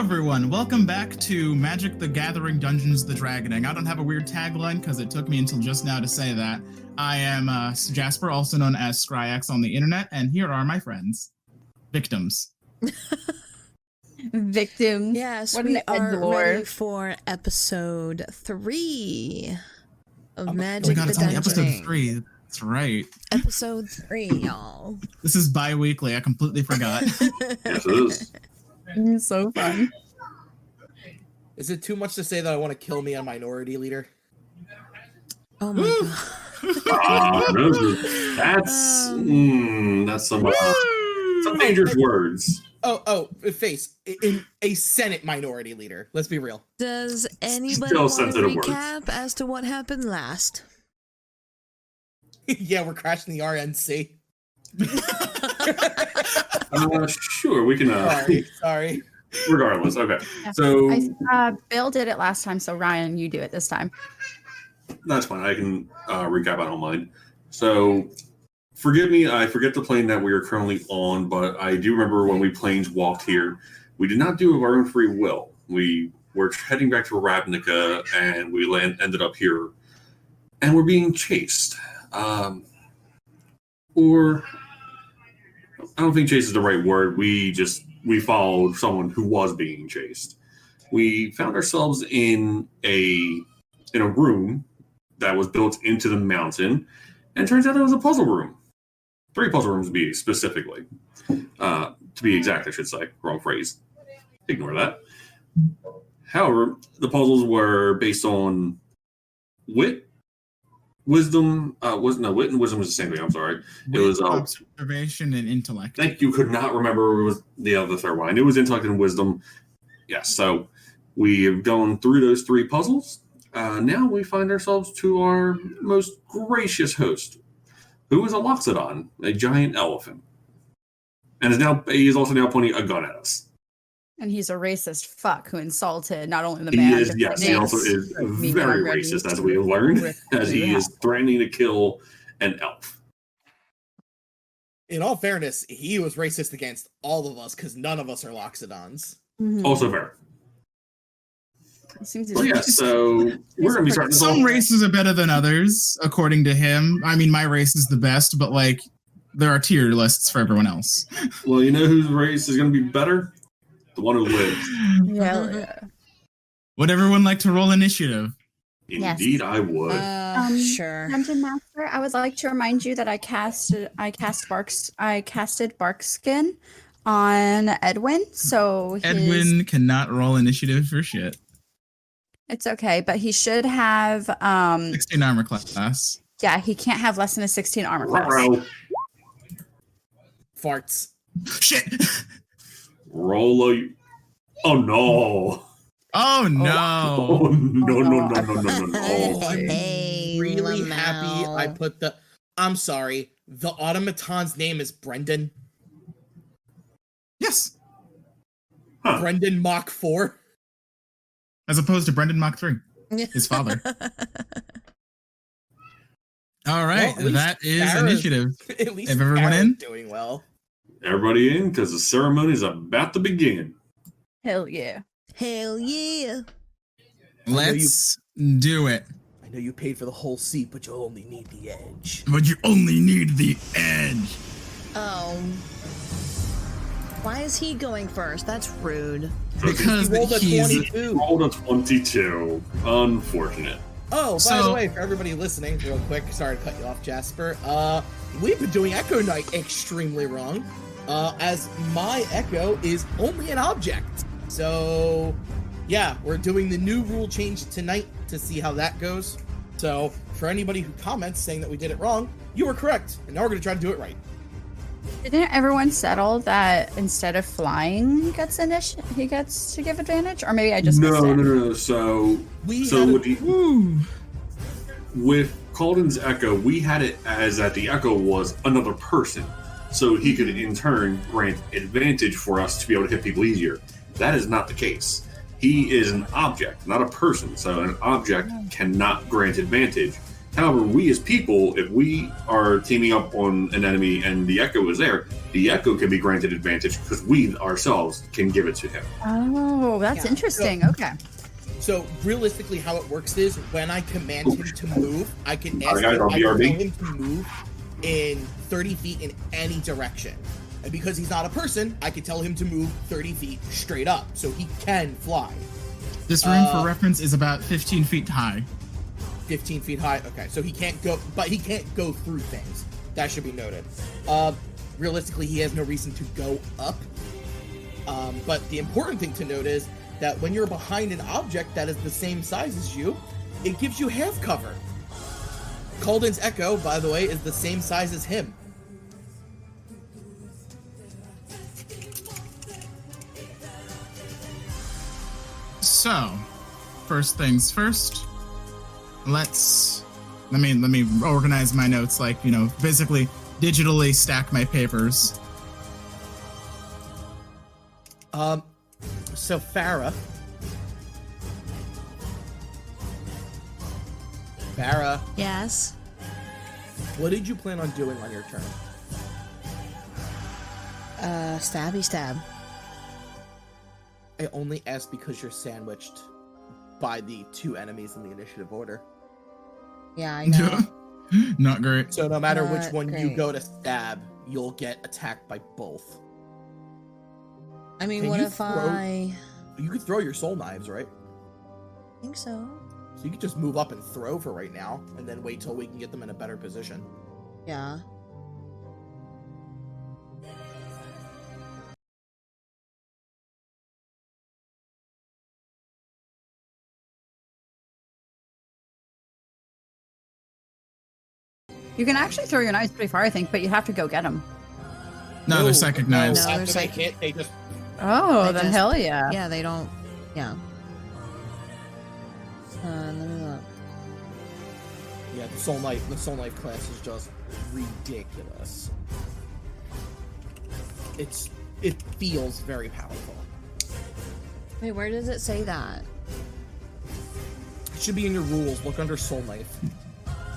everyone, welcome back to Magic the Gathering Dungeons the Dragoning. I don't have a weird tagline because it took me until just now to say that. I am Jasper, also known as Scryax on the internet, and here are my friends. Victims. Victims. Yes, what we are ready for episode 3 of Magic The Dungeoing. It's only episode 3. That's right. Episode 3, y'all. This is bi-weekly. I completely forgot. Yes, it is. It's so fun. Is it too much to say that I want to kill me a minority leader? Oh my god. That's some dangerous words. Face in a Senate minority leader. Let's be real. Does anybody Still want to sensitive recap as to what happened last? Yeah, we're crashing the RNC. Sure, we can. Sorry. Regardless, okay. Yeah. So Bill did it last time, so Ryan, you do it this time. that's fine. I can recap. I don't mind. So forgive me. I forget the plane that we are currently on, but I do remember when we planes walked here. We did not do it of our own free will. We were heading back to Ravnica, and we ended up here, and we're being chased. Or I don't think chase is the right word. We followed someone who was being chased. We found ourselves in a room that was built into the mountain, and it turns out it was a puzzle room. 3 puzzle rooms to be specifically. To be exact, I should say. Wrong phrase. Ignore that. However, the puzzles were based on wit, wisdom. Wit and wisdom was the same thing. I'm sorry. It was observation and intellect. Thank you. Could not remember. It was the other third one. It was intellect and wisdom. Yes. So we have gone through those 3 puzzles. Now we find ourselves to our most gracious host, who is a Loxodon, a giant elephant, and he is also now pointing a gun at us. And he's a racist fuck who insulted not only the He man, is, but yes, the he also race. is very racist, as we have learned, as he is threatening to kill an elf. In all fairness, he was racist against all of us because none of us are Loxodons. Mhm. Also fair. Seems Well, yeah, so we're going to be starting this Some off. races are better than others, according to him. I mean, my race is the best, but there are tier lists for everyone else. Well, you know whose race is going to be better? The one who lives. Yeah. Would everyone like to roll initiative? Indeed, I would. Sure. Dungeon Master, I would like to remind you that I casted Barkskin on Edwin, so Edwin cannot roll initiative for shit. It's okay, but he should have 16 armor class. Yeah, he can't have less than a 16 armor class. Ruh-roh. Farts. Shit! Roll a... Oh, no. Oh no! Oh, no. I'm Hey, really Lamau. happy I put the... I'm sorry. The automaton's name is Brendan. Yes, Huh. Brendan Mach 4. as opposed to Brendan Mach 3, his father. All right, Well, at least that is Sarah's- initiative. At least Have everyone Sarah's in? doing well. Everybody in, because the ceremony is about to begin. Hell yeah. Hell yeah. Let's do it. I know you paid for the whole seat, but you'll only need the edge. But you only need the edge. Oh. Why is he going first? That's rude. Because He rolled a he's 22. Rolled a 22. Unfortunate. Oh, by So- the way, for everybody listening, real quick, sorry to cut you off, Jasper. We've been doing Echo Knight extremely wrong, as my Echo is only an object. So, yeah, we're doing the new rule change tonight to see how that goes. So, for anybody who comments saying that we did it wrong, you were correct, and now we're going to try to do it right. Didn't everyone settle that instead of flying, he gets to give advantage? Or maybe I just missed it. No. So with Calden's Echo, we had it as that the Echo was another person, so he could in turn grant advantage for us to be able to hit people easier. That is not the case. He is an object, not a person, so an object cannot grant advantage. However, we as people, if we are teaming up on an enemy and the Echo is there, the Echo can be granted advantage because we ourselves can give it to him. Oh, that's Yeah. interesting. Okay. So realistically, how it works is when I command him to move, I can ask Alright, him, I'll I can tell BRB. him to move in 30 feet in any direction. And because he's not a person, I can tell him to move 30 feet straight up, so he can fly. This room, for reference, is about 15 feet high. 15 feet high. Okay, so he can't go, but he can't go through things. That should be noted. Realistically, he has no reason to go up. But the important thing to note is that when you're behind an object that is the same size as you, it gives you half cover. Calden's Echo, by the way, is the same size as him. So, first things first. Let me organize my notes, like, physically, digitally stack my papers. So Farah. Yes. What did you plan on doing on your turn? Stabby stab. I only ask because you're sandwiched by the two enemies in the initiative order. Yeah, I know. Not great. So no matter which Not one you great. go to stab, you'll get attacked by both. I mean, Can what you if throw- I You could throw your soul knives, right? think so? So you could just move up and throw for right now, and then wait till we can get them in a better position. Yeah. You can actually throw your knives pretty far, I think, but you have to go get them. No, they're psychic knives. No, After they're they psychic. hit, they just Oh, They then just- hell yeah. Yeah, they don't. Yeah. Let me look. yeah. The soul knife class is just ridiculous. It feels very powerful. Wait, where does it say that? It should be in your rules. Look under soul knife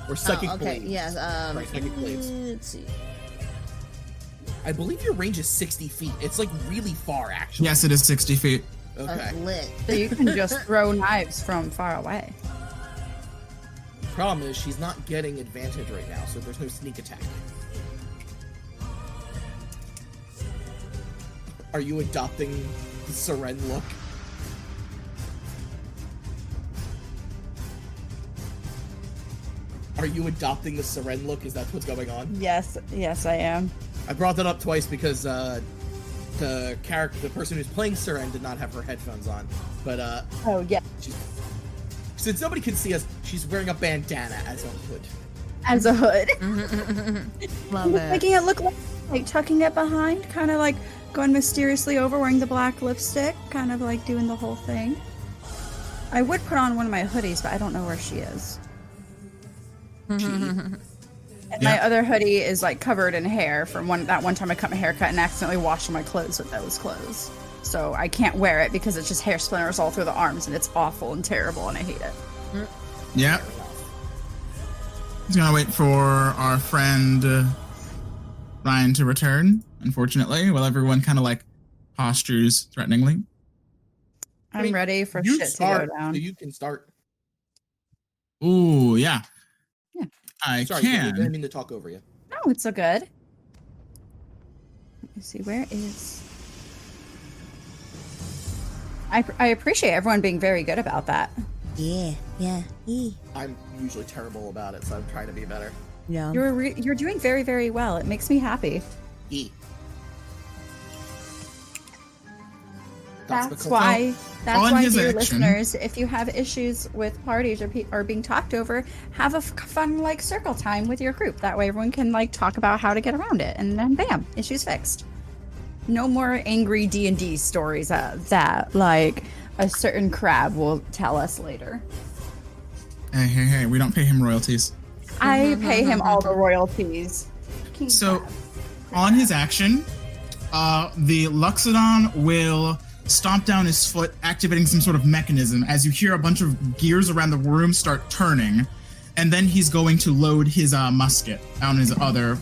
or psychic Oh, okay. blade. Yes. Right, psychic blades. Let's see. I believe your range is 60 feet. It's like really far, actually. Yes, it is 60 feet. Okay. Lit. So you can just throw knives from far away. Problem is, she's not getting advantage right now, so there's no sneak attack. Are you adopting the Seren look? Are you adopting the Seren look? Is that what's going on? Yes, I am. I brought that up twice because the person who's playing Seren did not have her headphones on. But Oh, yeah. since nobody can see us, she's wearing a bandana as a hood. As a hood. Love it. Making it look like tucking it behind, kind of like going mysteriously over, wearing the black lipstick, kind of like doing the whole thing. I would put on one of my hoodies, but I don't know where she is. And my other hoodie is like covered in hair from that one time I cut my hair cut and accidentally washed my clothes with those clothes. So I can't wear it because it's just hair splinters all through the arms and it's awful and terrible and I hate it. Yep. Just gonna wait for our friend Ryan to return, unfortunately, while everyone kind of like postures threateningly. I'm ready for You shit start, to go down. so you can start. Ooh, yeah. Yeah. I Sorry, I didn't can. mean to talk over you. Oh, it's so good. Let me see, where is... I appreciate everyone being very good about that. Yeah. I'm usually terrible about it, so I'm trying to be better. Yeah. You're doing very, very well. It makes me happy. E. That's the why, on his dear action- listeners, if you have issues with parties or being talked over, have a fun like circle time with your group. That way, everyone can like talk about how to get around it, and then bam, issues fixed. No more angry D&D stories that like a certain crab will tell us later. Hey, we don't pay him royalties. I pay him all the royalties. King So, crab. on his action, the Luxodon will stomp down his foot, activating some sort of mechanism as you hear a bunch of gears around the room start turning. and then he's going to load his musket on his other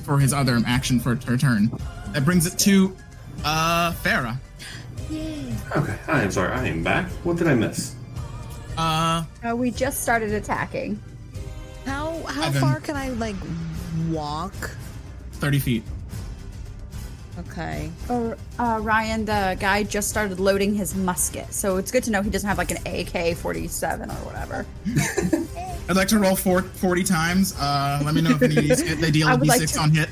action for her turn. That brings it to Farah. Yay. Okay, I am sorry. I am back. What did I miss? We just started attacking. How Evan. far can I like walk? 30 feet. Okay. Ryan, the guy, just started loading his musket, so it's good to know he doesn't have like an AK-47 or whatever. I'd like to roll 40 times. Let me know if any of these hit. They deal a d6 on hit.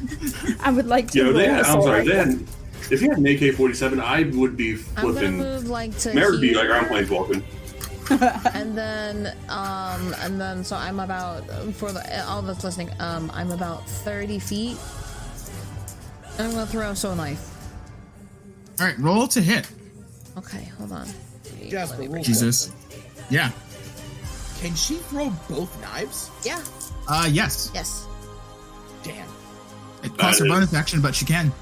I would like to. Yeah, they roll had, a I'm sorry. sword. They had, if you had an AK-47, I would be I'm gonna flipping. move like to Mary would be here, like, I'm planeswalking. and then so I'm about for all that's listening. I'm about 30 feet. And I'm gonna throw a soul knife. All right, roll to hit. Okay, hold on. Jasper, roll Jesus. Yeah. Can she throw both knives? Yeah. Yes. Yes. Damn. It costs her That is- bonus action, but she can.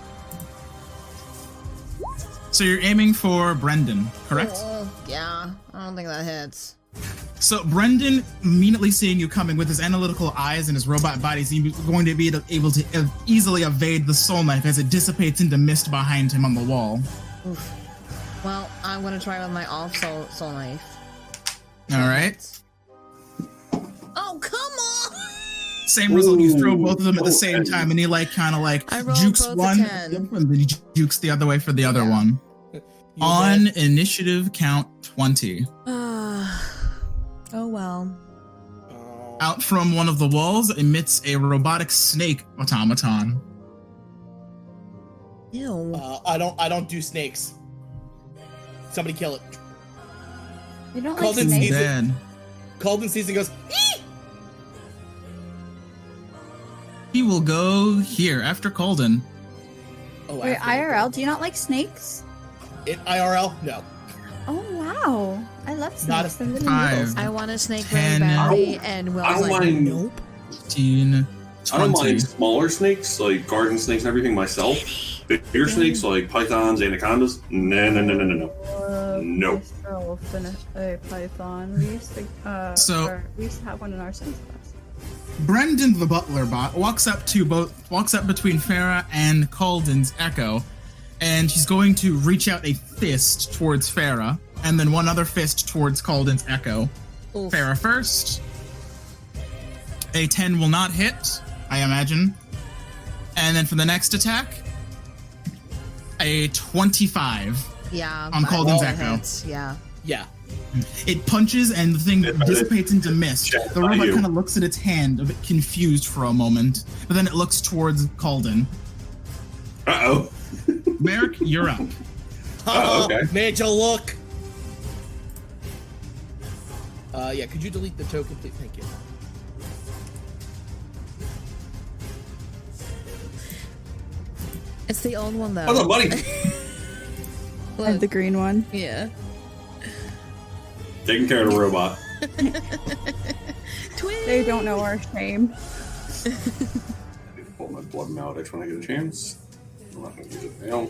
So you're aiming for Brendan, correct? Yeah. I don't think that hits. So Brendan, immediately seeing you coming with his analytical eyes and his robot body, is going to be able to easily evade the soul knife as it dissipates into mist behind him on the wall. Oof. Well, I'm gonna try with my off soul knife. All right. Oh, come on! Same result. You throw Ooh. both of them at the Oh, same and- time, and he like kind of like I rolled jukes both a one, 10. and then he jukes the other way for the other Yeah. one. You On bet. initiative count 20. Oh well. Out from one of the walls emits a robotic snake automaton. Ew. I don't do snakes. Somebody kill it. You don't Called like in snakes? season. Dead. Calden sees and goes, "Eee!" He will go here after Calden. Oh, Wait, after- IRL, do you not like snakes? In IRL? No. Oh wow, I love Not snakes. They're little 5. noodles. I want a snake 10. really badly, I and Will's don't like, mind- nope. 15, I don't 20. mind smaller snakes, like garden snakes and everything myself. Bigger snakes, like pythons, anacondas, no. Nope. We'll finish a python. We used to, we used to have one in our science class. Brendan the butler bot walks up between Farah and Calden's Echo, and she's going to reach out a fist towards Farah, and then one other fist towards Calden's Echo. Oof. Farah first. A 10 will not hit, I imagine. And then for the next attack, a 25. Yeah. On that Calden's all Echo. hits, yeah. Yeah. It punches and the thing dissipates into mist. Check The by robot you. kind of looks at its hand, a bit confused for a moment, but then it looks towards Calden. Uh-oh. Merrick, you're up. Oh, okay. Made you look. Yeah, could you delete the token, please? Thank you. It's the old one though. What's up, buddy? I have the green one. Yeah. Taking care of the robot. Twin. They don't know our shame. I need to pull my blood Maledict when I get a chance. I'm not gonna use it now.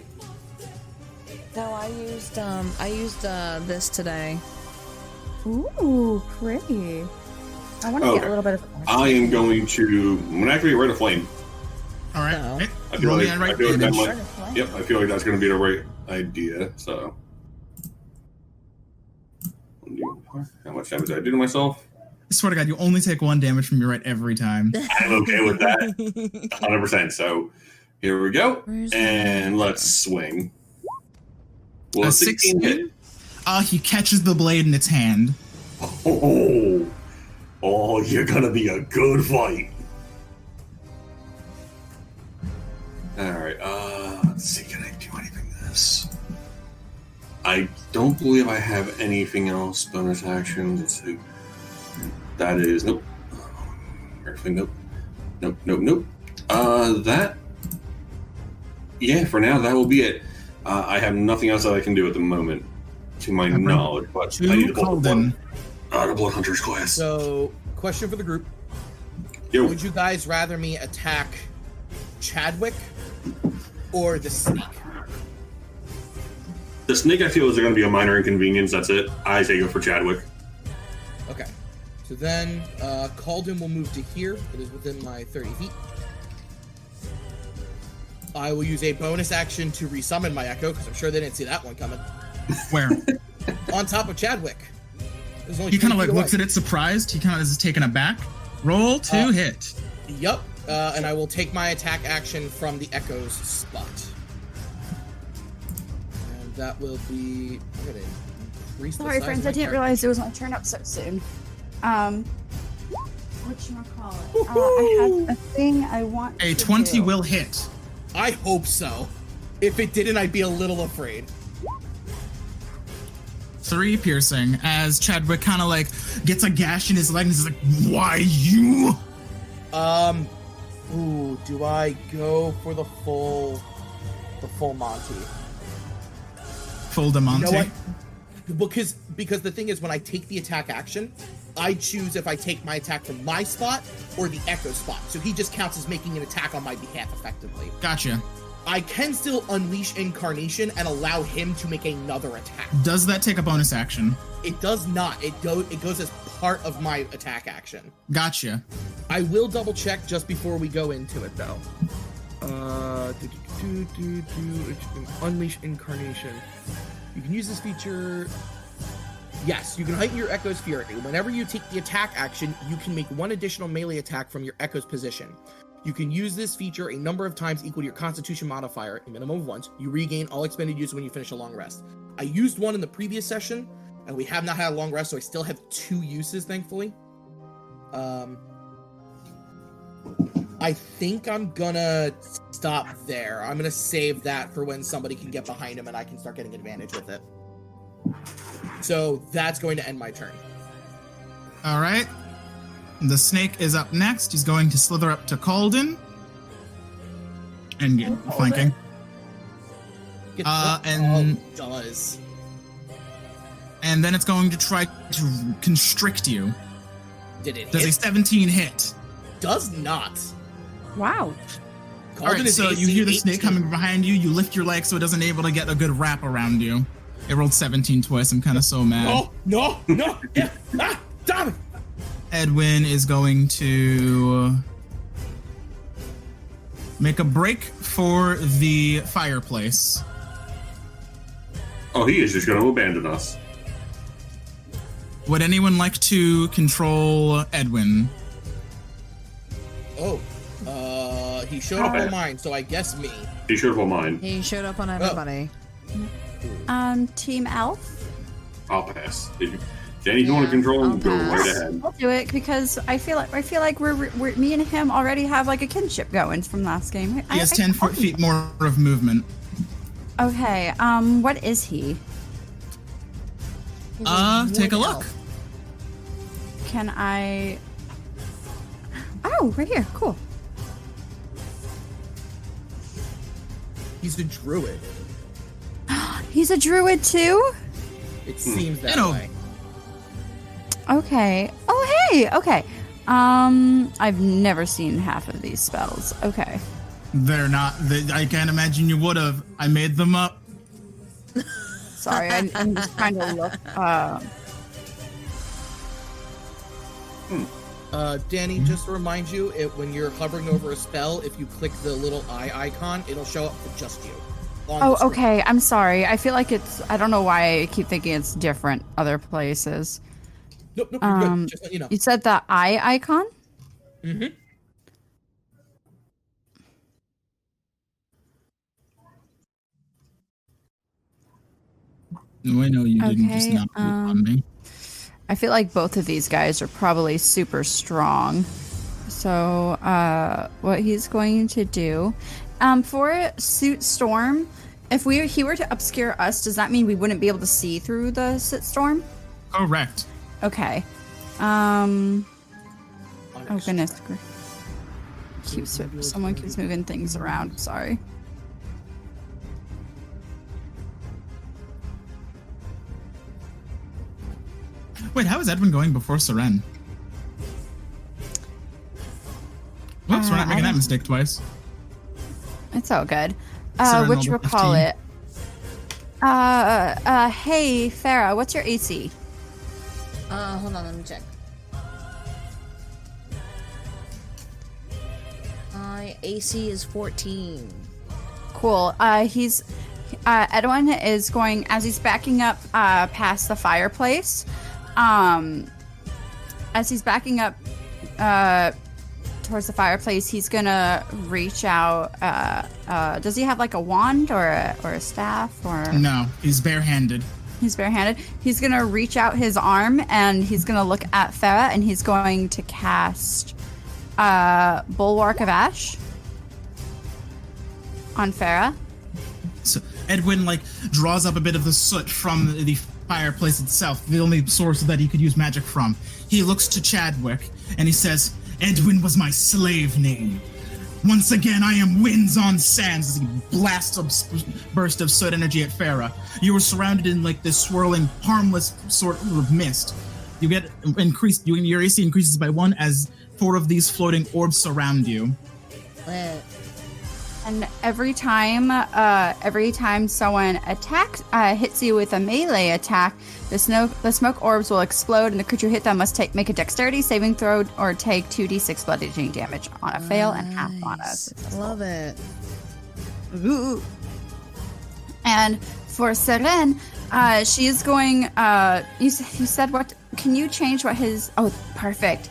No, I used this today. Ooh, pretty. I want to Okay. get a little bit of. I am going to. I'm gonna activate Rite of Flame. All right. No. Right. I feel Roll like, me on right I feel like that damage. might. Yep, I feel like that's gonna be the right idea. So. How much damage did I do to myself? I swear to God, you only take 1 damage from your right every time. I'm okay with that. 100%. So here we go. Where's And let's swing. Well, A 16 hit. He catches the blade in its hand. Oh, you're gonna be a good fight. Alright, let's see, can I do anything this? I don't believe I have anything else. Bonus actions, let's see. That is, nope. Actually, nope. Nope. That, yeah, for now, that will be it. I have nothing else that I can do at the moment, to my knowledge, but To I need to pull the Calden. blood, the Blood Hunter's class. So, question for the group. Yo, Would you guys rather me attack Chadwick or the snake? the snake I feel is going to be a minor inconvenience, that's it. I say go for Chadwick. Okay. So then, Calden will move to here. It is within my 30 feet. I will use a bonus action to resummon my Echo, because I'm sure they didn't see that one coming. Where? On top of Chadwick. He kind of like looks at it surprised. He kind of is taken aback. Roll to hit. Yep. And I will take my attack action from the Echo's spot. And that will be... I'm going to increase the Sorry, size friends, of I my didn't character. realize it was my turn up so soon. Whatchamacallit? I have a thing I want A to 20 do. will hit. I hope so. If it didn't, I'd be a little afraid. 3 piercing as Chadwick kind of like gets a gash in his leg and he's like, why you? Ooh, do I go for the full Monty? Full Demonte. You know what? Because the thing is, when I take the attack action, I choose if I take my attack from my spot or the Echo spot. So he just counts as making an attack on my behalf effectively. Gotcha. I can still unleash Incarnation and allow him to make another attack. Does that take a bonus action? It does not. It goes as part of my attack action. Gotcha. I will double check just before we go into it, though. Unleash Incarnation. You can use this feature. Yes, you can heighten your Echo's Fury. Whenever you take the attack action, you can make one additional melee attack from your Echo's position. You can use this feature a number of times equal to your Constitution modifier, a minimum of once. You regain all expended use when you finish a long rest. I used one in the previous session, and we have not had a long rest, so I still have 2 uses, thankfully. I think I'm gonna stop there. I'm gonna save that for when somebody can get behind him and I can start getting advantage with it. So that's going to end my turn. All right. The snake is up next. He's going to slither up to Calden and get flanking. Does. And then it's going to try to constrict you. Did it Does a hit? 17 hit? Does not. Wow. All right, so you hear the snake coming behind you. You lift your leg so it doesn't able to get a good wrap around you. It rolled 17 twice. I'm kind of so mad. No. Yeah. Damn it. Edwin is going to make a break for the fireplace. Oh, he is just going to abandon us. Would anyone like to control Edwin? Oh. He showed up on mine, so I guess me. He showed up on mine. He showed up on everybody. Team Elf? I'll pass. Danny, you want to control him? I'll Go pass. right ahead. I'll do it because I feel like we're me and him already have like a kinship going from last game. He has 10 feet more of movement. Okay. What is he? Take a look. Can I? Oh, right here. Cool. He's the druid. He's a druid too? It seems that You know. way. Okay. Oh, hey. Okay. I've never seen half of these spells. Okay. They're not. I can't imagine you would have. I made them up. Sorry, I'm just trying to look. Danny, just to remind you, when you're hovering over a spell, if you click the little eye icon, it'll show up for just you. On the Oh, screen. okay. I'm sorry. I feel like I don't know why I keep thinking it's different other places. Nope, you're good. Just let you know. You said the eye icon? Mm-hmm. No, I know you didn't just Okay, not put it on me. I feel like both of these guys are probably super strong. So, what he's going to do, for Suit Storm, if he were to obscure us, does that mean we wouldn't be able to see through the Suit Storm? Correct. Okay. Oh goodness. Someone keeps moving things around. Sorry. Wait, how is Edwin going before Seren? Whoops, we're not making that mistake twice. It's all good. Seren Which rolled a recall 15. it. Hey, Farah, what's your AC? Hold on, let me check. My AC is 14. Cool. Edwin is going, as he's backing up past the fireplace, as he's backing up towards the fireplace, he's gonna reach out. Does he have like a wand or a staff or? No, he's barehanded. He's barehanded. He's gonna reach out his arm and he's gonna look at Farah and he's going to cast Bulwark of Ash on Farah. So Edwin draws up a bit of the soot from the fireplace itself, the only source that he could use magic from. He looks to Chadwick and he says, "Edwin was my slave name. Once again, I am winds on sands," as he blasts a burst of soot energy at Farah. You were surrounded in this swirling, harmless sort of mist. You get increased. Your AC increases by 1 as 4 of these floating orbs surround you. Lit. And every time someone hits you with a melee attack, the smoke orbs will explode, and the creature hit them must make a dexterity saving throw or take 2d6 bludgeoning damage on a fail and half on a successful. Love it. Ooh. And for Seren, she is going. You said what? Can you change what his? Oh, perfect.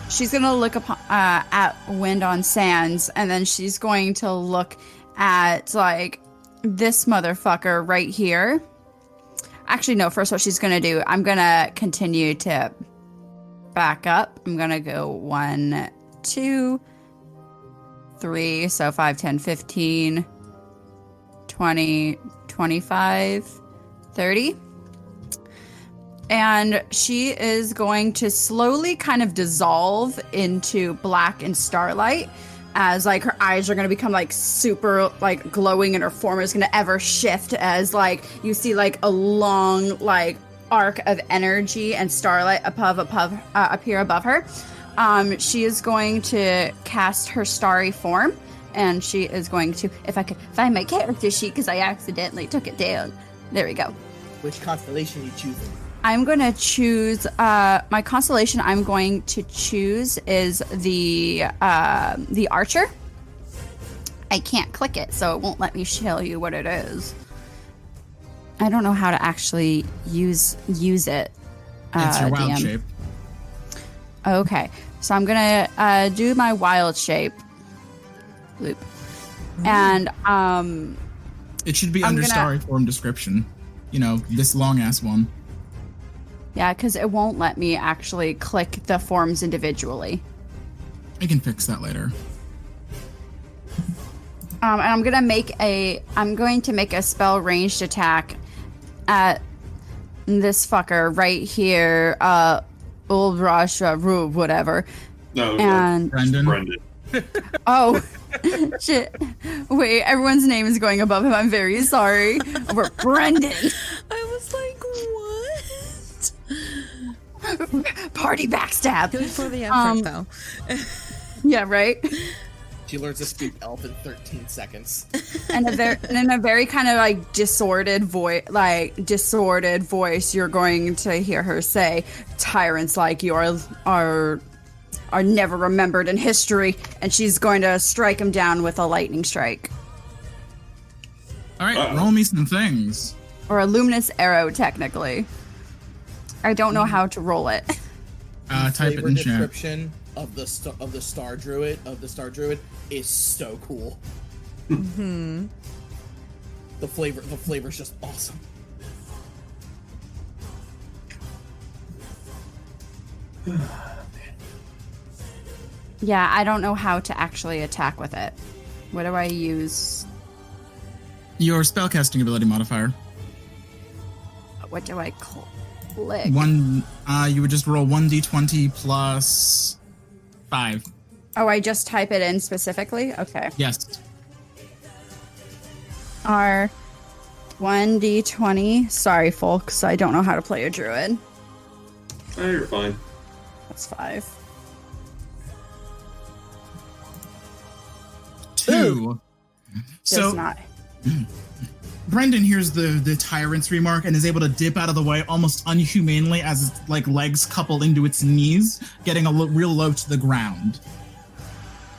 She's gonna look at Wind on Sands, and then she's going to look at this motherfucker right here. Actually, no. First, what she's gonna do, I'm gonna continue to back up. I'm gonna go 1, 2, 3. So 5, 10, 15, 20, 25, 30. And she is going to slowly kind of dissolve into black and starlight as her eyes are going to become super glowing, and her form is going to ever shift as you see a long arc of energy and starlight appear above her. She is going to cast her starry form, and she is going to, if I could find my character sheet because I accidentally took it down. There we go. Which constellation you choosing? I'm going to choose, my constellation I'm going to choose is the Archer. I can't click it, so it won't let me tell you what it is. I don't know how to actually use it. It's your wild DM. shape. Okay, so I'm going to do my wild shape loop. And, It should be under starry form description. This long-ass one. Yeah, because it won't let me actually click the forms individually. I can fix that later. And I'm going to make a spell ranged attack at this fucker right here. Old Rasha, whatever. No, and Brendan. Oh, shit. Wait, everyone's name is going above him. I'm very sorry. We're Brendan. I was like, what? Party backstab. Good for the effort, though. Yeah, right? She learns to speak elf in 13 seconds. And in a very kind of disordered voice, you're going to hear her say, "Tyrants like you are never remembered in history," and she's going to strike him down with a lightning strike. All right, roll me some things. Or a luminous arrow, technically. I don't know how to roll it. Type it in chat. Description of the star druid is so cool. Mm-hmm. The flavor's just awesome. Yeah, I don't know how to actually attack with it. What do I use? Your spellcasting ability modifier. What do I click? You would just roll 1d20 plus 5. Oh, I just type it in specifically? Okay. Yes. R 1d20. Sorry, folks. I don't know how to play a druid. Oh, you're fine. That's 5. 2. Does not. Brendan hears the tyrant's remark and is able to dip out of the way almost unhumanely as its legs couple into its knees, getting real low to the ground.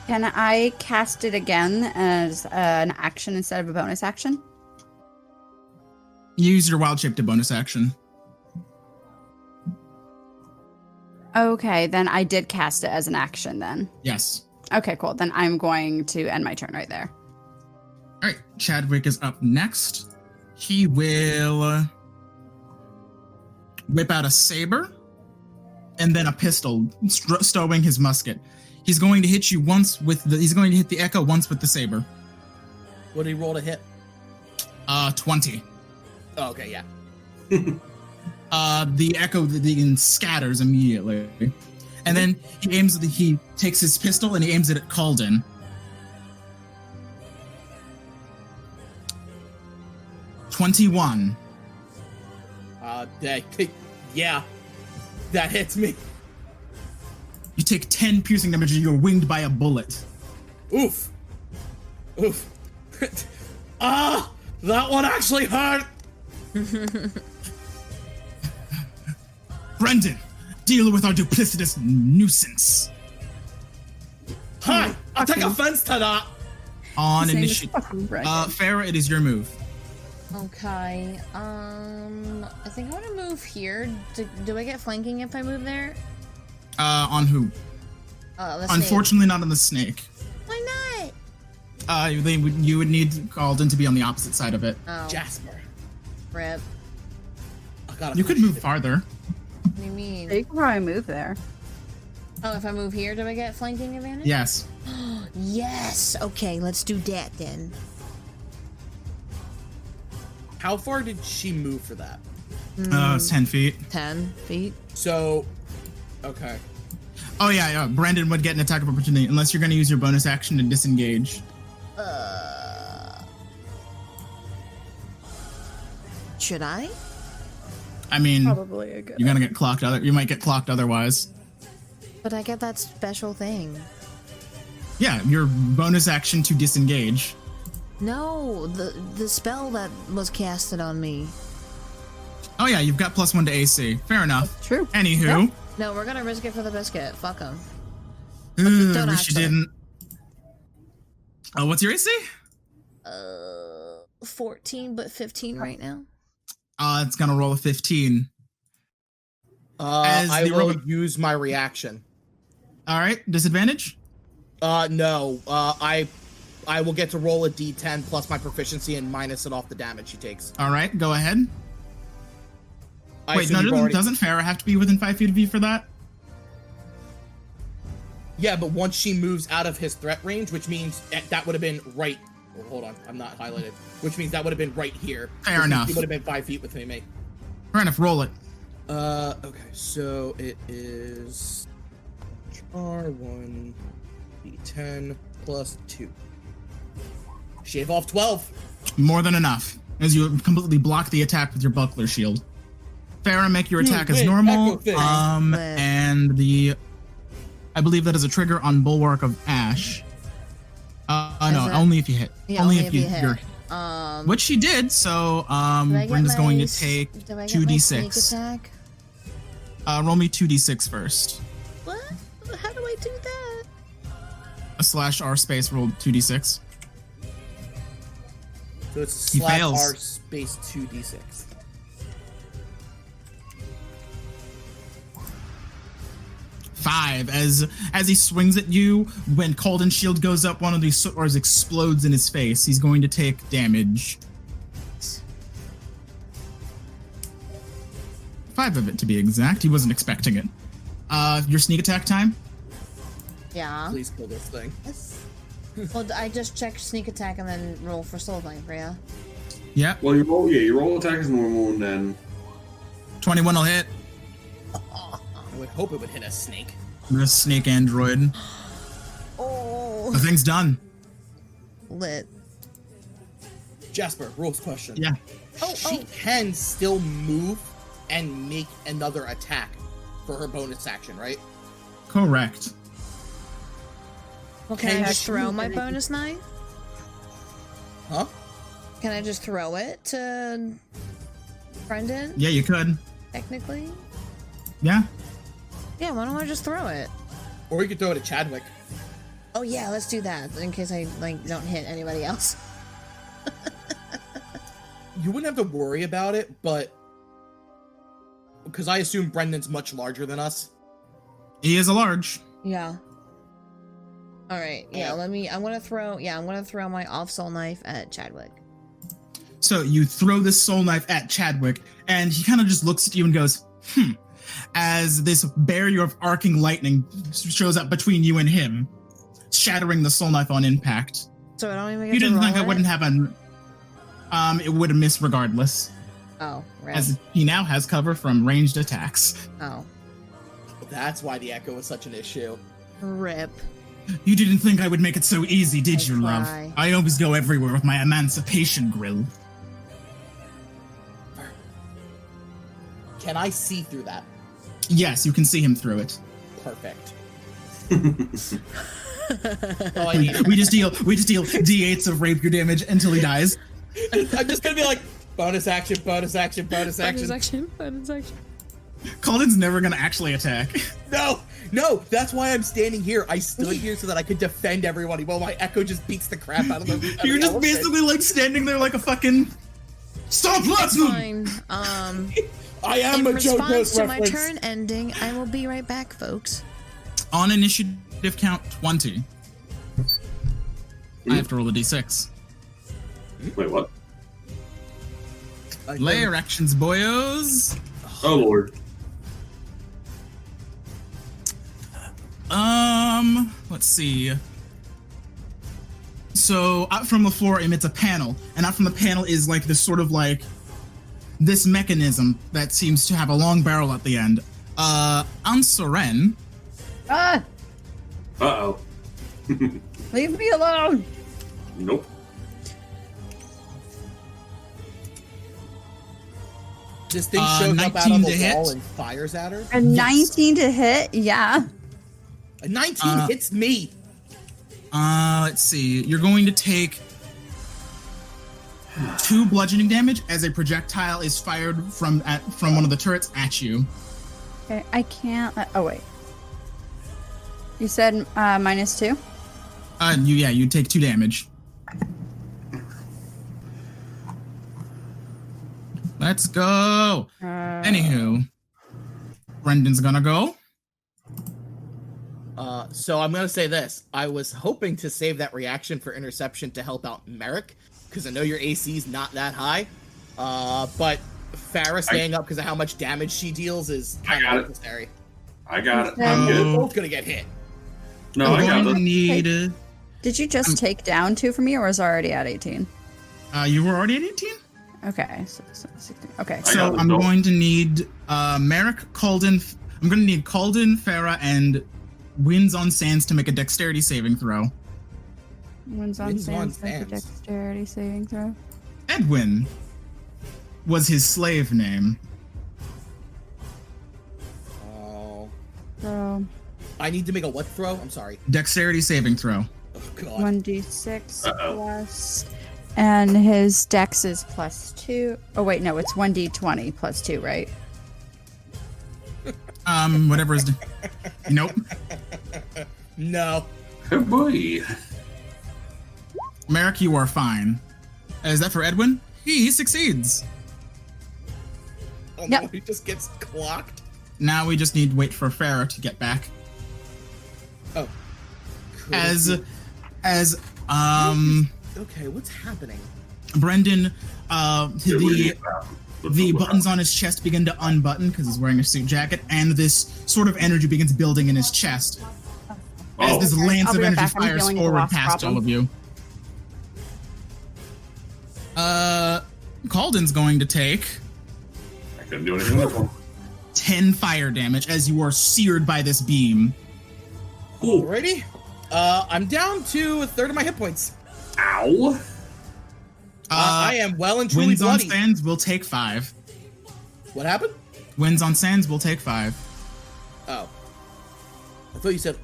Can I cast it again as an action instead of a bonus action? Use your wild shape to bonus action. Okay, then I did cast it as an action then. Yes. Okay, cool. Then I'm going to end my turn right there. All right, Chadwick is up next. He will whip out a saber and then a pistol, stowing his musket. He's going to hit you once with the. He's going to hit the echo once with the saber. What did he roll to hit? 20. Oh, okay, yeah. The echo scatters immediately, and then he takes his pistol and he aims it at Calden. $21. Yeah, that hits me. You take 10 piercing damage and you're winged by a bullet. Oof. Ah, that one actually hurt. Brendan, deal with our duplicitous nuisance. Hi, I'll take offense to that. On His name is initiative. fucking Brendan. Farah, it is your move. Okay. I think I want to move here. Do I get flanking if I move there? On who? The snake. Unfortunately, not on the snake. Why not? You would need Calden to be on the opposite side of it. Oh, Jasper. rip. You could move farther. What do you mean? You can probably move there. Oh, if I move here, do I get flanking advantage? Yes. Yes. Okay, let's do that then. How far did she move for that? It's 10 feet. 10 feet. So, okay. Oh, yeah. Brendan would get an attack of opportunity unless you're going to use your bonus action to disengage. Should I? I mean, Probably a good. you're going to get clocked. You might get clocked otherwise. But I get that special thing. Yeah, your bonus action to disengage. No, the spell that was casted on me. Oh, yeah, you've got +1 to AC. Fair enough. True. Anywho. Yep. No, we're gonna risk it for the biscuit. Fuck them. Wish you actually. didn't. What's your AC? 14, but 15 right now. It's gonna roll a 15. I will use my reaction. All right, disadvantage? No. I will get to roll a d10 plus my proficiency and minus it off the damage she takes. All right, go ahead. Wait, assume you've already- doesn't Farah have to be within 5 feet of you for that? Yeah, but once she moves out of his threat range, which means that would have been right. Oh, hold on, I'm not highlighted. Which means that would have been right here. Fair enough. He would have been 5 feet with me. Fair enough, roll it. Okay, so it is R1 d10 plus 2. Shave off 12. More than enough, as you completely block the attack with your buckler shield. Farah, make your attack as normal. And I believe that is a trigger on Bulwark of Ash. No, only if you hit. Yeah, only if you hit. you're which she did, so Brenda's going to take 2d6. Roll me 2d6 first. What? How do I do that? /R space roll 2d6. So it's He /R fails. space 2d6. Five. As he swings at you, when Calden's shield goes up, one of these swords explodes in his face. He's going to take damage. 5 of it to be exact. He wasn't expecting it. Your sneak attack time? Yeah. Please kill this thing. Well, I just checked sneak attack and then roll for soul flame for you. Yeah. Well, you roll attack as normal, and then 21 will hit. I would hope it would hit a snake. The snake android. Oh. The thing's done. Lit. Jasper, rules question. Yeah. She can still move and make another attack for her bonus action, right? Correct. Well, can I Can just she- throw my bonus knife? Huh? Can I just throw it to Brendan? Yeah, you could. Technically? Yeah. Yeah, why don't I just throw it? Or you could throw it at Chadwick. Oh yeah, let's do that in case I like don't hit anybody else. You wouldn't have to worry about it, but because I assume Brendan's much larger than us. He is a large. Yeah. All right. Yeah. I'm gonna throw my off soul knife at Chadwick. So you throw this soul knife at Chadwick, and he kind of just looks at you and goes, as this barrier of arcing lightning shows up between you and him, shattering the soul knife on impact. So I don't even get You to didn't roll think I it? wouldn't have an... it would have missed regardless, Oh, right. as he now has cover from ranged attacks. Oh, That's why the echo was such an issue. rip. You didn't think I would make it so easy, did I you, love? try. I always go everywhere with my emancipation grill. Can I see through that? Yes, you can see him through it. Perfect. Oh, I need We just deal d8s of rapier damage until he dies. I'm just gonna be like, bonus action, bonus action, bonus action. Bonus action. Calden's never gonna actually attack. No, that's why I'm standing here. I stood here so that I could defend everybody while my echo just beats the crap out of them. You're just basically like standing there like a fucking... Stop It's Platinum! fine. I am In a Joe response Ghost to my reference. turn ending, I will be right back, folks. On initiative count 20. I have to roll a d6. Wait, what? Layer actions, boyos. Oh lord. Let's see. So out from the floor emits a panel, and out from the panel is like this sort of like this mechanism that seems to have a long barrel at the end. Ansoren. Ah! Uh-oh. Leave me alone! Nope. This thing shows up out 19 of to the hit. wall and fires at her. A 19 to hit? Yeah. A 19 hits me. Let's see. You're going to take 2 bludgeoning damage as a projectile is fired from one of the turrets at you. Okay, I can't. Oh, wait. You said -2? You take 2 damage. Let's go. Anywho, Brendan's gonna go. So I'm gonna say this. I was hoping to save that reaction for interception to help out Merrick, because I know your AC is not that high. But Farrah staying up because of how much damage she deals is kind of necessary. I got it. Okay. I'm We're good. both gonna get hit. No, I'm I got going to it. need. Did you just take down 2 from me, or was I already at 18? You were already at 18. Okay, so 16. Okay. I So got it. I'm going to need Merrick, Calden. I'm going to need Calden, Farah, and Winds on Sands to make a dexterity saving throw. Winds on Winds on Sands, make a Sands. dexterity saving throw. Edwin was his slave name. Oh. So I need to make a what throw? I'm sorry. Dexterity saving throw. Oh, God. 1d6 Uh-oh. plus. And his dex is +2. Oh, wait, no, it's 1d20 +2, right? Whatever is. Nope. No. Oh boy. Merrick, you are fine. Is that for Edwin? He succeeds. Oh, Yep. no, he just gets clocked. Now we just need to wait for Farah to get back. Oh. Cool. Okay, what's happening? Brendan, Yeah, what do you the got? buttons on his chest begin to unbutton because he's wearing a suit jacket, and this sort of energy begins building in his chest as Oh, this lance I'll of be right energy back. I'm fires dealing with a forward lost past problem. all of you. Calden's going to take I couldn't do anything with one. 10 fire damage as you are seared by this beam. Cool. Alrighty. I'm down to a third of my hit points. Ow. I am well and truly Winds on bloody. Sands will take 5. What happened? Winds on Sands will take 5. Oh. I thought you said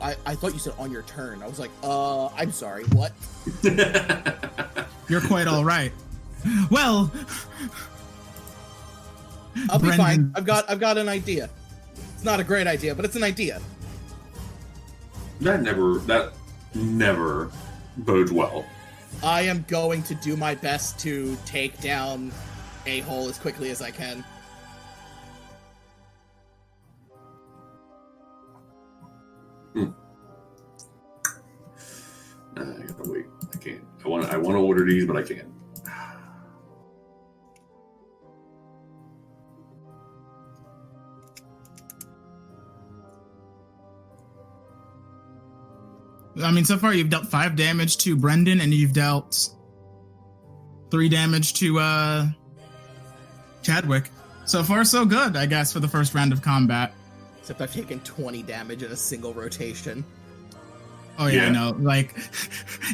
on your turn. I was like, I'm sorry, what? You're quite all right. Well, I'll be Brendan- fine. I've got an idea. It's not a great idea, but it's an idea. That never bodes well. I am going to do my best to take down a-hole as quickly as I can. I gotta wait. I can't. I want to order these, but I can't. I mean, so far you've dealt 5 damage to Brendan, and you've dealt 3 damage to Chadwick. So far, so good, I guess, for the first round of combat. Except I've taken 20 damage in a single rotation. Oh yeah, Yeah. I know. Like,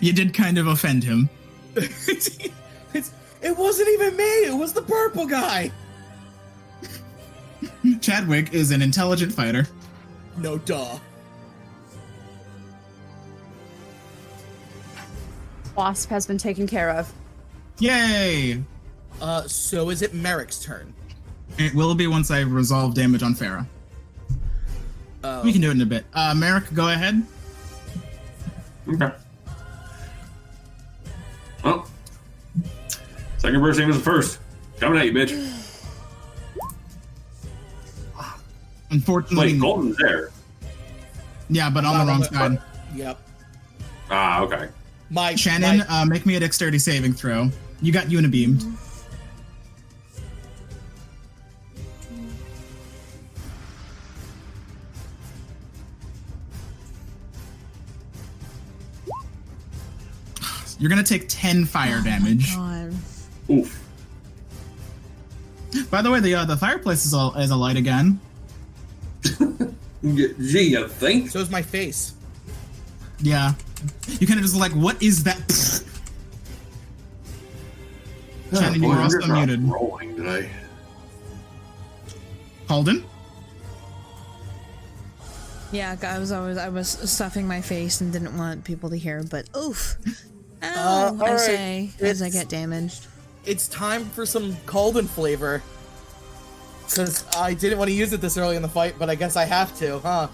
you did kind of offend him. It wasn't even me. It was the purple guy. Chadwick is an intelligent fighter. No, duh. Wasp has been taken care of. Yay! So is it Merrick's turn? It will be once I resolve damage on Farah. Oh. We can do it in a bit. Merrick, go ahead. Okay. Well, second burst, same as the first. Coming at you, bitch. Unfortunately, Wait, Golden's there. yeah, but on the wrong side. Yep. Ah, okay. Shannon, make me a dexterity saving throw. You got unibeamed. You're gonna take 10 fire damage. God. Oof. By the way, the fireplace is alight again. Gee, you think? So is my face. Yeah. You kind of just like, what is that? Shannon, you Boy, were also you're not muted. rolling today. Holden? Yeah, I was stuffing my face and didn't want people to hear, but oof. Ow, I alright. say as I It's- get damaged. It's time for some Calden flavor. Because I didn't want to use it this early in the fight, but I guess I have to, huh?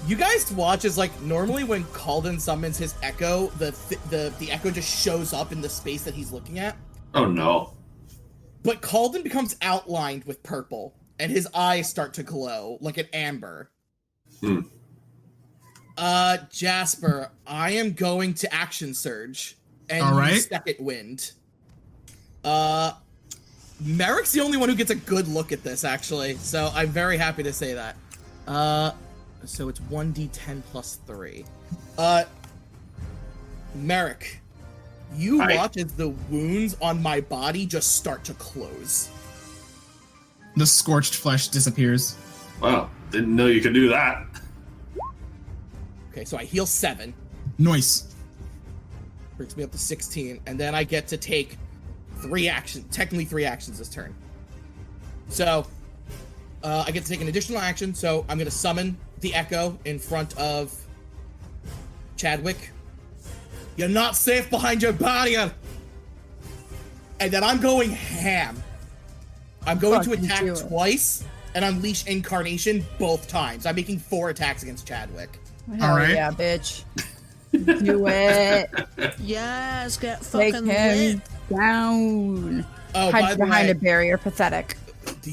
You guys watch as, like, normally when Calden summons his Echo, the Echo just shows up in the space that he's looking at. Oh no. But Calden becomes outlined with purple, and his eyes start to glow like an amber. Hmm. Jasper, I am going to Action Surge and All right. use Second Wind. Merrick's the only one who gets a good look at this, actually, so I'm very happy to say that. So it's 1d10 plus 3. Merrick, you Hi. watch as the wounds on my body just start to close. The scorched flesh disappears. Wow, didn't know you could do that. Okay, so I heal 7. Nice. Brings me up to 16, and then I get to take 3 actions, technically 3 actions this turn. So, I get to take an additional action, so I'm going to summon the Echo in front of Chadwick. You're not safe behind your barrier! And then I'm going ham. I'm going to Fucking attack do it. twice and unleash Incarnation both times. I'm making 4 attacks against Chadwick. Hell right. yeah, bitch. Do it. Yes, get Take fucking him lit. down. Oh, by Hide the behind way, a barrier. Pathetic.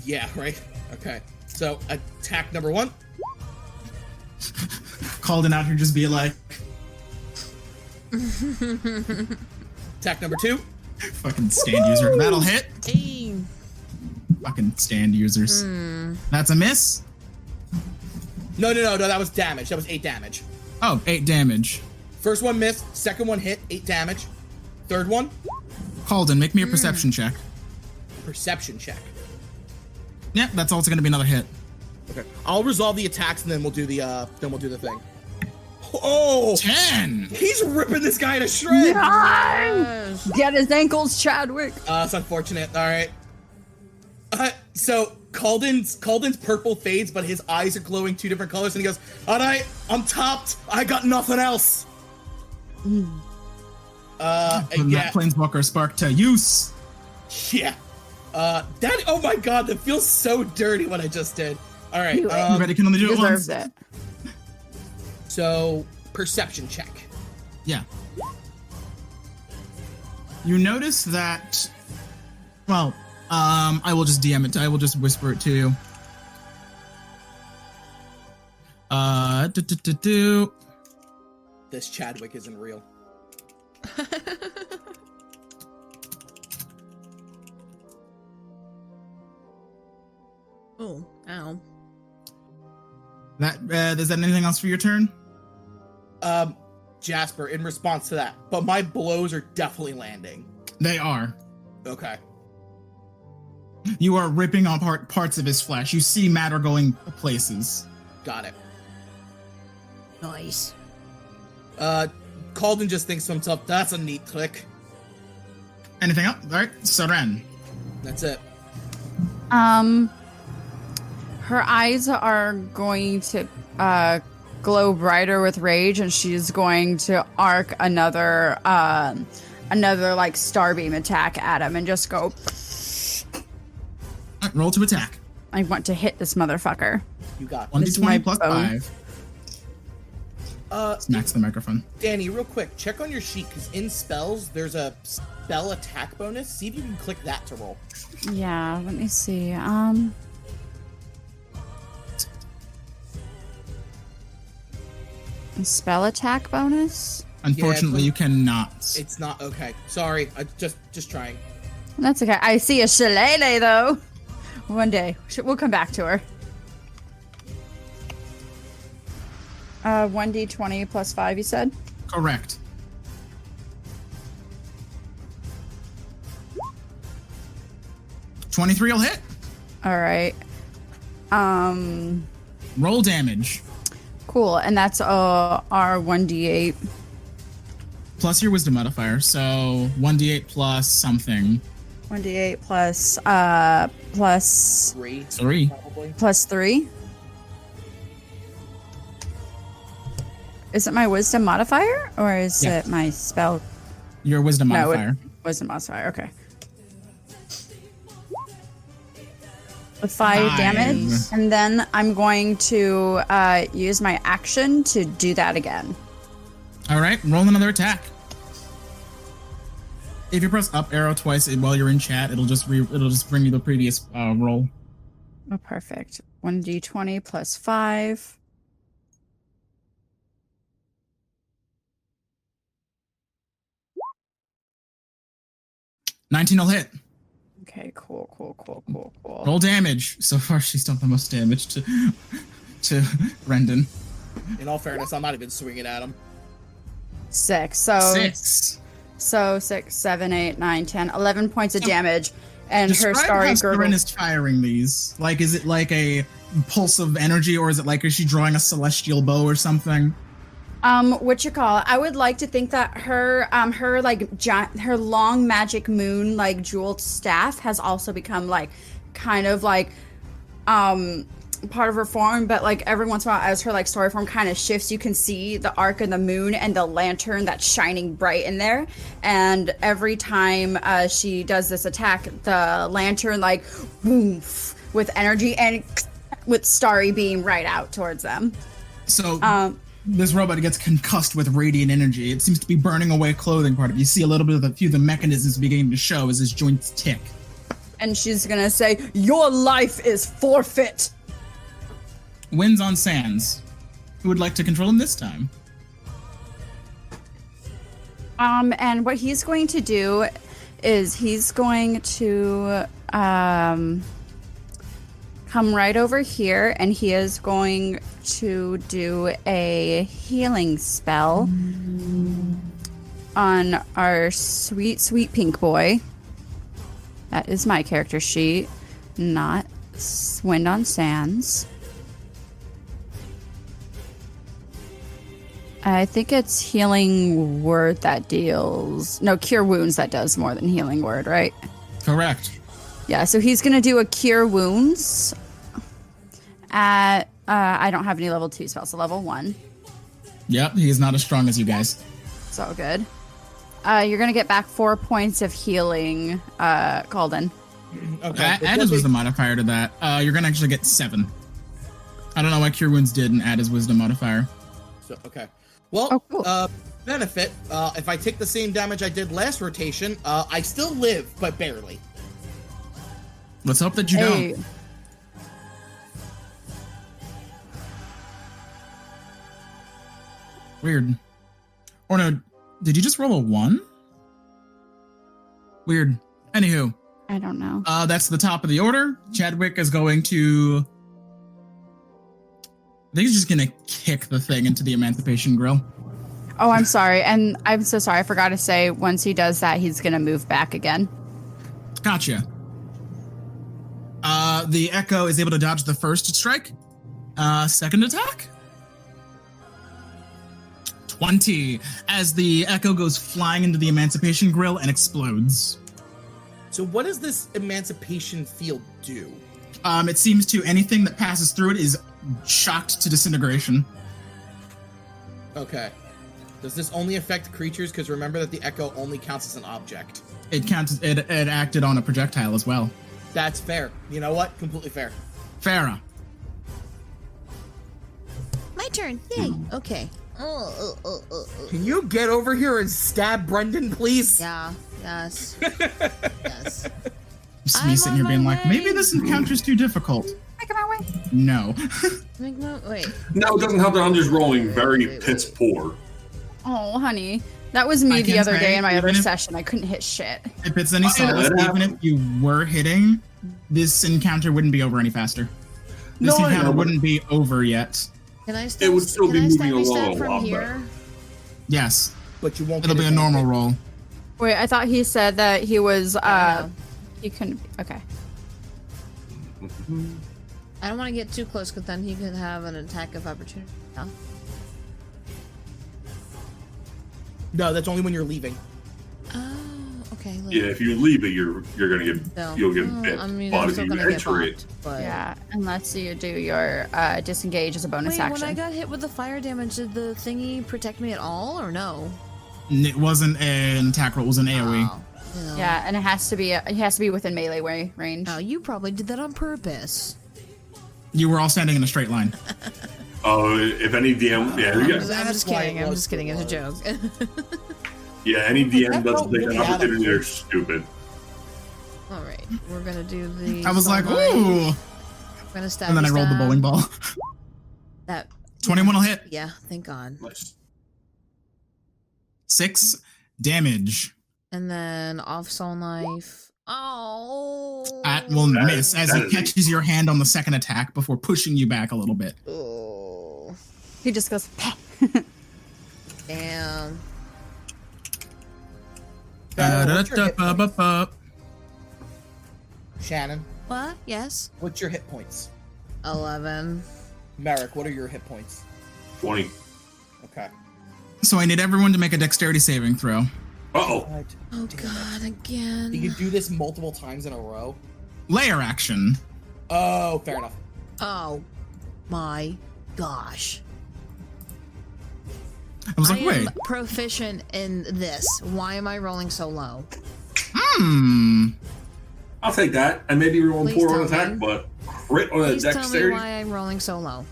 yeah, right? Okay. So, attack number 1. Called out here just be like, Attack number 2. fucking stand user. That'll hit. Hey. Fucking stand users. That's a miss. No, that was damage. That was 8 damage. Oh, 8 damage. First one missed, second one hit, 8 damage. Third one, Calden, make me a perception check. perception check. Yep, that's also gonna be another hit. Okay. I'll resolve the attacks and then we'll do the thing. Oh! 10! He's ripping this guy to shreds! Yes. Get his ankles, Chadwick. It's unfortunate. Alright. So Calden's purple fades, but his eyes are glowing 2 different colors, and he goes, "Alright, I'm topped. I got nothing else." Putting Yeah. that Planeswalker spark to use. Yeah. That, oh my god, that feels so dirty what I just did. Alright, Do it. Everybody can only do it once. Deserves it. so perception check. Yeah. You notice that. Well, I will just DM it. I will just whisper it to you. This Chadwick isn't real. Oh, ow. That is that anything else for your turn? Jasper, in response to that, but my blows are definitely landing. They are. Okay. You are ripping apart parts of his flesh. You see matter going places. Got it. Nice. Calden just thinks to himself, that's a neat trick. Anything else? All right, Seren. That's it. Her eyes are going to glow brighter with rage, and she's going to arc another like starbeam attack at him and just go. All right, roll to attack. I want to hit this motherfucker. You got it. 1d20 plus bone. 5. Smacks the microphone. Danny, real quick, check on your sheet, because in spells, there's a spell attack bonus. See if you can click that to roll. Yeah, let me see. Spell attack bonus? Unfortunately, you cannot. It's not okay. Sorry, I just trying. That's okay. I see a shillelagh, though. One day. We'll come back to her. 1d20 plus 5, you said? Correct. $23 will hit. All right. Roll damage. Cool. And that's our 1d8. Plus your wisdom modifier, so 1d8 plus something. 1d8 plus 3. Probably. plus 3. Is it my wisdom modifier or is it my spell? Your wisdom No, modifier. Wisdom modifier. Okay. With 5 damage, and then I'm going to use my action to do that again. All right, roll another attack. If you press up arrow twice while you're in chat, it'll just bring you the previous roll. Oh, perfect. 1d20 plus 5. $19 will hit. Okay, cool. Roll damage. So far, she's done the most damage to Rendon. In all fairness, I'm not even swinging at him. 6. So 6. So 6, 7, 8, 9, 10, 11 points of damage. And her Describe starry how gurgle. Seren is firing these. Like, is it like a pulse of energy, or is it like, is she drawing a celestial bow or something? I would like to think that her her long magic moon like jeweled staff has also become like kind of like part of her form, but like every once in a while as her like story form kind of shifts, you can see the arc of the moon and the lantern that's shining bright in there, and every time she does this attack, the lantern like woof with energy and with starry beam right out towards them. So this robot gets concussed with radiant energy. It seems to be burning away clothing part of it. You see a little bit of a few of the mechanisms beginning to show as his joints tick. And she's gonna say, "Your life is forfeit." Wins on Sands. Who would like to control him this time? And what he's going to do is he's going to come right over here, and he is going to do a healing spell on our sweet pink boy. That is my character sheet, not Wind on Sands. I think it's Healing Word that deals... No, Cure Wounds that does more than Healing Word, right? Correct. Yeah, so he's going to do a Cure Wounds at... I don't have any level 2 spells, so level 1. Yep, he is not as strong as you guys. It's all good. You're going to get back 4 points of healing, Calden. Okay. Add his wisdom modifier to that. You're going to actually get 7. I don't know why Cure Wounds didn't add his wisdom modifier. So okay. Well, Oh, cool. benefit. If I take the same damage I did last rotation, I still live, but barely. Let's hope that you Hey. don't. Weird. Or no, did you just roll a 1? Weird. Anywho, I don't know. that's the top of the order. Chadwick is going to... I think he's just going to kick the thing into the Emancipation Grill. Oh, I'm sorry. And I'm so sorry. I forgot to say, once he does that, he's going to move back again. Gotcha. The Echo is able to dodge the first strike. Second attack? 20, as the Echo goes flying into the Emancipation Grill and explodes. So what does this Emancipation Field do? It seems to anything that passes through it is shocked to disintegration. Okay. Does this only affect creatures? Because remember that the Echo only counts as an object. It counts. It acted on a projectile as well. That's fair. You know what? Completely fair. Farah. My turn. Yay. Okay. Can you get over here and stab Brendan, please? Yeah. Yes. Yes. Just I'm me sitting on here being my like, way. maybe this encounter's too difficult. Make it my way. No. Wait. No, it doesn't help that I'm just rolling very Wait. piss poor. Oh, honey. That was me I the can other say, day in my other even if- session. I couldn't hit shit. If it's any Oh, yeah, solace, that even if happens. you were hitting, this encounter wouldn't be over any faster. This No, I encounter know, but- wouldn't be over yet. Can I still? It would still be can I moving stabby along stab a from lot here? better. Yes. But you won't. It'll get be a advantage. normal roll. Wait, I thought he said that he was, know. he couldn't, okay. I don't want to get too close because then he could have an attack of opportunity. Yeah. No, that's only when you're leaving. Oh, okay. Yeah, if you leave it, you're gonna get No. you'll get Oh, bit. I mean, but I'm if still you gonna get enter it, bonked, but... Yeah, unless you do your disengage as a bonus Wait, action. when I got hit with the fire damage, did the thingy protect me at all, or no? It wasn't an attack roll, it was an AoE. Oh, no. Yeah, and it has to be within melee range. Oh, you probably did that on purpose. You were all standing in a straight line. oh, if any DM, yeah, I'm yeah, just That's why kidding. it I'm was just kidding. It's a joke. yeah, any DM That doesn't felt take really an out of opportunity, they're place. stupid. All right, we're gonna do the. I was like, sunlight. ooh. I'm gonna stab. And then I rolled the stab. bowling ball. That. 21 will hit. Yeah, thank God. Nice. 6 damage. And then off soul knife. Oh. Will That miss is- as that he is a- catches your hand on the second attack before pushing you back a little bit. Oh. He just goes, Damn. What's your hit points? Da-da-da-ba-ba-ba. Shannon, What? Yes. what's your hit points? 11. Merrick, what are your hit points? 20. Okay. So I need everyone to make a dexterity saving throw. Uh-oh. God Oh damn God, it. again. You can do this multiple times in a row. Layer action. Oh, fair enough. Oh my gosh. I was like, I wait. am proficient in this. Why am I rolling so low? I'll take that. I may be rolling Please poor on tell attack, me. but crit on a Please tell me dexterity. why I'm rolling so low.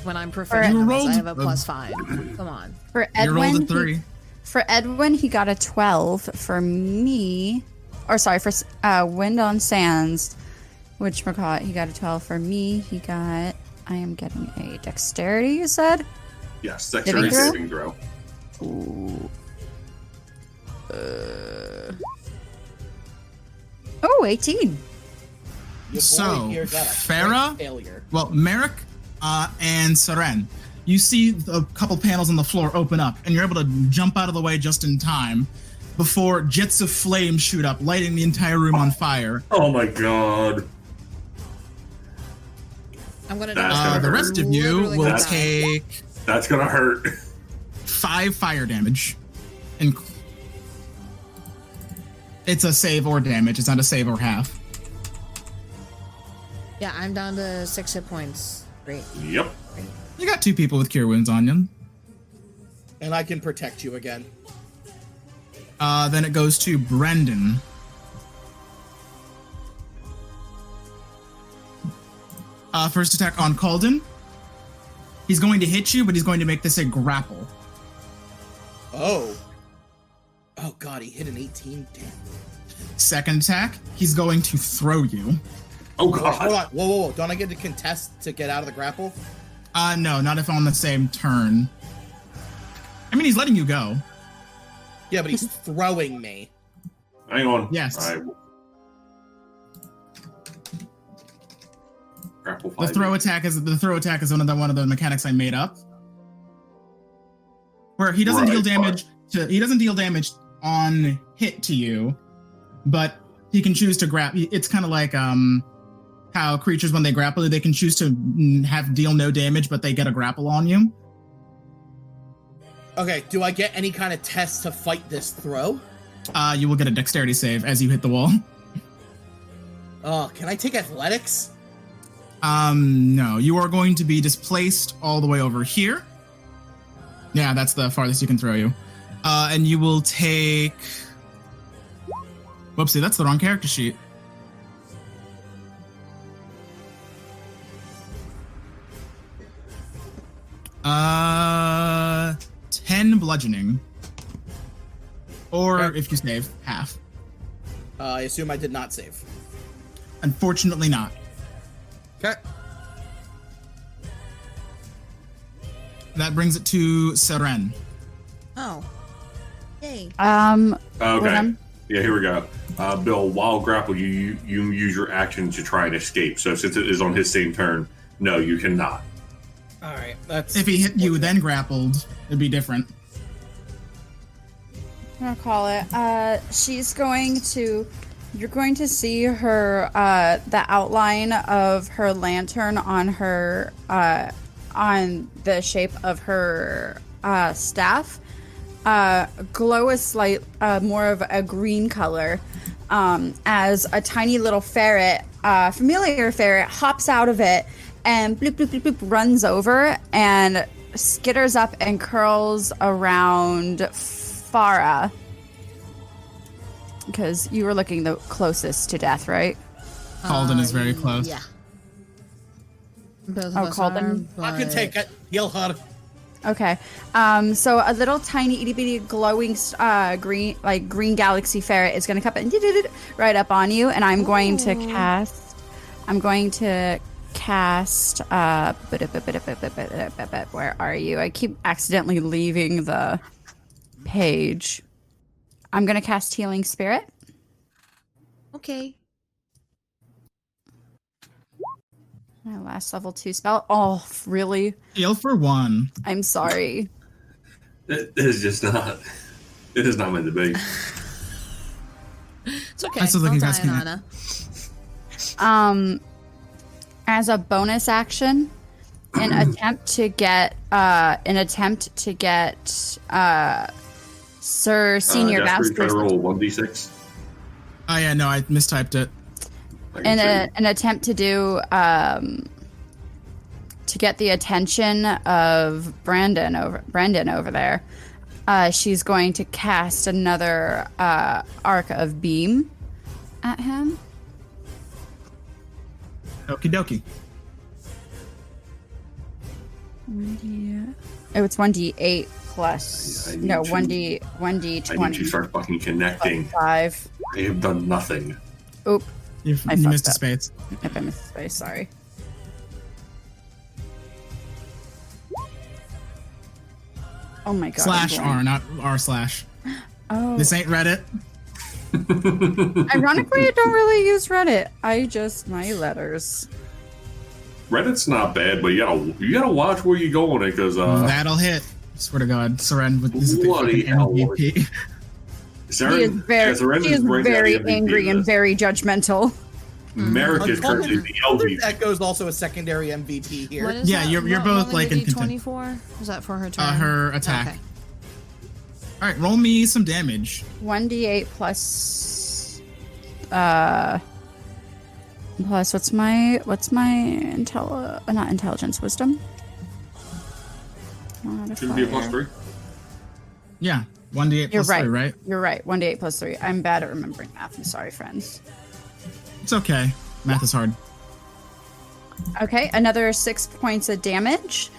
When I'm proficient You in this, rolled I have a a- +5. Come on. for You rolled Edwin, a 3. for Edwin, he got a 12. For me, or sorry, for Wind on Sands, which he got a 12. For me, he got, I am getting a dexterity, you said? Yes, dexterity throw? saving throw. Ooh. Oh, 18. Your boy So, here got a Farah? crit failure. Well, Merrick and Seren, you see a couple panels on the floor open up, and you're able to jump out of the way just in time before jets of flame shoot up, lighting the entire room on fire. Oh my god. I'm gonna That's do gonna The hurt. rest of you Literally will gonna die. take That's gonna hurt. 5 fire damage. And it's a save or damage. It's not a save or half. Yeah, I'm down to 6 hit points. Great. Yep. You got 2 people with cure wounds on you. And I can protect you again. Then it goes to Brendan. First attack on Calden. He's going to hit you, but he's going to make this a grapple. Oh. Oh god, he hit an 18. Damn. Second attack, he's going to throw you. Oh Hold god. on. Whoa. Don't I get to contest to get out of the grapple? No, not if on the same turn. I mean, he's letting you go. Yeah, but he's throwing me. Hang on. Yes. Grapple The 5. throw attack is one of the mechanics I made up. Where he doesn't Right, deal damage he doesn't deal damage on hit to you, but he can choose to grab. It's kind of like how creatures, when they grapple, they can choose to deal no damage, but they get a grapple on you. Okay, do I get any kind of test to fight this throw? You will get a dexterity save as you hit the wall. Can I take athletics? No, you are going to be displaced all the way over here. Yeah, that's the farthest you can throw you. And you will take... Whoopsie, that's the wrong character sheet. Uh, 10 bludgeoning. Or, Okay. if you save, half. I assume I did not save. Unfortunately not. Okay. That brings it to Seren. Oh. Yay. Okay. Ram? Yeah, here we go. Bill, while grapple, you use your action to try and escape. So since it is on his same turn, no, you cannot. All right. That's If he hit you then grappled, it'd be different. I'm gonna call it. You're going to see her, the outline of her lantern on her, on the shape of her staff, glow a slight, more of a green color, as a tiny little ferret, familiar ferret, hops out of it and bloop, bloop, bloop, bloop, runs over and skitters up and curls around Farah. Because you were looking the closest to death, right? Calden is very close. Yeah. Both of Oh, us Calden. are, I can but- take it. Heal her. Okay. So a little tiny itty bitty glowing green galaxy ferret is going to come right up on you, and I'm going to cast. Where are you? I keep accidentally leaving the page. I'm going to cast Healing Spirit. Okay. My last level 2 spell. Oh, really? Heal for 1. I'm sorry. It is just not. It is not meant to be. It's okay. I still think I'll he's die, asking Anna. As a bonus action, an attempt to get Sir Senior Jasper, you try to Master, roll 1d6. Oh yeah, no, I mistyped it. I can and see. an attempt to do to get the attention of Brandon over there. She's going to cast another arc of beam at him. Okie dokie. Yeah. Oh, it's 1d8 plus. I need No, to- 1d20. I need to start fucking connecting. 5. I have done nothing. Oop. You I missed fucked a up. space. If I missed a space, sorry. Oh my god. Slash I'm going- R, not R slash. Oh. This ain't Reddit. Ironically, I don't really use Reddit. I just my letters. Reddit's not bad, but you gotta watch where you go on it because That'll hit. Swear to God, Seren with this is the Bloody fucking hell. MVP. She is very angry and very judgmental. Merrick is currently the LVP. Echo's also a secondary MVP here. What is Yeah, that? you're both, Rolling like, a in content. D24? Is that for her turn? Her attack. Okay. All right, roll me some damage. 1d8 plus plus what's my not intelligence, wisdom? Shouldn't be a +3. Yeah, 1d8 You're plus right. 3, right? You're right. 1d8 plus 3. I'm bad at remembering math. I'm sorry, friends. It's okay. Math is hard. Okay, another 6 points of damage.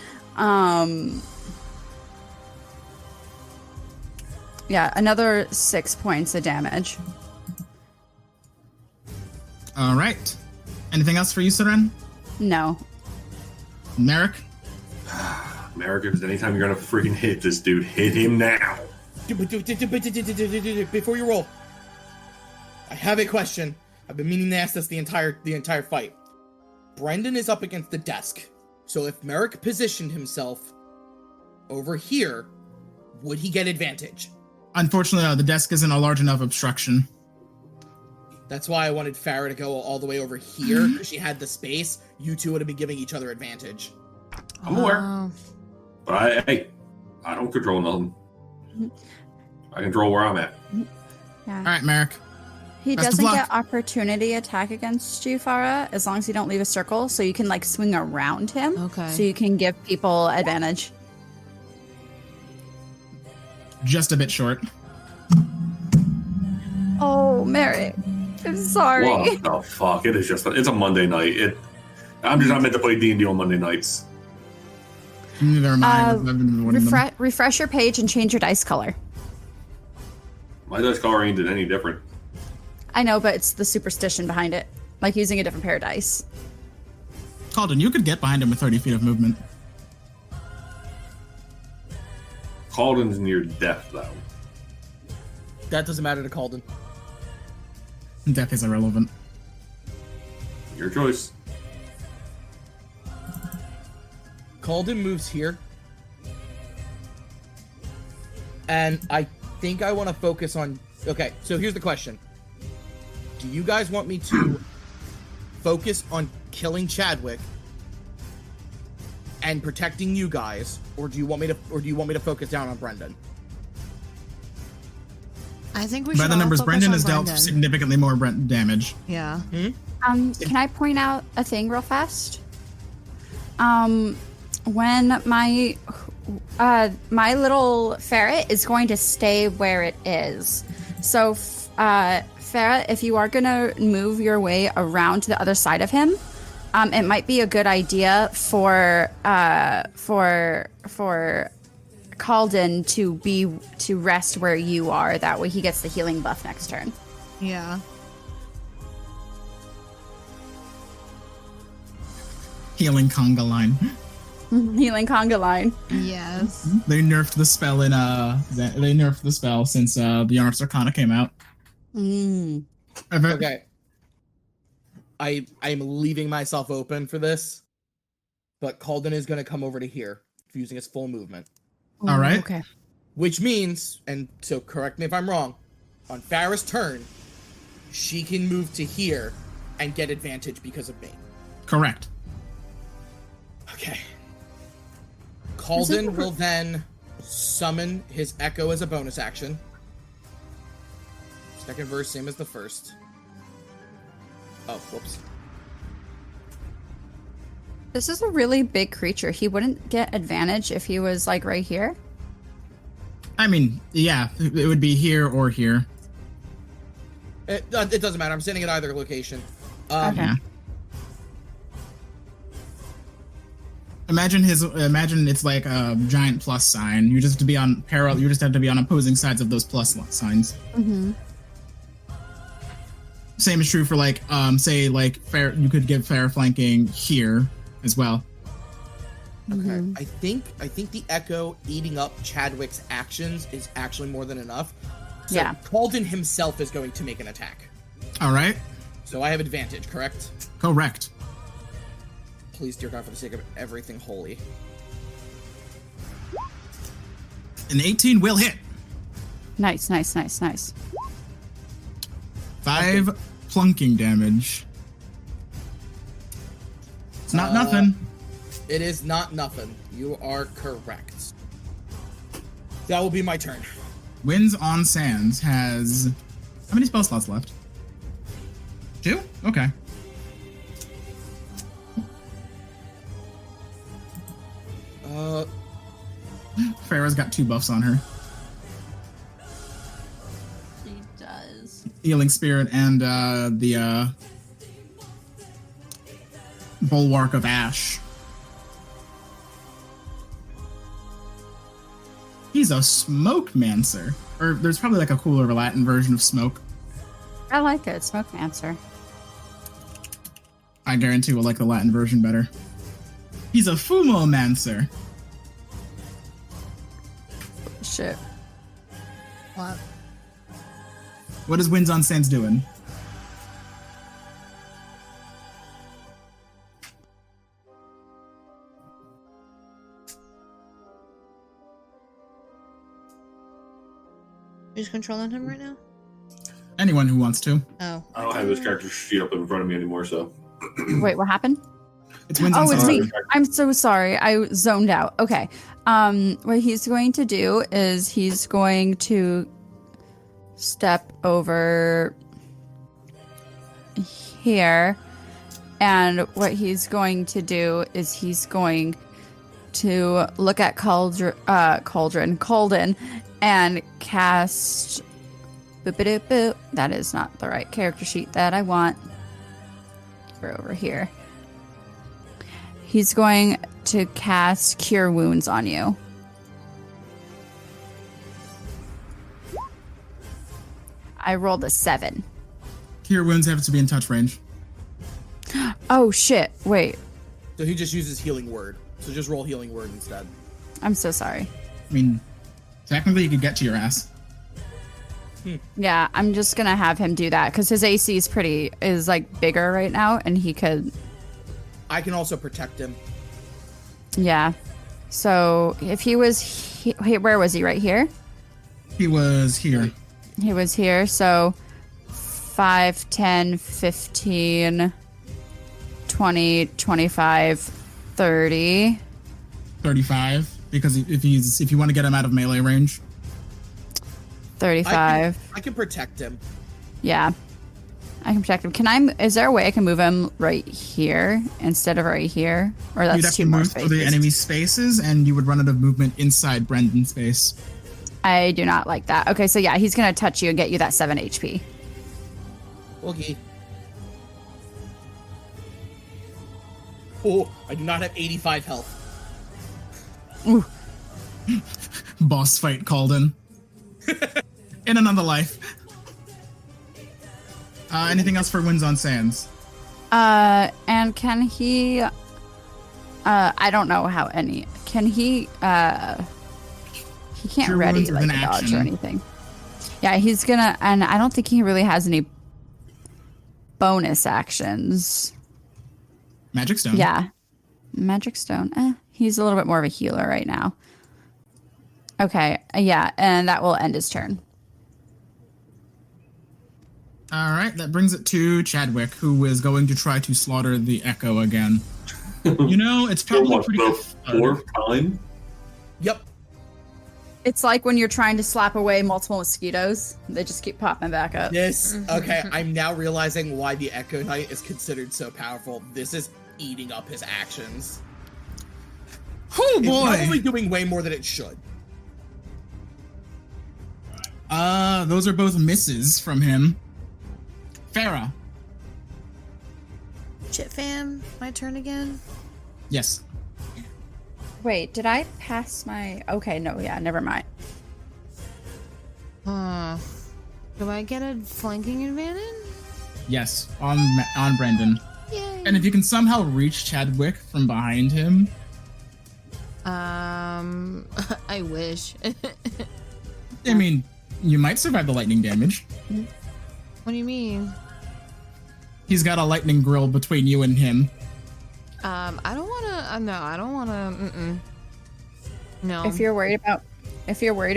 Yeah, another 6 points of damage. All right. Anything else for you, Seren? No. Merrick? Merrick, if there's anytime you're gonna freaking hit this dude, hit him now. Before you roll, I have a question. I've been meaning to ask this the entire fight. Brendan is up against the desk, so if Merrick positioned himself over here, would he get advantage? Unfortunately, the desk isn't a large enough obstruction. That's why I wanted Farah to go all the way over here, because she had the space. You two would have been giving each other advantage. I'm aware. But I don't control nothing. I control where I'm at. Yeah. All right, Merrick. He Best of doesn't luck. get opportunity attack against you, Farah, as long as you don't leave a circle, so you can like swing around him. Okay. So you can give people advantage. Just a bit short. Oh, Merrick. I'm sorry. What the fuck? It is just it's a Monday night. I'm just not meant to play D&D on Monday nights. Never mind. I've been avoiding them. Refresh your page and change your dice color. My dice color ain't any different. I know, but it's the superstition behind it. Like using a different pair of dice. Calden, you could get behind him with 30 feet of movement. Calden's near death, though. That doesn't matter to Calden. Death is irrelevant. Your choice. Calden moves here. And I think I want to focus on... Okay, so here's the question. Do you guys want me to focus on killing Chadwick and protecting you guys, or do you want me to focus down on Brendan? I think we By should the all numbers, focus Brendan on has dealt Brendan. significantly more damage. Yeah. Can I point out a thing real fast? When my little ferret is going to stay where it is. So, ferret, if you are gonna move your way around to the other side of him, it might be a good idea for Calden to rest where you are. That way, he gets the healing buff next turn. Yeah. Healing conga line. Healing conga line. Yes. They nerfed the spell they nerfed the spell since the Ars Arcana came out. Okay. I'm leaving myself open for this, but Calden is going to come over to here using his full movement. All right. Okay. Which means, and so correct me if I'm wrong, on Farah's turn, she can move to here and get advantage because of me. Correct. Okay. Calden will then summon his Echo as a bonus action. Second verse, same as the first. Oh, whoops. This is a really big creature. He wouldn't get advantage if he was like right here. I mean, yeah, it would be here or here. It doesn't matter. I'm standing at either location. Okay. Yeah. Imagine it's like a giant plus sign. You just have to be on parallel. You just have to be on opposing sides of those plus signs. Mm-hmm. Same is true for like say like fair. You could give fair flanking here as well. Okay. Mm-hmm. I think the Echo eating up Chadwick's actions is actually more than enough. So Yeah. Calden himself is going to make an attack. All right. So I have advantage, correct? Correct. Please, dear God, for the sake of everything holy. An 18 will hit. Nice. 5 plunking damage. It's not nothing. It is not nothing. You are correct. That will be my turn. Winds on Sands has how many spell slots left? 2? Okay. Farah's got 2 buffs on her. She does. Healing Spirit and the Bulwark of Ash. He's a smoke mancer. Or there's probably like a cooler Latin version of smoke. I like it. Smoke Mancer. I guarantee we'll like the Latin version better. He's a fumo mancer. Shit. What? What is Winds on Sands doing? Who's controlling him right now? Anyone who wants to. Oh. I don't have this character sheet up in front of me anymore, so. Wait, what happened? It's Winds on Oh, it's Sands. me. I'm so sorry. I zoned out. Okay. What he's going to do is he's going to step over here. And what he's going to do is he's going to look at Calden, and cast. Boop-a-doop-boop. That is not the right character sheet that I want. We're over here. He's going to cast Cure Wounds on you. I rolled a 7. Cure Wounds have to be in touch range. Oh shit! Wait, So he just uses Healing Word. So just roll Healing Word instead. I'm so sorry. I mean, technically he could get to your ass. Yeah, I'm just gonna have him do that because his AC is like bigger right now, and he could. I can also protect him. Yeah. So if he was, where was he? Right here. He was here. He was here. So 5, 10, 15, 20, 25, 30. 35. Because if you want to get him out of melee range. 35. I can protect him. Yeah. I can protect him. Is there a way I can move him right here instead of right here? Or You'd have that's to two more move spaces? through the enemy spaces, and you would run out of movement inside Brendan's space. I do not like that. Okay, so yeah, he's gonna touch you and get you that 7 HP. Okay. Oh, I do not have 85 health. Ooh. Boss fight called in. In another life. Anything else for Winds on Sands? And can he? I don't know how any. Can he? He can't Cure ready wounds with like an a dodge action. or anything. Yeah, he's gonna, and I don't think he really has any bonus actions. Magic Stone. Yeah, Magic Stone. He's a little bit more of a healer right now. Okay, yeah, and that will end his turn. All right, that brings it to Chadwick, who is going to try to slaughter the Echo again. You know, it's For probably what, pretty the fourth time? Yep. It's like when you're trying to slap away multiple mosquitoes; they just keep popping back up. This, okay, I'm now realizing why the Echo Knight is considered so powerful. This is eating up his actions. Oh It's probably boy! doing way more than it should. Those are both misses from him. Farah. Shit, fam. My turn again. Yes. Wait, did I pass my? Okay, no, yeah, never mind. Do I get a flanking advantage? Yes, on Brendan. Yay. And if you can somehow reach Chadwick from behind him, I wish. I mean, you might survive the lightning damage. What do you mean? He's got a lightning grill between you and him. I don't wanna. No, I don't wanna. No. If you're worried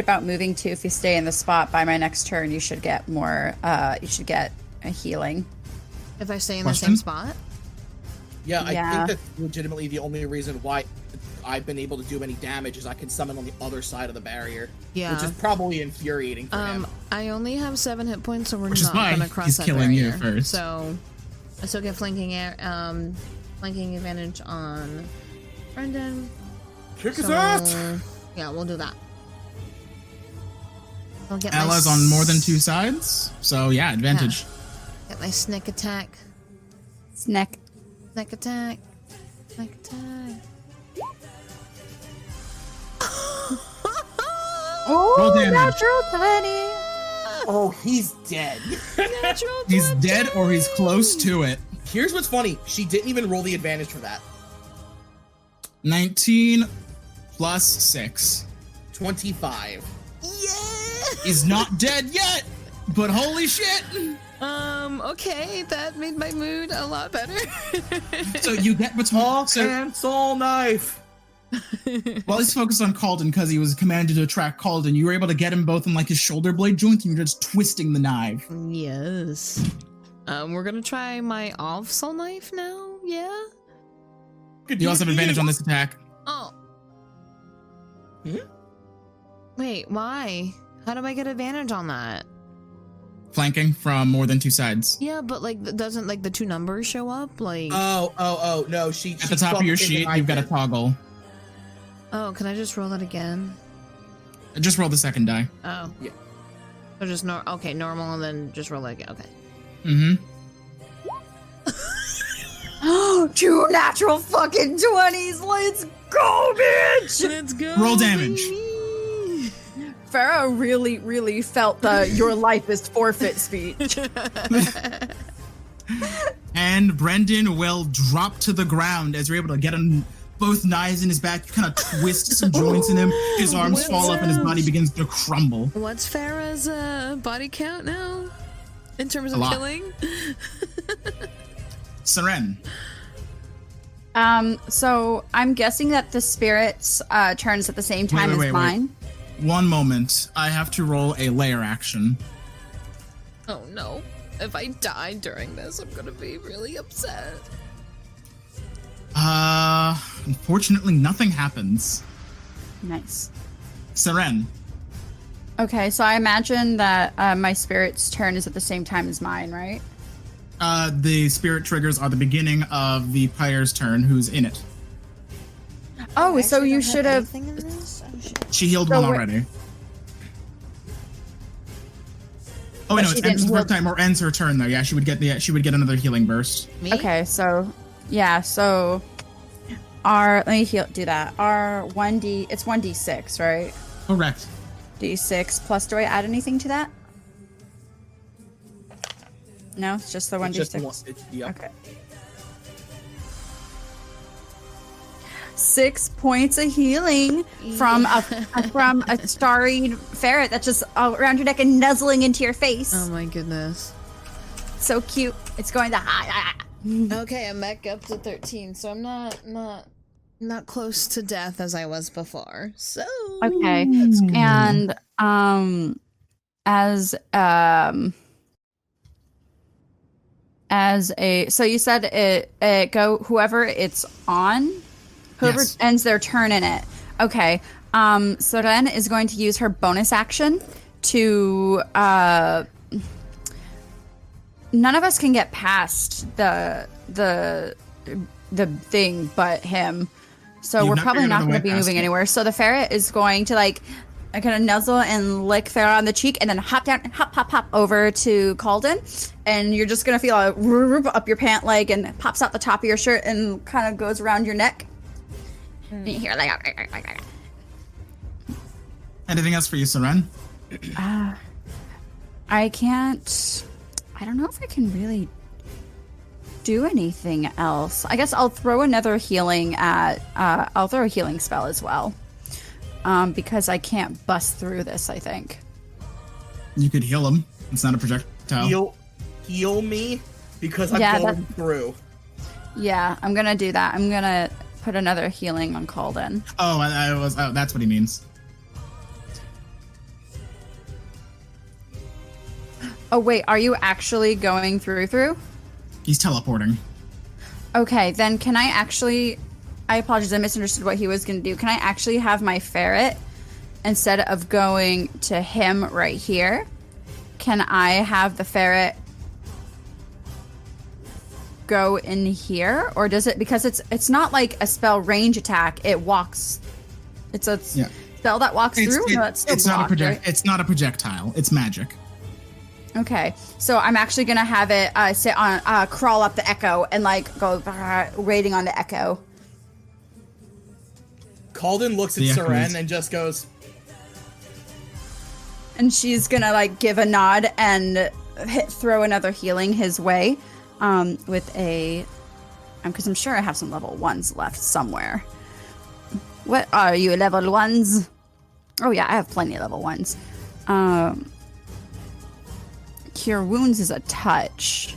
about moving too, if you stay in the spot by my next turn, you should get more. You should get a healing. If I stay in Question? the same spot. Yeah, I Yeah. think that's legitimately the only reason why I've been able to do any damage is I can summon on the other side of the barrier. Yeah. Which is probably infuriating for him. I only have 7 hit points, so we're Which is not why gonna cross he's that killing you barrier. first. So I still get flanking advantage on Brendan. Kick his So, ass! yeah, we'll do that. I'll get my Ella's on more than 2 sides, so yeah, advantage. Get my sneak attack. Snack. Sneak attack. Sneak attack. Roll Oh, damage. natural 20. Oh, he's dead. Natural He's 20. dead or he's close to it. Here's what's funny. She didn't even roll the advantage for that. 19 plus 6. 25. Yeah. He's not dead yet, but holy shit. Okay, that made my mood a lot better. So you get between. So And soul knife. while he's focused on Calden because he was commanded to attract Calden, you were able to get him both in like his shoulder blade joint and you're just twisting the knife. Yes. We're gonna try my off soul knife now. Yeah. You also have advantage on this attack. Oh. Hmm? Wait, why? How do I get advantage on that? Flanking from more than 2 sides. Yeah, but like, doesn't like the 2 numbers show up? Like, Oh, no, At the top of your sheet, you've got a toggle. oh, can I just roll that again? Just roll the second die. Oh. Yeah. So just okay, normal, and then just roll it again. Okay. Mm-hmm. Oh, 2 natural fucking 20s. Let's go, bitch. Let's go. Roll damage. baby. Pharaoh really felt the your life is forfeit speech. And Brendan will drop to the ground as you're able to get him both knives in his back. You kind of twist some joints in him. His arms fall up and his body begins to crumble. What's Farah's body count now? In terms A of lot. killing? Seren. So I'm guessing that the spirit's turns at the same time wait, as wait. mine. One moment. I have to roll a layer action. Oh no. If I die during this, I'm gonna be really upset. Unfortunately, nothing happens. Nice. Seren. Okay, so I imagine that my spirit's turn is at the same time as mine, right? The spirit triggers are the beginning of the player's turn who's in it. Oh, so you should have. She healed So one wait- already. Oh, But no, she it's ends didn't her heal- time or ends her turn though. Yeah, she would get another healing burst. Me? Okay, so yeah, so let me do that. It's 1d6, right? Correct. D6 plus. Do I add anything to that? No, it's just the 1d6. Yeah. Okay. 6 points of healing from a starry ferret that's just all around your neck and nuzzling into your face. Oh my goodness. So cute. It's going to Okay, I'm back up to 13, so I'm not close to death as I was before. So Okay. And so you said it go whoever it's on, whoever Yes. ends their turn in it. Okay. Soren is going to use her bonus action to none of us can get past the thing but him. So You've we're not probably figured out not a going way to be past moving it. anywhere. So the ferret is going to kind of nuzzle and lick Farah on the cheek and then hop over to Calden. And you're just going to feel a rub up your pant leg and pops out the top of your shirt and kind of goes around your neck. And you hear like... Anything else for you, Seren? I don't know if I can really do anything else. I guess I'll throw another healing I'll throw a healing spell as well. Because I can't bust through this, I think. You could heal him. It's not a projectile. Heal me because I'm Yeah, going through. Yeah, I'm gonna do that. I'm gonna put another healing on Calden. Oh, that's what he means. Oh wait, are you actually going through? He's teleporting. Okay, then can I actually... I apologize, I misunderstood what he was going to do. Can I actually have my ferret, instead of going to him right here, can I have the ferret go in here? Or does it... Because it's not like a spell range attack, it walks... It's a spell that walks through? No, that's still blocked, right? It's not a projectile. It's magic. Okay, so I'm actually gonna have it sit on, crawl up the echo and go waiting on the echo. Calden looks at The echo Seren is- and just goes, And she's gonna like give a nod and throw another healing his way, with a, because I'm sure I have some level 1s left somewhere. What are you, level 1s? Oh yeah, I have plenty of level 1s. Cure Wounds is a touch.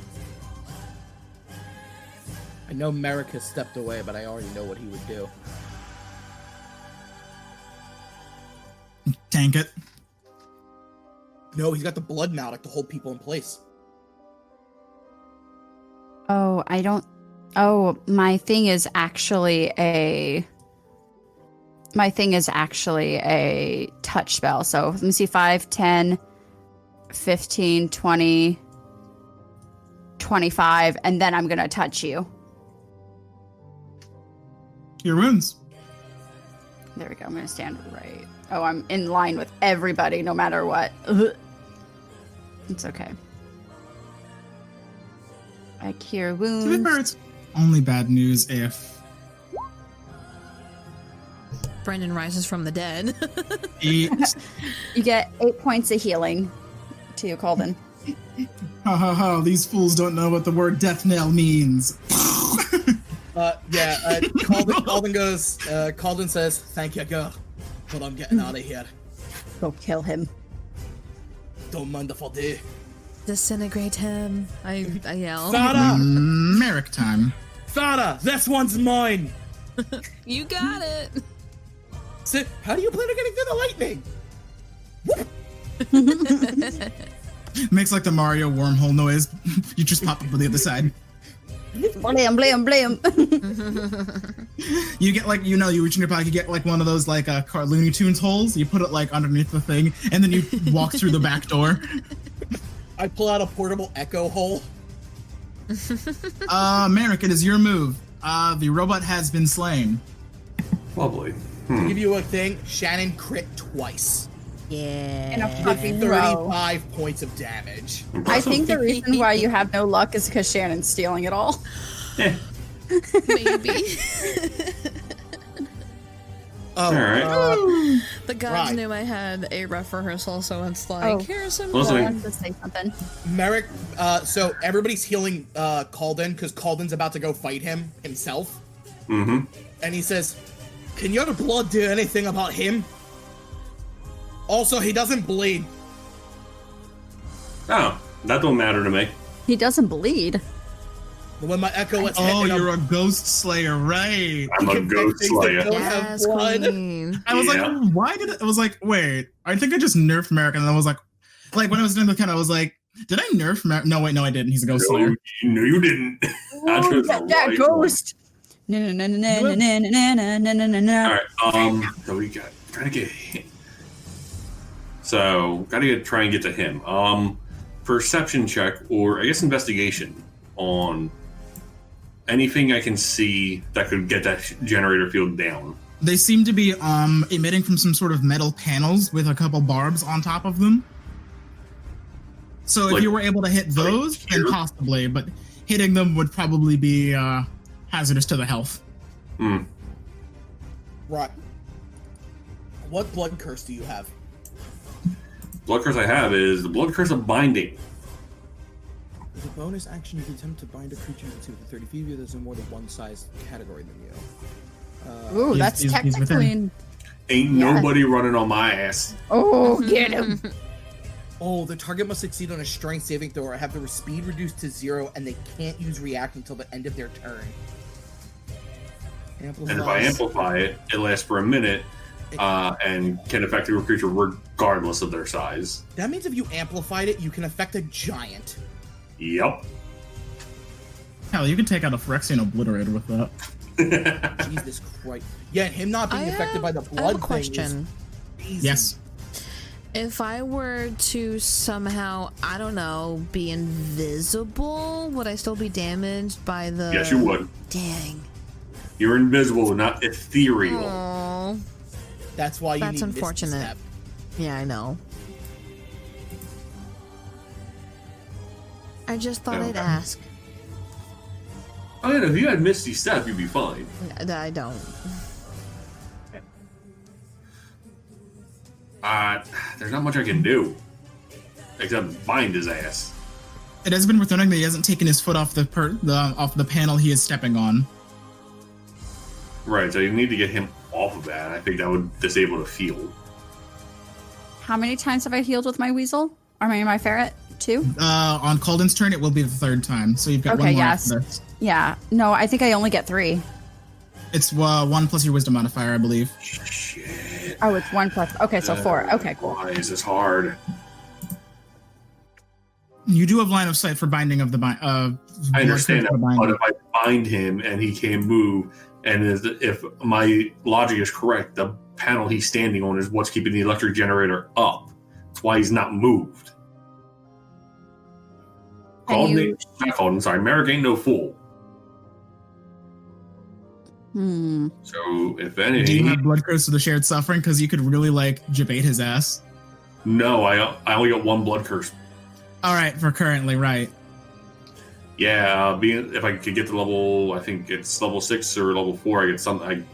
I know Merrick has stepped away, but I already know what he would do. Tank it. No, he's got the blood maldic to hold people in place. Oh, I don't. Oh, my thing is actually a touch spell. So let me see, 5, 10, 15, 20, 25, and then I'm going to touch you. Cure Wounds. There we go. I'm going to stand right. Oh, I'm in line with everybody, no matter what. Ugh. It's okay. I cure wounds. To be fair, it's only bad news if Brendan rises from the dead. he... You get 8 points of healing to you, Calden. Ha ha ha, these fools don't know what the word death knell means. Calden goes, Calden says, thank you, girl, but I'm getting out of here. Go kill him. Don't mind if I do. Disintegrate him. I yell. Thada! Merrick time. Thada, this one's mine! You got it. So, how do you plan on getting through the lightning? Makes like the Mario wormhole noise. You just pop up on the other side. Blam, blam, blam. You get like, you reach in your pocket, you get like one of those like Looney Tunes holes. You put it like underneath the thing, and then you walk through the back door. I pull out a portable echo hole. Merrick, it is your move. The robot has been slain. Lovely. To give you a thing, Shannon crit twice. Yeah. In a fucking 35 points of damage. I think the reason why you have no luck is because Shannon's stealing it all. Maybe. Oh, Alright. The gods Right. knew I had a rough rehearsal, so it's like, Oh. here's some Listening. I wanted to say something. Merrick, so everybody's healing Calden, because Calden's about to go fight him himself. Mm-hmm. And he says, can your blood do anything about him? Also, he doesn't bleed. Oh, that don't matter to me. He doesn't bleed. When my echo was hit, Oh, and you're a ghost slayer, right? I'm a can ghost fix things that slayer. don't have Yes, blood. queen. I was Yeah. like, why did it? I was like, wait, I think I just nerfed Merrick, and then I was like when I was doing the count, I was like, did I nerf Merrick? No, wait, no, I didn't. He's a ghost slayer. No, you didn't. I chose the That right ghost. No, no, no, no, no, no, no, no, no, no, no, no. All right. So we gotta get him. So try and get to him. Perception check, or I guess investigation on anything I can see that could get that generator field down. They seem to be emitting from some sort of metal panels with a couple barbs on top of them. So if Like- you were able to hit those, then here? possibly, but hitting them would probably be hazardous to the health. Hmm. Right. What blood curse do you have? Blood curse I have is the blood curse of binding. As a bonus action, you can attempt to bind a creature within 30 feet of you that's in more than one size category than you. Ooh, He's- that's he's within. technically. Ain't Yeah. nobody running on my ass. Oh, get him. Oh, the target must succeed on a strength saving throw or have their speed reduced to 0, and they can't use react until the end of their turn. And if I amplify it, it lasts for a minute and can affect a creature regardless of their size. That means if you amplified it, you can affect a giant. Yep. Hell, you could take out a Phyrexian Obliterator with that. Jesus Christ. Yeah, him not being affected by the blood I have a thing question. is crazy. Yes. If I were to somehow, I don't know, be invisible, would I still be damaged by the... Yes, you would. Dang. You're invisible, not ethereal. Oh. That's why you That's need Misty unfortunate. Step. Yeah, I know. I just thought I'd Okay. ask. Oh, yeah, if you had Misty Step, you'd be fine. I don't. There's not much I can do except bind his ass. It has been worth noting that he hasn't taken his foot off the panel he is stepping on. Right, so you need to get him off of that. I think that would disable the field. How many times have I healed with my weasel? Or my ferret? 2? On Calden's turn, it will be the 3rd time, so you've got Okay, one more yes. after this. Yeah. No, I think I only get 3. It's 1 plus your wisdom modifier, I believe. Shit. Oh, it's 1 plus. Okay, so 4. Okay, cool. Why is this hard? You do have line of sight for binding of the I understand that, but if I bind him and he can't move, and if my logic is correct, the panel he's standing on is what's keeping the electric generator up. That's why he's not moved. Merrick ain't no fool. So, if anything... Do you have blood curse of the shared suffering? Because you could really, debate his ass. No, I only got 1 blood curse. Alright, for currently, right. Yeah, if I could get to level, I think it's level 6 or level 4, I get something.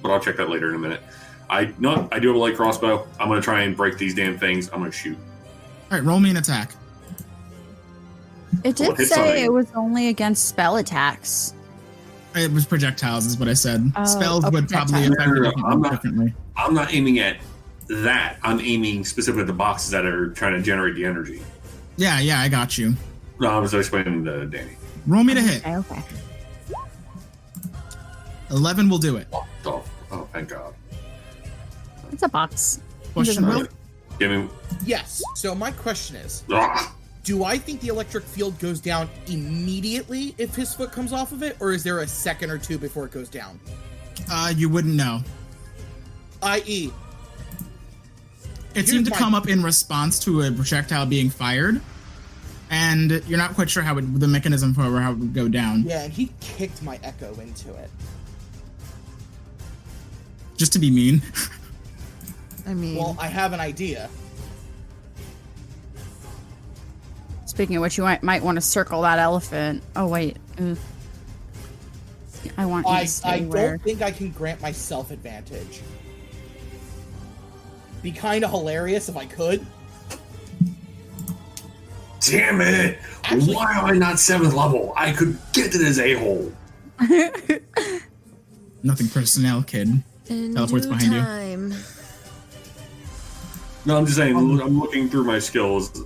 But I'll check that later in a minute. I do have a light crossbow. I'm going to try and break these damn things. I'm going to shoot. Alright, roll me an attack. It did say it was only against spell attacks. It was projectiles, is what I said. Oh, Spells would probably affect it differently. I'm not aiming at that. I'm aiming specifically at the boxes that are trying to generate the energy. Yeah, I got you. No, I was explaining to Danny. Roll me to hit. Okay. 11 will do it. Oh, thank God. It's a box. Question, Will? Give me... Yes. So my question is, Ah! do I think the electric field goes down immediately if his foot comes off of it, or is there a second or 2 before it goes down? You wouldn't know. I.e., It seemed to come up in response to a projectile being fired, and you're not quite sure the mechanism for how it would go down. yeah, and he kicked my echo into it. Just to be mean. I mean, Well, I have an idea. Speaking of which, you might want to circle that elephant. Oh, wait. I want you to stay I where... don't think I can grant myself advantage. Be kind of hilarious if I could. Damn it! Actually- Why am I not 7th level? I could get to this a-hole. Nothing personnel, kid. Teleports behind you. No, I'm just saying, I'm looking through my skills.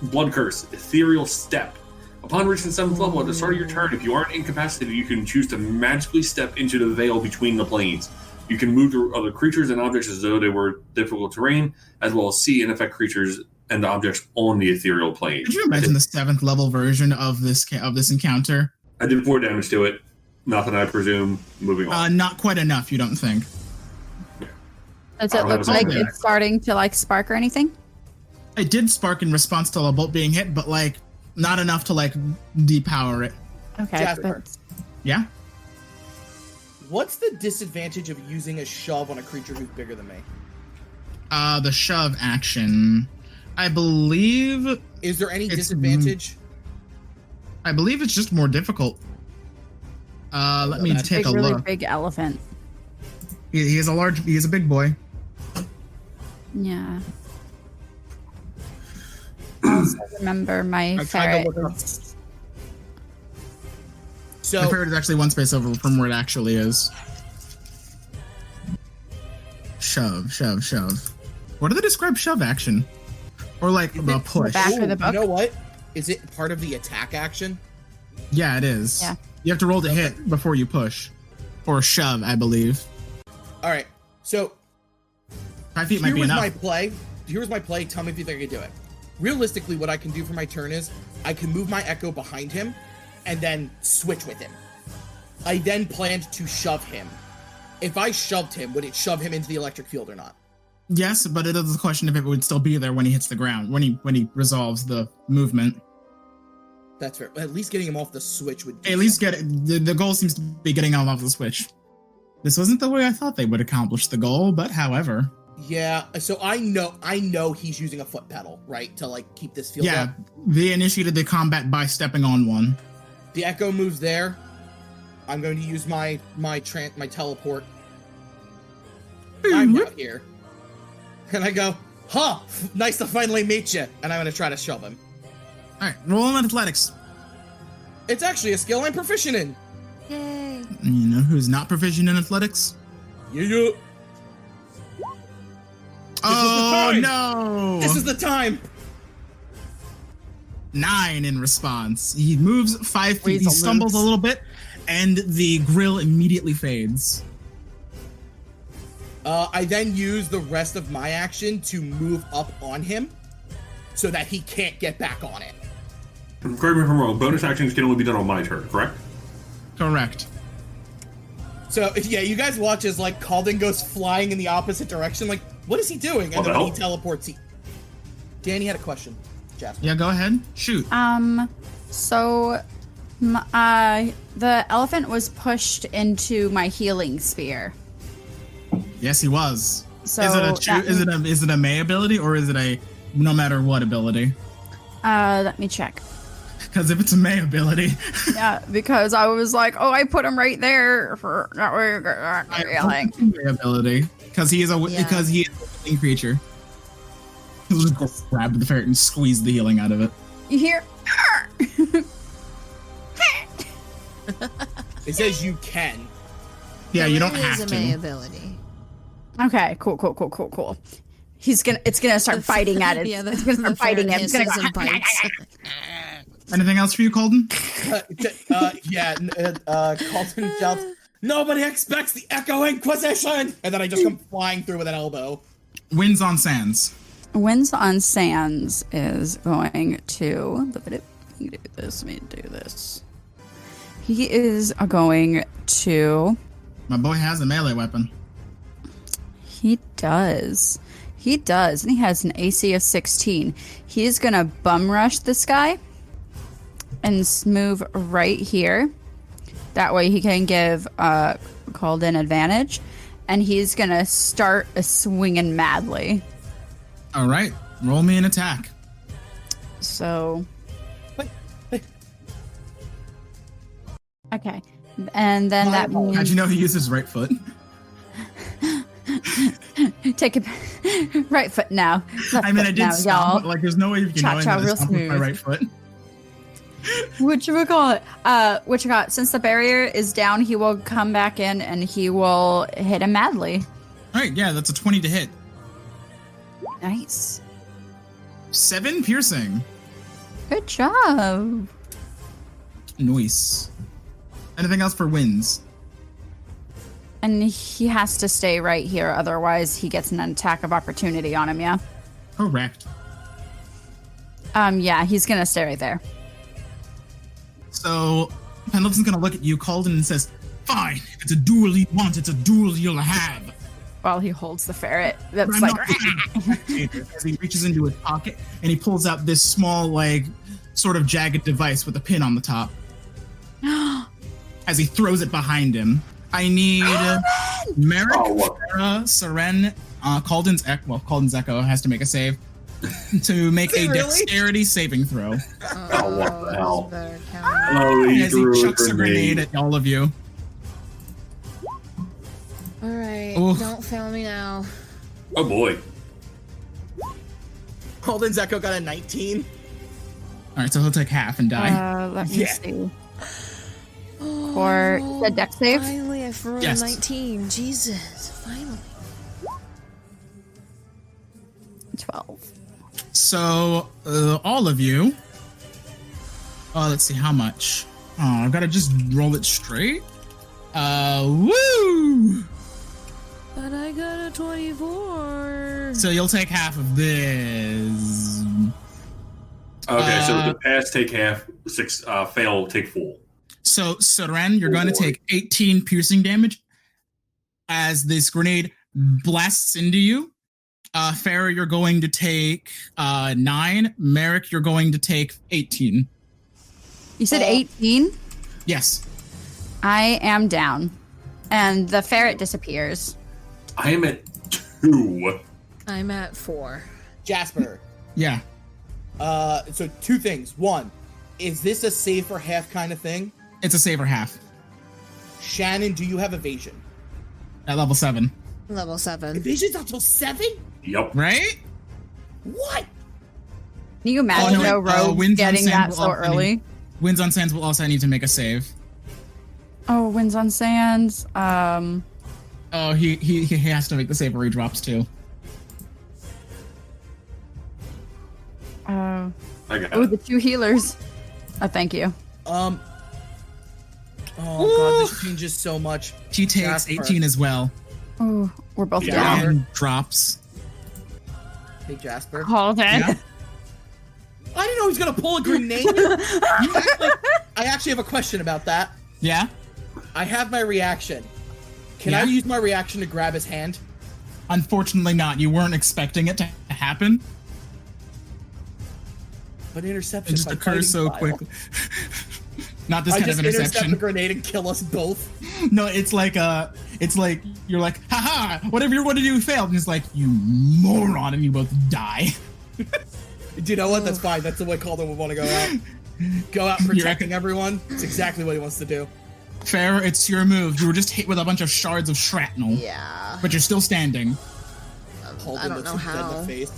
Blood Curse, Ethereal Step. Upon reaching 7th level, at the start of your turn, if you aren't incapacitated, you can choose to magically step into the veil between the planes. You can move through other creatures and objects as though they were difficult terrain, as well as see and affect creatures and objects on the ethereal plane. Could you imagine the 7th level version of this encounter? I did 4 damage to it. Nothing, I presume. Moving on. Not quite enough, you don't think? Does it look like it's starting to spark or anything? It did spark in response to a bolt being hit, but not enough to depower it. Okay. Jasper. Yeah? What's the disadvantage of using a shove on a creature who's bigger than me? The shove action. I believe Is there any disadvantage? I believe it's just more difficult. Let me take a really look. Big elephant. He is a big boy. Yeah. I also remember my ferret. So The ferret is actually 1 space over from where it actually is. Shove. What do they describe shove action? Or a push? back of the book? You know what? Is it part of the attack action? Yeah, it is. Yeah. You have to roll to hit before you push. Or shove, I believe. Alright, so 5 feet might be enough. Here's my play. Tell me if you think I can do it. Realistically, what I can do for my turn is I can move my echo behind him and then switch with him. I then planned to shove him. If I shoved him, would it shove him into the electric field or not? Yes, but it is a question if it would still be there when he hits the ground, when he resolves the movement. That's fair. At least getting him off the switch would. At least get it. The goal seems to be getting him off the switch. This wasn't the way I thought they would accomplish the goal, but however. Yeah, so I know he's using a foot pedal, right, to keep this field up. They initiated the combat by stepping on one. The echo moves there. I'm going to use my teleport. I'm out here. And I go, huh, nice to finally meet you. And I'm going to try to shove him. All right, roll in athletics. It's actually a skill I'm proficient in. Yay. You know who's not proficient in athletics? Yeah. Oh, time. no! This is the time. 9 in response. He moves 5 feet. He Weasel stumbles moves. a little bit, and the grill immediately fades. I then use the rest of my action to move up on him so that he can't get back on it. Correct me if I'm wrong. Bonus actions can only be done on my turn, correct? Correct. So, yeah, you guys watch as, like, Calden goes flying in the opposite direction. Like, what is he doing? And What the then when he hell? teleports, Danny had a question. Jasper. Yeah, go ahead. Shoot. So, the elephant was pushed into my healing spear. Yes, he was. So is it a May ability or is it a no matter what ability? let me check. Because if it's a May ability, Yeah, because I was like, oh, I put him right there for that way. I Healing. hope it's a May ability because he is a healing creature. He'll just go grab the ferret and squeeze the healing out of it. You hear? It says you can. Yeah, you don't It is have a May to. ability. Okay, cool. It's gonna start biting at it. Yeah, It's gonna start biting at it. It's gonna hisses go, and bites. Anything else for you, Colden? Calden shouts, nobody expects the Echo Inquisition! And then I just come flying through with an elbow. Winds on Sands. Winds on Sands is going to Let me do this. He is going to. My boy has a melee weapon. He does, and he has an AC of 16. He's gonna bum rush this guy and move right here. That way he can give called in advantage, and he's gonna start swinging madly. All right, roll me an attack. So, okay, and then that How'd means you know he uses right foot? take it right foot now. Left I mean, foot I did now, stop, y'all. but like, there's no way you can know Cha-cha that I real stomped with my smooth. right foot. Whatchamacallit? Since the barrier is down, he will come back in and he will hit him madly. All right, yeah, that's a 20 to hit. Nice. 7 piercing. Good job. Nice. Anything else for wins? And he has to stay right here, otherwise he gets an attack of opportunity on him, yeah? Correct. Yeah, he's gonna stay right there. So Pendleton's gonna look at you, Calden, and says, "Fine, if it's a duel you want, it's a duel you'll have." While he holds the ferret. That's I'm like, not as he reaches into his pocket and he pulls out this small, like, sort of jagged device with a pin on the top. As he throws it behind him. I need Merrick, Farah, Seren, Calden's Echo has to make a save to make a Really? dexterity saving throw. Oh, what the hell? Better count. Oh, he As he threw chucks a grenade at all of you. All right, Oof. don't fail me now. Oh boy. Calden's Echo got a 19. All right, so he'll take half and die. let me Yeah. see. For the dex save? Finally, I rolled Yes. 19. Jesus, finally. 12. So, all of you. Oh, let's see how much. Oh, I've got to just roll it straight. Woo! But I got a 24. So you'll take half of this. Okay, so the pass take half, fail take full. So, Seren, you're going to take 18 piercing damage as this grenade blasts into you. Farah, you're going to take 9. Merrick, you're going to take 18. You said 18? Yes. I am down. And the ferret disappears. I am at 2. I'm at 4. Jasper. Yeah. So 2 things. 1, is this a save for half kind of thing? It's a saver half Shannon, do you have evasion? at level 7. Level 7. Evasion's not till 7? Yep. Right? What? Can you imagine no, Rogue Winds on getting Sand that will so also early? Winds on Sands will also need to make a save. Oh, Winds on Sands. Oh, he has to make the save or he drops too. I got Oh, it. the 2 healers. Oh, thank you. Oh god, this changes so much. She takes Jasper. 18 as well. Oh, we're both Yeah. down. And drops. Hey, Jasper. Hold it. Yeah. I didn't know he was gonna pull a grenade. I actually have a question about that. Yeah? I have my reaction. Can I Yeah? use my reaction to grab his hand? Unfortunately not. You weren't expecting it to happen. But It interception just by occurs so fighting style. quickly. Not this I kind just of intercept the interception. grenade and kill us both. No, it's like you're like, haha, whatever you're going to do failed. And it's like, you moron, and you both die. Do you know what? That's fine. That's the way Calder would want to go out. Go out protecting everyone. It's exactly what he wants to do. Fair, it's your move. You were just hit with a bunch of shards of shrapnel. Yeah. But you're still standing. Holden I don't looks know him dead in how. the face.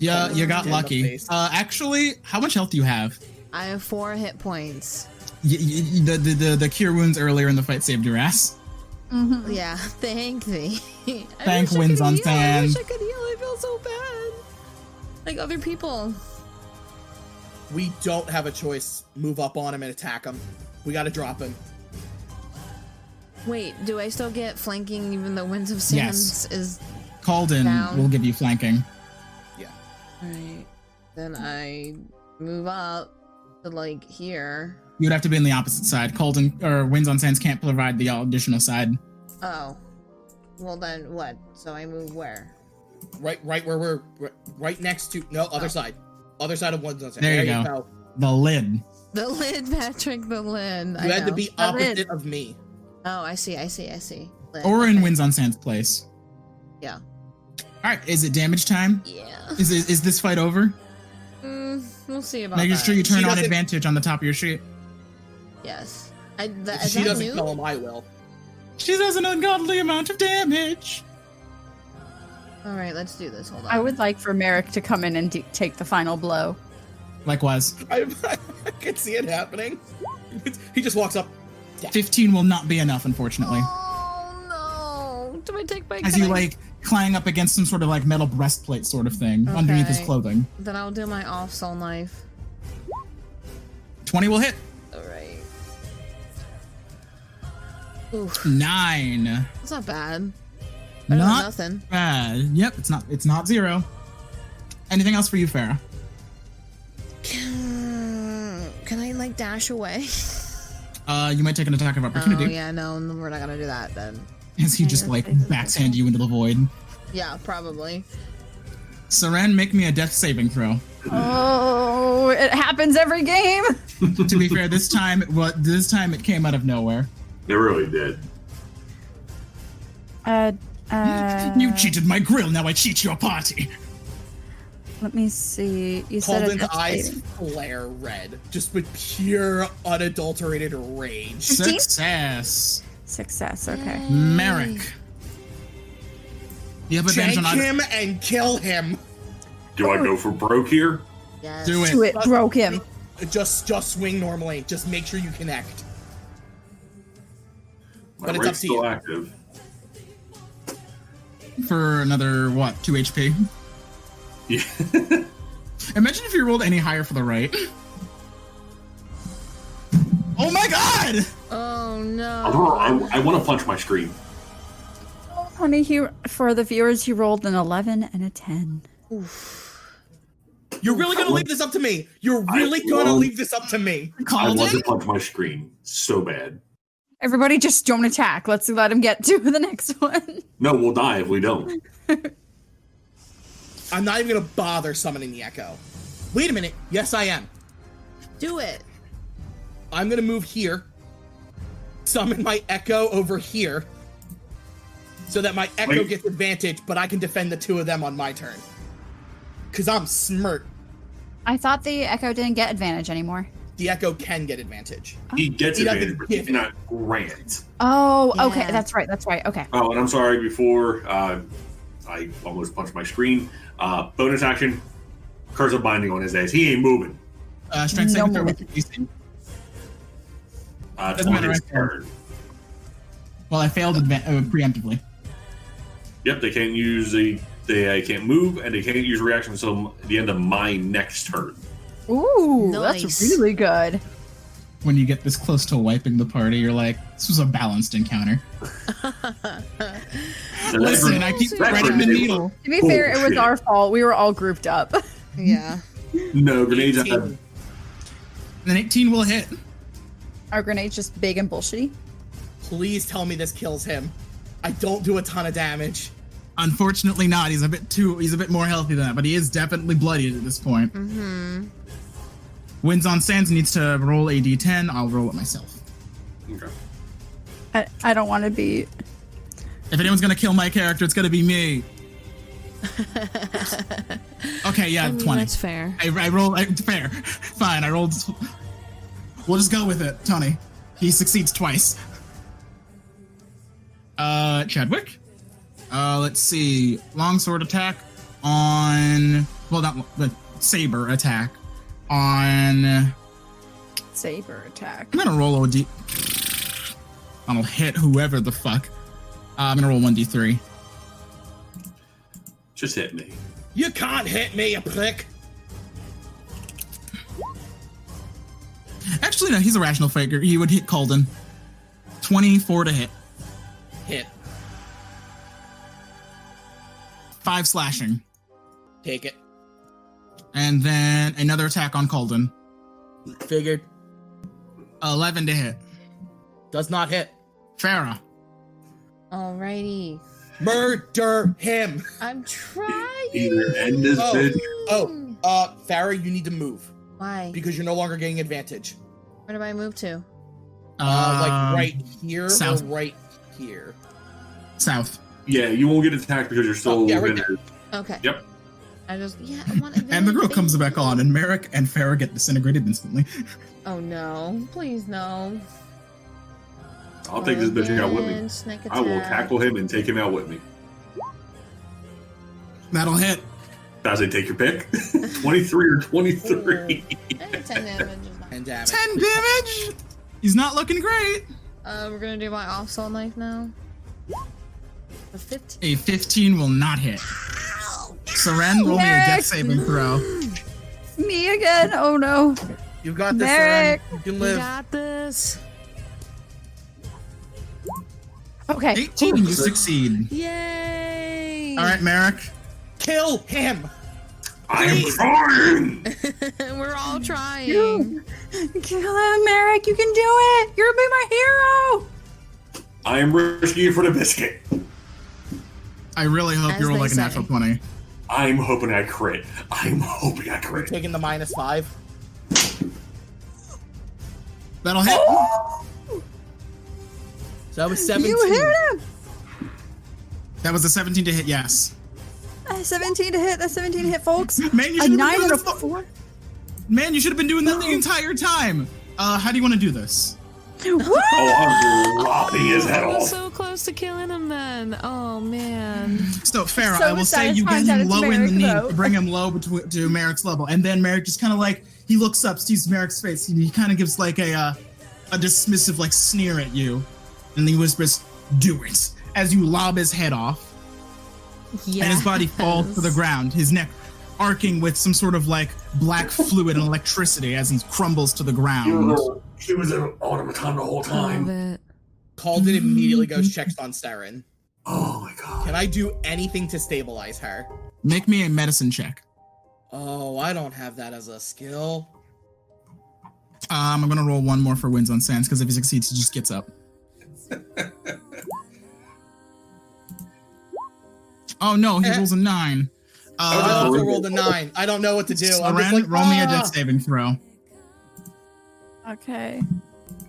Yeah, you got Dead in the lucky. face. Actually, how much health do you have? I have 4 hit points. The cure wounds earlier in the fight saved your ass. Yeah, thank thee. I Thank wish I Winds could on heal. I Sand. wish I could heal. I feel so bad. Like other people. We don't have a choice. Move up on him and attack him. We gotta drop him. Wait, do I still get flanking even though Winds of Yes. Sands is... Calden Down. will give you flanking. Yeah. Alright. Then I move up to like here. You'd have to be on the opposite side. Calden or Winds on Sands can't provide the additional side. Oh. Well then what? So I move where? Right where we're right next to other side. Other side of one's on side. There you go. The lid. The lid, Patrick, the lid. You had to be The lid. opposite of me. Oh, I see. Lid, Or in okay. Winds on Sands place. Yeah. Alright, is it damage time? Yeah. Is this fight over? We'll see about Making that. sure you turn She on doesn't- advantage on the top of your sheet. Yes. If Is she that doesn't new? kill him, I will. She does an ungodly amount of damage. Alright, let's do this. Hold on. I would like for Merrick to come in and take the final blow. Likewise. I can see it happening. He just walks up. 15 will not be enough, unfortunately. Oh no! Do I take my? As you clang up against some sort of like metal breastplate sort of thing underneath his Okay. clothing. Then I'll do my off soul knife. 20 will hit. Alright. Oof. 9. That's not bad. Better than Not nothing. bad. Yep, it's not 0. Anything else for you, Farah? Can I like dash away? You might take an attack of Oh opportunity yeah, no, we're not gonna do that then. as he just like backhand you into the void. Yeah, probably. Seren, make me a death saving throw. Oh, it happens every game. To be fair, this time it came out of nowhere. It really did. You cheated my grill, now I cheat your party. Let me see. You said a Holden's death eyes saving. flare red, just with pure, unadulterated rage. 15? Success. Success. Okay. Merrick. You have advantage Jank on him and kill him. Do I go for broke here? Yes. Do it. Do it. Broke him. Just swing normally. Just make sure you connect. My But it's up rate's to still you. active. for another, 2 HP? Yeah. Imagine if you rolled any higher for the right. Oh my god! Oh I want to punch my screen. Honey, for the viewers, he rolled an 11 and a 10. You're really gonna leave this up to me. You're really gonna leave this up to me. I want to Calden? punch my screen so bad. Everybody just don't attack. Let's let him get to the next one. No, we'll die if we don't. I'm not even gonna bother summoning the Echo. Wait a minute. Yes, I am. Do it. I'm gonna move here. Summon my Echo over here. So that my Echo Wait. gets advantage, but I can defend the two of them on my turn. Cause I'm smart. I thought the Echo didn't get advantage anymore. The Echo can get advantage. He gets He doesn't advantage, but give he cannot grant. Oh, okay. Yeah. That's right. That's right. Okay. Oh, and I'm sorry, before I almost punched my screen. Bonus action, Curse of Binding on his ass. He ain't moving. Strength No saving throw movement. with your DC. It's Doesn't on matter, his right there. turn. Well, I failed preemptively. Yep, they can't use they can't move, and they can't use reaction until the end of my next turn. Ooh, Nice. that's really good. When you get this close to wiping the party, you're like, this was a balanced encounter. Listen, I keep threading the needle. To be fair, it was Bullshit. our fault. We were all grouped up. Yeah. No grenades. 18. And then 18 will hit. Our grenade's just big and bullshitty. Please tell me this kills him. I don't do a ton of damage. Unfortunately not. He's a bit more healthy than that, but he is definitely bloodied at this point. Mm-hmm. Wins on Sands needs to roll a d10. I'll roll it myself. Okay. I don't want to be. If anyone's gonna kill my character, it's gonna be me. Okay, yeah, I mean, 20. that's fair. I rolled fair. Fine, I rolled. We'll just go with it, Tony. He succeeds twice. Chadwick. Let's see. Longsword attack on. Well, not the saber attack on. Saber attack. I'm gonna roll a d. I'll hit whoever the fuck. I'm gonna roll 1d3. Just hit me. You can't hit me, you prick. Actually, no, he's a rational figure. He would hit Colden. 24 to hit. Hit. 5 slashing. Take it. And then another attack on Colden. Figured. 11 to hit. Does not hit. Farah. Alrighty. Murder him. I'm trying. Either end this Oh. bitch. Farah, you need to move Why? because you're no longer getting advantage. Where do I move to? Like right here south. or right here. South. Yeah, you won't get attacked because you're still yeah, right within there. Okay. Yep. I want advantage. And the girl comes back on, and Merrick and Farah get disintegrated instantly. Oh no! Please no. I'll take this bitch out with me. Again, sneak I will attack. tackle him and take him out with me. That'll hit. As I take your pick. 23 or 23. And 10 damage is not. And damage. 10 damage! He's not looking great. We're gonna do my offsaw knife now. The 15. A 15 will not hit. Seren, roll me a Merrick! death saving throw. Me again? Oh no. You got this, Merrick. Seren. You can We live. got this. Okay. 18, you succeed. Yay! All right, Merrick. Kill him. I'm trying! We're all trying. Kill him, Merrick. You can do it. You're gonna be my hero. I am risking it for the biscuit. I really hope As you roll they like a say. natural 20. I'm hoping I crit. I'm hoping I crit. Taking the -5. That'll hit. So that was 17. You hit him. That was a 17 to hit, yes. 17 to hit. That's 17 to hit, folks. Man, you A should 9 and a have been 4. Man, you should have been doing that the entire time. How do you want to do this? Woo! Oh, I'm lopping his head I was off. so close to killing him then. Oh man. So, Farah, So I will say you get satisfying that him it's low in Merrick, the knee, though. bring him low to Merrick's level, and then Merrick just kind of like, he looks up, sees Merrick's face, and he kind of gives like a dismissive like sneer at you, and he whispers, "Do it," as you lob his head off, Yeah. and his body falls to the ground, his neck arcing with some sort of like black fluid and electricity as he crumbles to the ground. She was an automaton the whole Love time. it. Called it immediately goes checks on Saren. Oh my god. Can I do anything to stabilize her? Make me a medicine check. Oh, I don't have that as a skill. I'm gonna roll one more for wins on Sands because if he succeeds, he just gets up. Oh no, he rolls a 9. I also rolled a 9. I don't know what to do. I'm just Seren, like, roll me a death saving throw. Okay.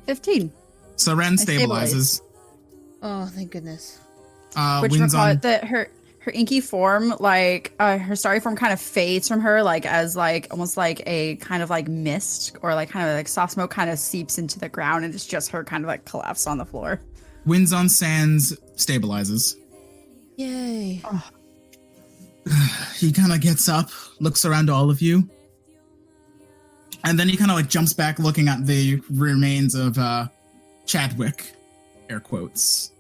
15. Seren stabilize. stabilizes. Oh, thank goodness. Which Wins recall on. it that her inky form, like her starry form, kind of fades from her, like as like almost like a kind of like mist or like kind of like soft smoke, kind of seeps into the ground, and it's just her kind of like collapsed on the floor. Wins on Sands stabilizes. Yay. He kind of gets up, looks around all of you, and then he kind of like jumps back looking at the remains of Chadwick, air quotes.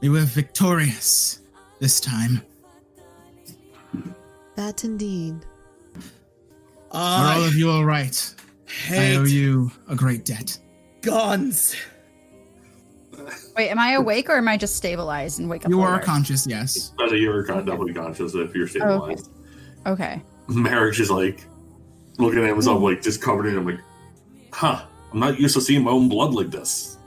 We were victorious this time. That indeed. Are all of you all right? I owe you a great debt. Guns. Wait, am I awake or am I just stabilized and wake up You are later? conscious, yes. You're definitely conscious if you're stabilized. Okay. Merrick's just like looking at himself, like just covered in it. I'm like, huh? I'm not used to seeing my own blood like this.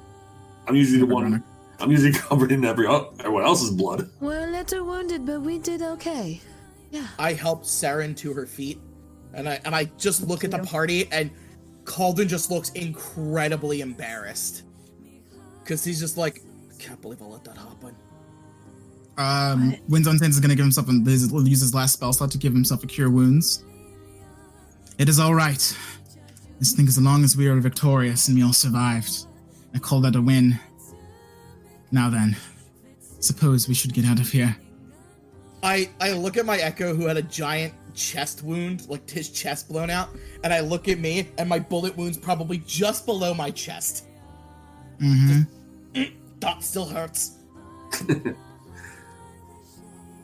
I'm usually the one. I'm usually covered in everyone else's blood. We're a little wounded, but we did okay. Yeah. I helped Saren to her feet, and I just look at the party, and Calden just looks incredibly embarrassed. Because he's just like, I can't believe I let that happen. Winds on Sense is going to give himself use his last spell slot to give himself a Cure Wounds. It is all right. Just think as long as we are victorious and we all survived, I call that a win. Now then, suppose we should get out of here. I look at my Echo, who had a giant chest wound, like his chest blown out, and I look at me, and my bullet wound's probably just below my chest. Mm-hmm. That still hurts.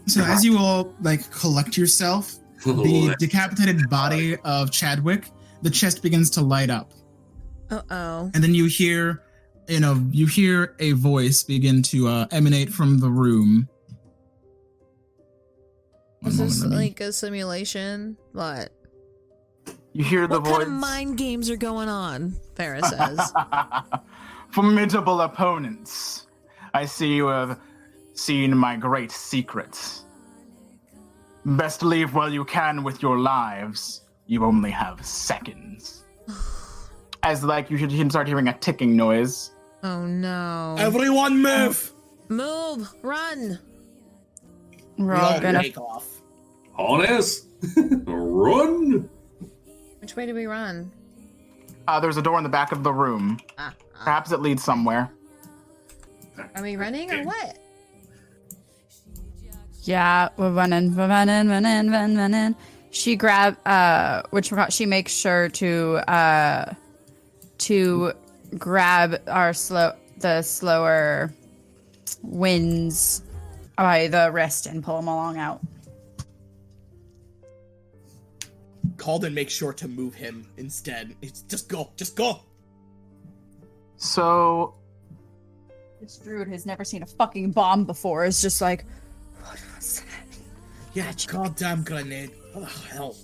So as you all, like, collect yourself, the decapitated body of Chadwick, the chest begins to light up. Uh-oh. And then you hear a voice begin to emanate from the room. Is this like a simulation? What? You hear the What voice. kind of mind games are going on? Farrah says. Formidable opponents. I see you have seen my great secrets. Best leave while you can with your lives. You only have seconds. As like you can start hearing a ticking noise. Oh no. Everyone move! Move! Run! We're all gonna take off. Honest, run! Which way do we run? There's a door in the back of the room. Perhaps it leads somewhere. Are we running or what? Yeah, we're running. She she makes sure to grab the slower winds by the wrist and pull them along out. Calden makes sure to move him instead. It's just go. So This druid has never seen a fucking bomb before. Is just like, what was that? Yeah, goddamn grenade. What the hell?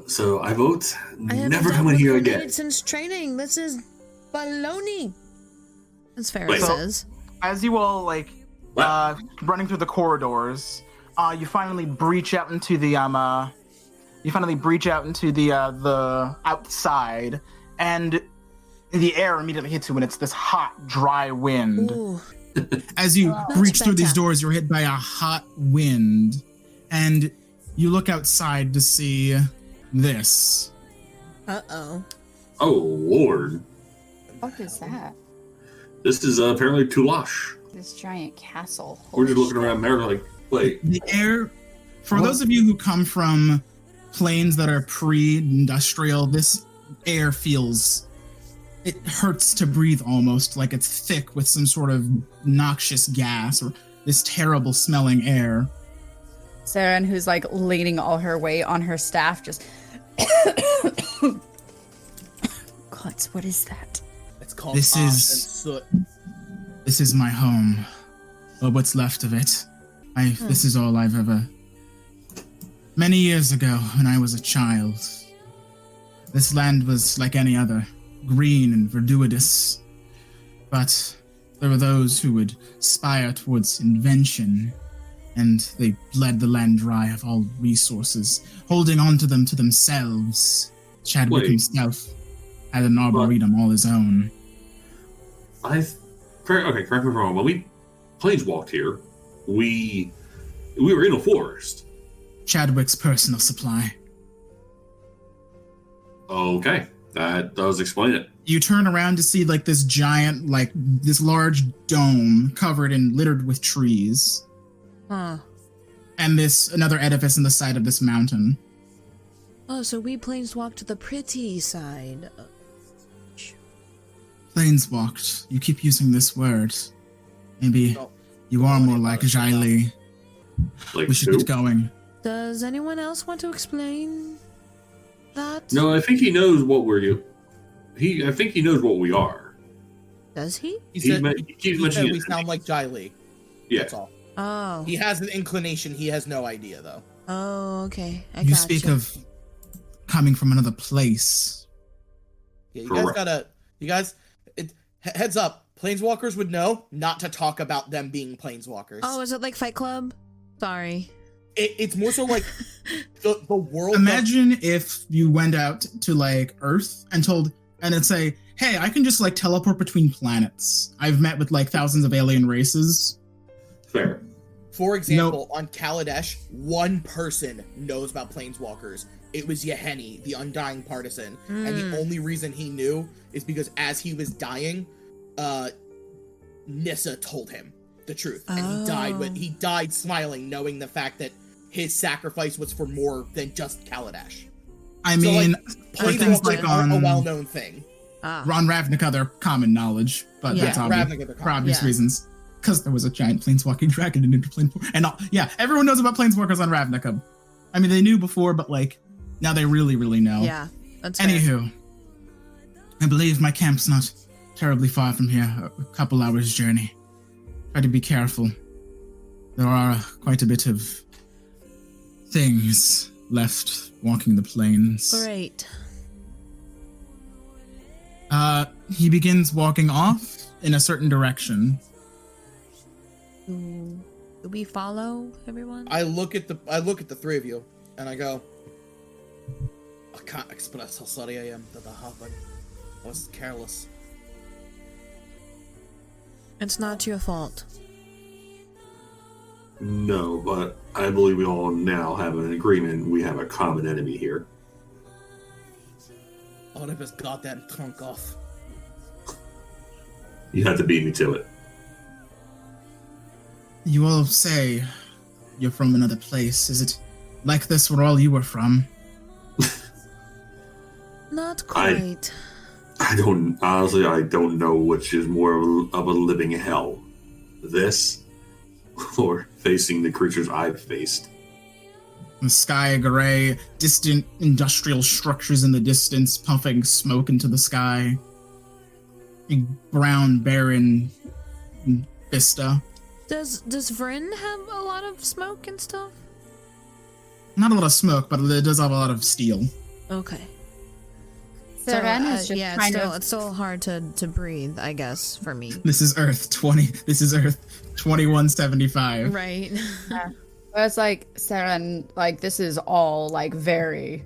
So I vote I haven't never dealt come in with here grenades again. since training. This is baloney. As Farrah Wait. says. as you all What? running through the corridors, you finally breach out into the the outside, and the air immediately hits you when it's this hot, dry wind. Ooh. As you breach through these better. doors, you're hit by a hot wind, and you look outside to see this. Uh-oh. Oh Lord, What is that? this is apparently tulash. This giant castle. We're just Holy looking around there like, wait, The air, for those of you who come from planes that are pre-industrial, this air feels, it hurts to breathe almost, like it's thick with some sort of noxious gas or this terrible smelling air. Saren, who's like leaning all her weight on her staff, just. God, what is that? It's called This ash is- and soot. This is my home, or what's left of it. This is all I've ever. Many years ago, when I was a child, this land was like any other, green and verdurous. But there were those who would aspire towards invention, and they bled the land dry of all resources, holding on to them to themselves. Chadwick Wait. himself had an arboretum all his own. Okay, correct me if I'm wrong. When we planes walked here, we were in a forest. Chadwick's personal supply. Okay, that does explain it. You turn around to see like this giant, like this large dome covered and littered with trees. Huh. And another edifice in the side of this mountain. Oh, so we planeswalk to the pretty side. Planeswalked. You keep using this word. Maybe No, you are don't more worry like about it. Jaili. Like We should who? get going. Does anyone else want to explain that? No, I think he knows what we're. I think he knows what we are. Does he? He He said, me- he keeps he said mentioning we it. sound like Jai Lee. Yeah. That's all. Oh. He has an inclination. He has no idea, though. Oh, okay. I You gotcha. speak of coming from another place. Yeah, you Correct. guys gotta. You guys, heads up. Planeswalkers would know not to talk about them being planeswalkers. Oh, is it like Fight Club? Sorry. It's more so like the world. Imagine if you went out to like Earth and it'd say, hey, I can just like teleport between planets. I've met with like thousands of alien races. Fair. For example, on Kaladesh, one person knows about planeswalkers. It was Yeheni, the Undying Partisan, and the only reason he knew is because as he was dying, Nissa told him the truth, and he died smiling, knowing the fact that his sacrifice was for more than just Kaladesh. I So, mean, like, for things planeswalkers like aren't a on well-known thing. Ron Ravnica, they're common knowledge, but Yeah, that's Ravnica, obvious they're for common. obvious Yeah. reasons. Because there was a giant planeswalking dragon in Interplane 4. And everyone knows about planeswalkers on Ravnica. I mean, they knew before, but like, now they really, really know. Yeah, that's fair. Anywho, I believe my camp's not terribly far from here, a couple hours journey. Try to be careful. There are quite a bit of things left walking the plains. Great. He begins walking off in a certain direction. Do we follow everyone? I look at the three of you, and I go, I can't express how sorry I am that that happened. I was careless. It's not your fault. No, but I believe we all now have an agreement. We have a common enemy here. I'll rip his goddamn trunk off. You have to beat me to it. You all say you're from another place. Is it like this where all you were from? Not quite. I don't know which is more of a living hell. This or facing the creatures I've faced. The sky gray, distant industrial structures in the distance, puffing smoke into the sky. A brown, barren vista. Does Vryn have a lot of smoke and stuff? Not a lot of smoke, but it does have a lot of steel. Okay. Seren is just yeah, kind of it's still hard to breathe, I guess, for me. This is Earth 2175. Right. it's like Seren, like this is all like very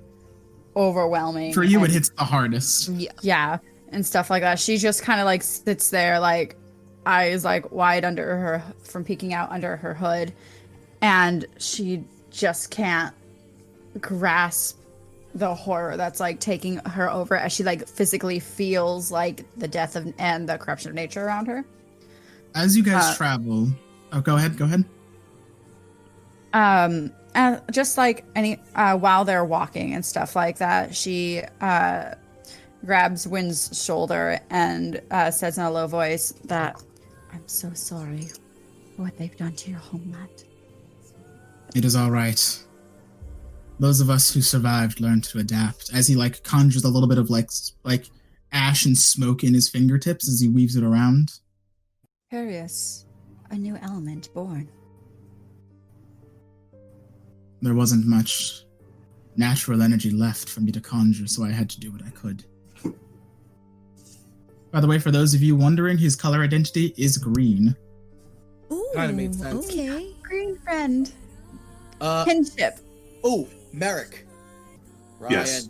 overwhelming. For you, it and- hits the hardest. yeah, and stuff like that. She just kind of like sits there, like eyes like wide under her from peeking out under her hood, and she just can't grasp the horror that's like taking her over as she like physically feels like the death of and the corruption of nature around her. As you guys travel, go ahead. Just like any while they're walking and stuff like that, she grabs Wynn's shoulder and says in a low voice that I'm so sorry for what they've done to your homeland. It is all right. Those of us who survived learned to adapt. As he like conjures a little bit of like ash and smoke in his fingertips as he weaves it around. Curious, a new element born. There wasn't much natural energy left for me to conjure, so I had to do what I could. By the way, for those of you wondering, his color identity is green. Ooh, Kinda made sense. Okay. Green friend. Uh, Kinship. oh, Merrick. Ryan. Yes.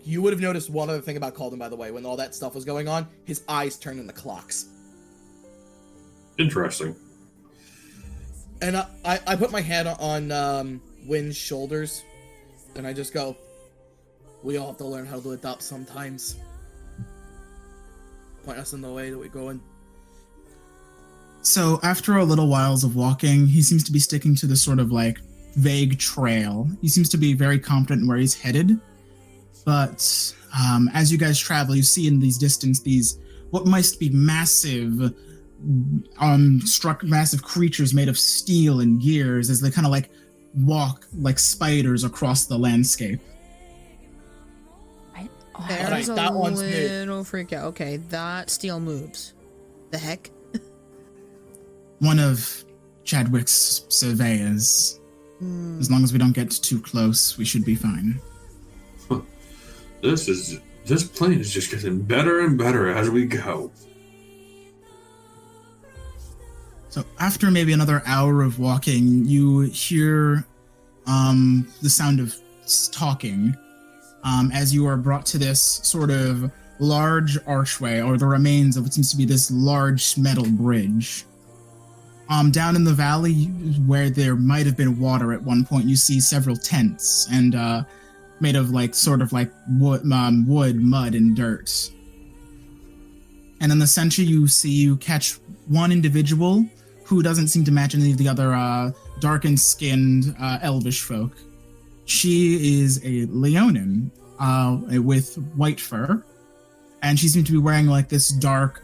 You would have noticed one other thing about Calden, by the way, when all that stuff was going on, his eyes turned into clocks. Interesting. And I put my hand on Wynn's shoulders, and I just go, we all have to learn how to adapt sometimes. point us in the way that we're going. So after a little whiles of walking, he seems to be sticking to this sort of like vague trail. He seems to be very confident in where he's headed. But as you guys travel, you see in these distance these what must be massive massive creatures made of steel and gears as they kind of like walk like spiders across the landscape. There's that a one's new. little freak out. Okay, that steel moves. The heck? One of Chadwick's surveyors. As long as we don't get too close, we should be fine. This plane is just getting better and better as we go. So after maybe another hour of walking, you hear the sound of talking as you are brought to this sort of large archway, or the remains of what seems to be this large metal bridge. Down in the valley, where there might have been water at one point, you see several tents and made of like sort of like wood, mud, and dirt. And in the center, you catch one individual who doesn't seem to match any of the other darkened-skinned elvish folk. She is a Leonin with white fur, and she seems to be wearing like this dark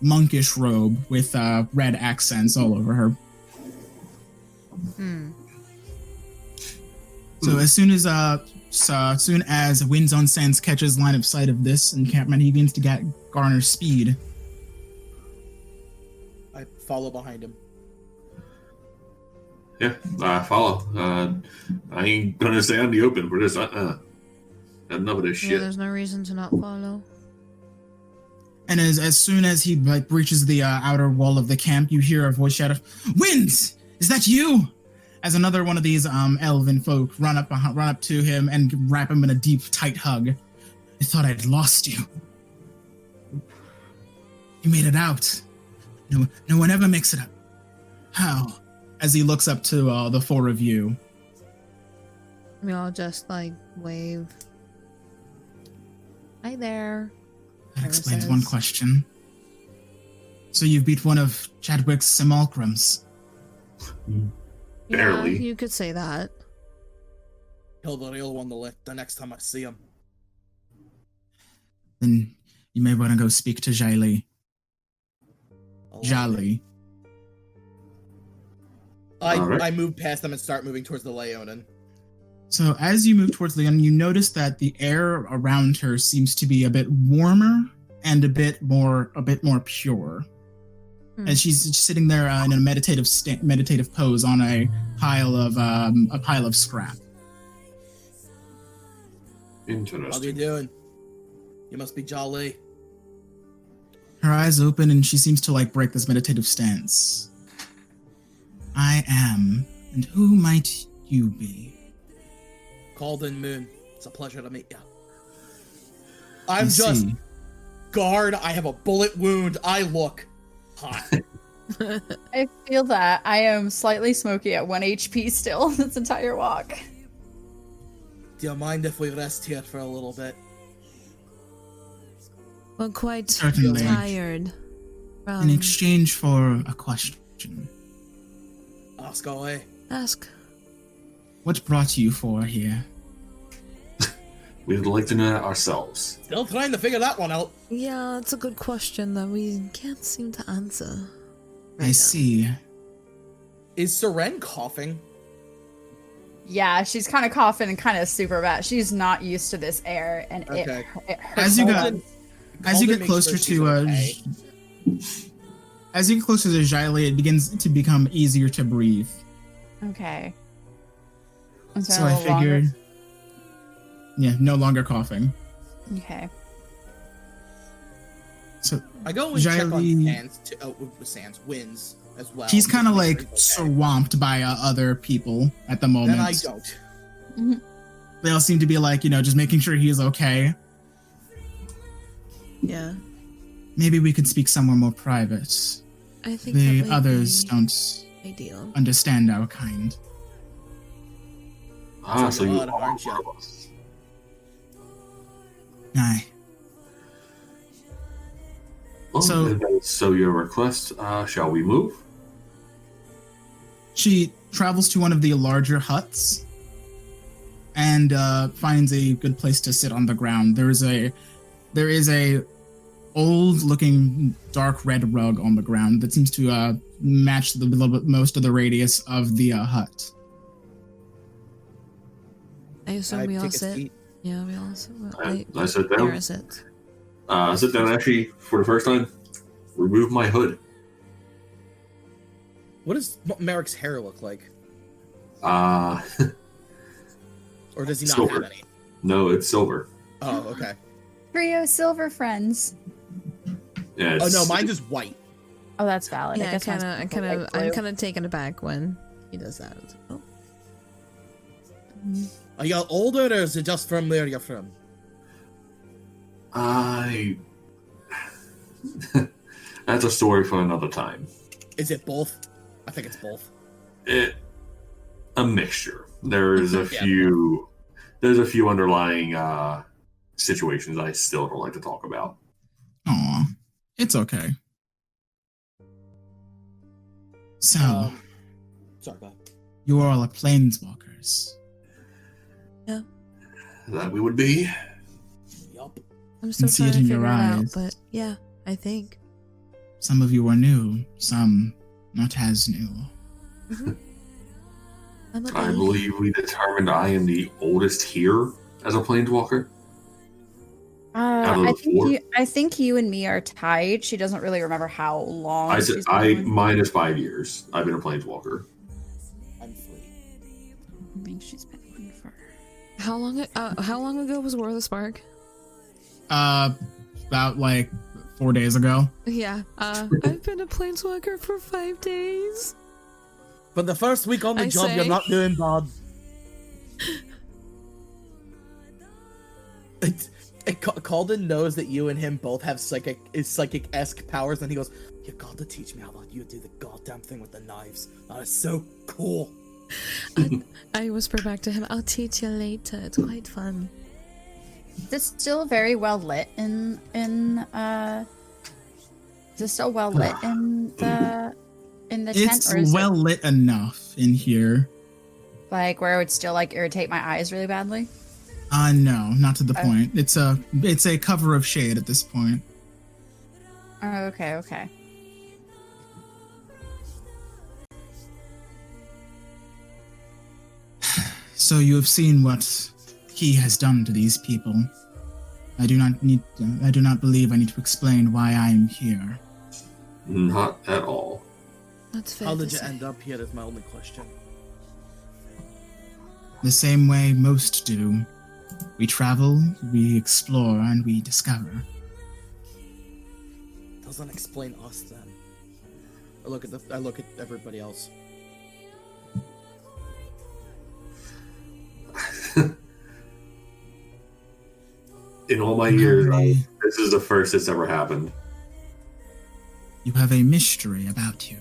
monkish robe with red accents all over her. So as soon as Winds on Sands catches line of sight of this encampment, he begins to garner speed. I follow behind him. Yeah, I follow. I ain't gonna stay on the open for this. Enough of this Yeah, shit. there's no reason to not follow. And as soon as he like breaches the outer wall of the camp, you hear a voice shout of, "Winds, is that you?" As another one of these elven folk run up to him and wrap him in a deep, tight hug. "I thought I'd lost you. You made it out. No one ever makes it up. How?" As he looks up to the four of you. We all just like wave. Hi there. That explains one question. So you beat one of Chadwick's simulacrums. Barely. Yeah, you could say that. Kill the real one the next time I see him. Then you may want to go speak to Jali. Jali. Alright. I move past them and start moving towards the Leonin. So as you move towards Leon, you notice that the air around her seems to be a bit warmer and a bit more pure. As she's sitting there in a meditative pose on a pile of scrap. How you Interesting. doing? You must be Jolly. Her eyes open and she seems to like break this meditative stance. "I am, and who might you be?" Calden Moon. It's a pleasure to meet you. I I'm just see. guard. I have a bullet wound. I look hot. I feel that. I am slightly smoky at 1 HP still this entire walk. Do you mind if we rest here for a little bit? We're quite Certainly. tired. In exchange for a question, Ask away. Ask. what brought you four here? We'd like to know that ourselves. Still trying to figure that one out. Yeah, it's a good question that we can't seem to answer. I see. Is Seren coughing? Yeah, she's kind of coughing and kind of super bad. She's not used to this air, and Okay. it hurts. As you Calden- get makes closer sure she's to okay. as you get closer to Jiley, it begins to become easier to breathe. Okay. So I figured, no longer coughing. Okay. So I go and check on Jiley- Winds as well. she's kind of just to like make sure he's swamped by other people at the okay. moment. Then I don't. They all seem to be like, just making sure he is okay. Yeah. Maybe we could speak somewhere more private. I think The that might others be don't ideal. understand our kind. So you Odd, aren't you? are us. Aye. Well, So- if that's so your request, shall we move? She travels to one of the larger huts and finds a good place to sit on the ground. There is a old-looking dark red rug on the ground that seems to match most of the radius of the hut. I assume I we all take a sit. seat. Yeah, we all sit. I sit down. Sarah sits. Sit down, actually, for the first time. Remove my hood. What does Merrick's hair look like? Uh, Or does he not Silver. have any? no, it's silver. Oh, okay. Trio silver friends. Yeah, Oh it's, no, mine is white. Oh, that's valid. Yeah, guess mine's I'm light blue. kind of taken aback when he does that. It's like, oh. Are you older, or is it just from where you're from? That's a story for another time. Is it both? I think it's both. A mixture. There's a Yeah. few. There's a few underlying situations I still don't like to talk about. Aw, it's okay. So, Sorry, go ahead. you are all planeswalkers. That we would be. Yup. I'm still see trying it to in figure your it out, eyes. but yeah, I think. Some of you are new, some not as new. I'm a I baby. believe we determined I am the oldest here as a planeswalker. Out of the four? I think you and me are tied. She doesn't really remember how long. I said she's been going. mine is 5 years. I've been a planeswalker. I'm 3. I think she's been one for. How long ago was War of the Spark? About like 4 days ago. Yeah. I've been a planeswalker for 5 days. But the first week on the I job, say- you're not doing bad. Calden knows that you and him both have psychic-esque powers, and he goes, "You got to teach me how you do the goddamn thing with the knives. That is so cool." I whisper back to him, I'll teach you later. It's quite fun. It's still very well lit in is it still well lit in the tent, It's or is well lit enough in here. it like where it would still like irritate my eyes really badly? No, not to the point. It's a cover of shade at this point. Oh, okay. So you have seen what he has done to these people. I do not believe I need to explain why I am here. Not at all. That's fair. How to did you say. end up here? Is my only question. The same way most do. We travel, we explore, and we discover. Doesn't explain us then. I look at everybody else. In all my years, Really? this is the first it's ever happened. You have a mystery about you.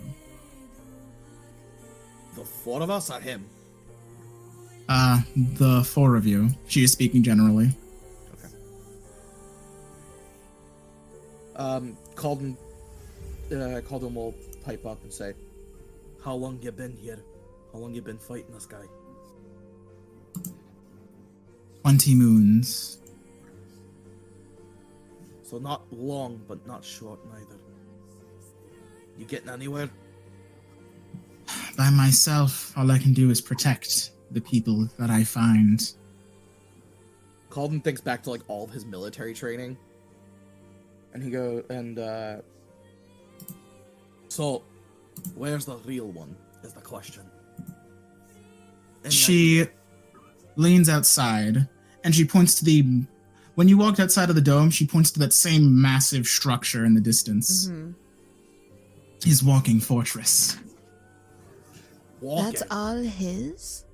The 4 of us or him? The 4 of you. She is speaking generally. Calden will pipe up and say, "How long you been here? How long you been fighting this guy?" 20 moons. So not long, but not short neither. You getting anywhere? By myself, all I can do is protect the people that I find. Calden thinks back to like all of his military training, and he go and so where's the real one? Is the question. Any She idea? leans outside and she points to the. When you walked outside of the dome, she points to that same massive structure in the distance. Mhm. His walking fortress. Walking. That's all his?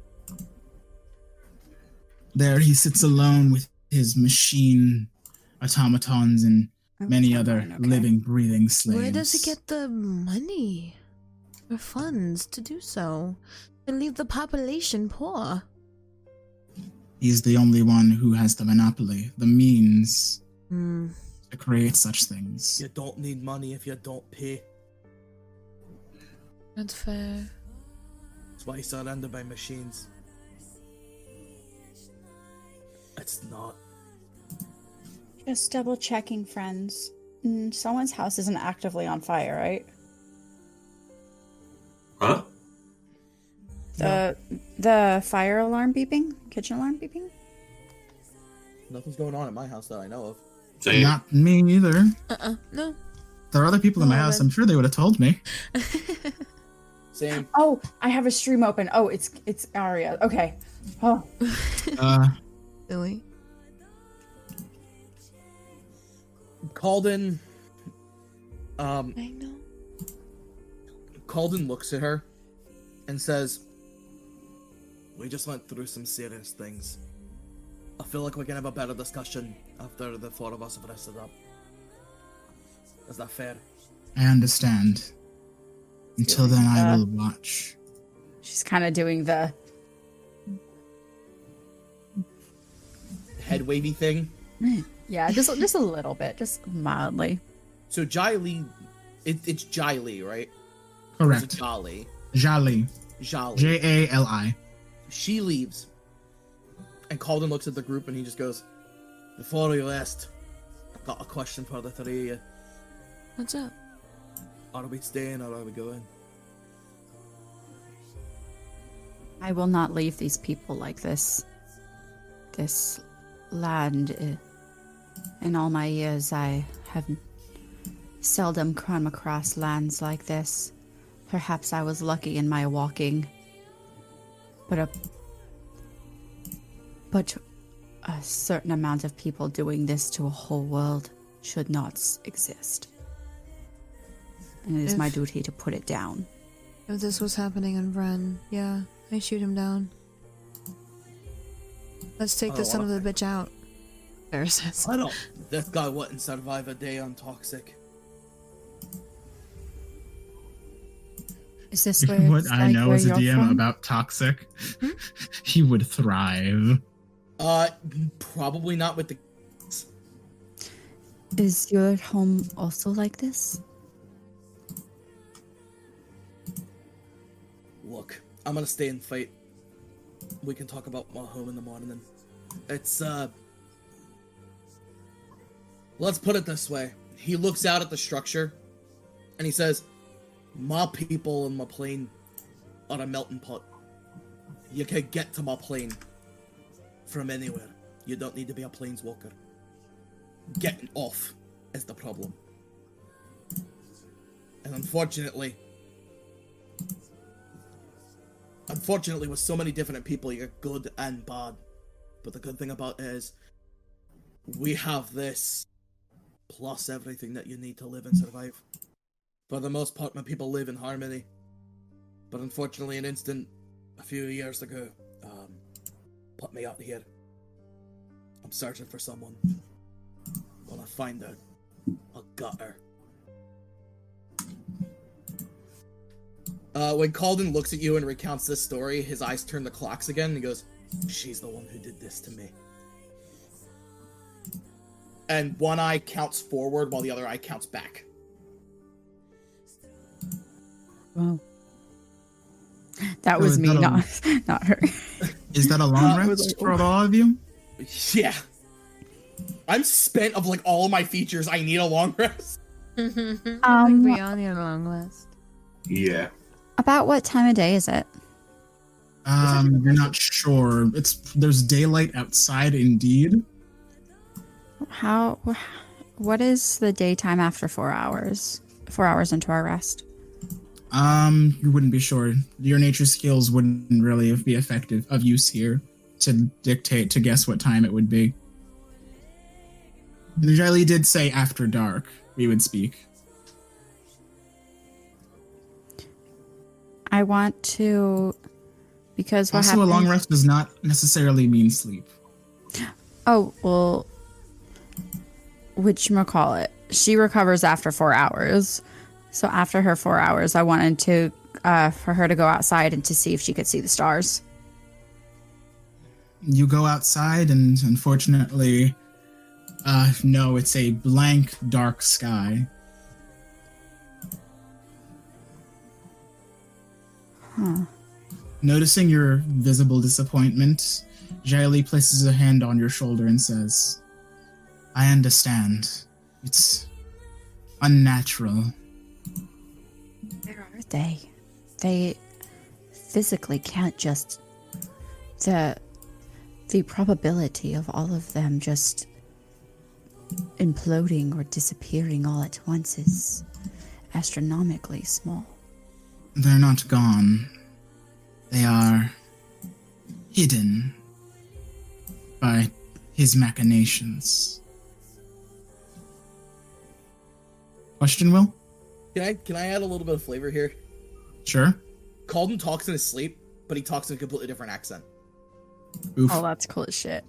There he sits alone with his machine automatons and many other Okay. living, breathing slaves. Where does he get the money or funds to do so? To leave the population poor? He's the only one who has the monopoly, the means. to create such things. You don't need money if you don't pay. That's fair. That's why he's surrounded by machines. It's not. Just double checking, friends. Someone's house isn't actively on fire, right? Huh? The fire alarm beeping? Kitchen alarm beeping? Nothing's going on at my house that I know of. Same. Not me either. No. There are other people in my No, house. but- I'm sure they would have told me. Same. Oh, I have a stream open. Oh, it's Aria. Okay. Oh. Silly. Calden. I know. Calden looks at her and says, "We just went through some serious things. I feel like we can have a better discussion after the four of us have rested up. Is that fair?" I understand. Until then, I will watch. She's kind of doing the Head wavy thing. yeah, just a little bit, just mildly. So Jiley, it's Jiley, right? Or is it Correct. Jolly. Jali. Jolly. Jali. She leaves. And Calden looks at the group and he just goes, "Before we rest, I've got a question for the three of you. What's up? Are we staying or are we going?" I will not leave these people like this. This land, in all my years, I have seldom come across lands like this. Perhaps I was lucky in my walking, but a certain amount of people doing this to a whole world should not exist. And it is my duty to put it down. If this was happening in Vren, yeah, I shoot him down. Let's take this son of a bitch out. Ferris says. I don't. This guy wouldn't survive a day on toxic. Is this where What it's I like know where as a you're DM from? about toxic, he would thrive. Probably not with the. Is your home also like this? Look, I'm gonna stay and fight. We can talk about my home in the morning then. It's, let's put it this way. He looks out at the structure, and he says, "My people in my plane are a melting pot. You can get to my plane from anywhere. You don't need to be a planeswalker. Getting off is the problem. And unfortunately, with so many different people, you get good and bad. But the good thing about it is, we have this, plus everything that you need to live and survive. For the most part, my people live in harmony. But unfortunately, an incident a few years ago put me out here. I'm searching for someone. When I find her, I'll gut her." When Calden looks at you and recounts this story, his eyes turn to clocks again, and he goes, "She's the one who did this to me." And one eye counts forward while the other eye counts back. Wow. That was me, not her. Is that a long I was rest like, for all of you? Yeah. I'm spent of like all of my features. I need a long rest. We all need a long list. Yeah. About what time of day is it? You're not sure. There's daylight outside, indeed. What is the daytime after 4 hours? 4 hours into our rest. You wouldn't be sure. Your nature skills wouldn't really be effective of use here to guess what time it would be. Riley did say after dark we would speak. I want to, because what Also, happened... a long rest does not necessarily mean sleep. Oh, well, whatchamacallit, she recovers after 4 hours. So after her 4 hours, I wanted to, for her to go outside and to see if she could see the stars. You go outside, and unfortunately, No, it's a blank, dark sky. Huh. Noticing your visible disappointment, Jaili places a hand on your shoulder and says, I understand. It's unnatural. Where are they? They physically can't just... The probability of all of them just imploding or disappearing all at once is astronomically small. They're not gone. They are hidden by his machinations. Question, Will? Can I add a little bit of flavor here? Sure. Calden talks in his sleep, but he talks in a completely different accent. Oof. Oh, that's cool as shit.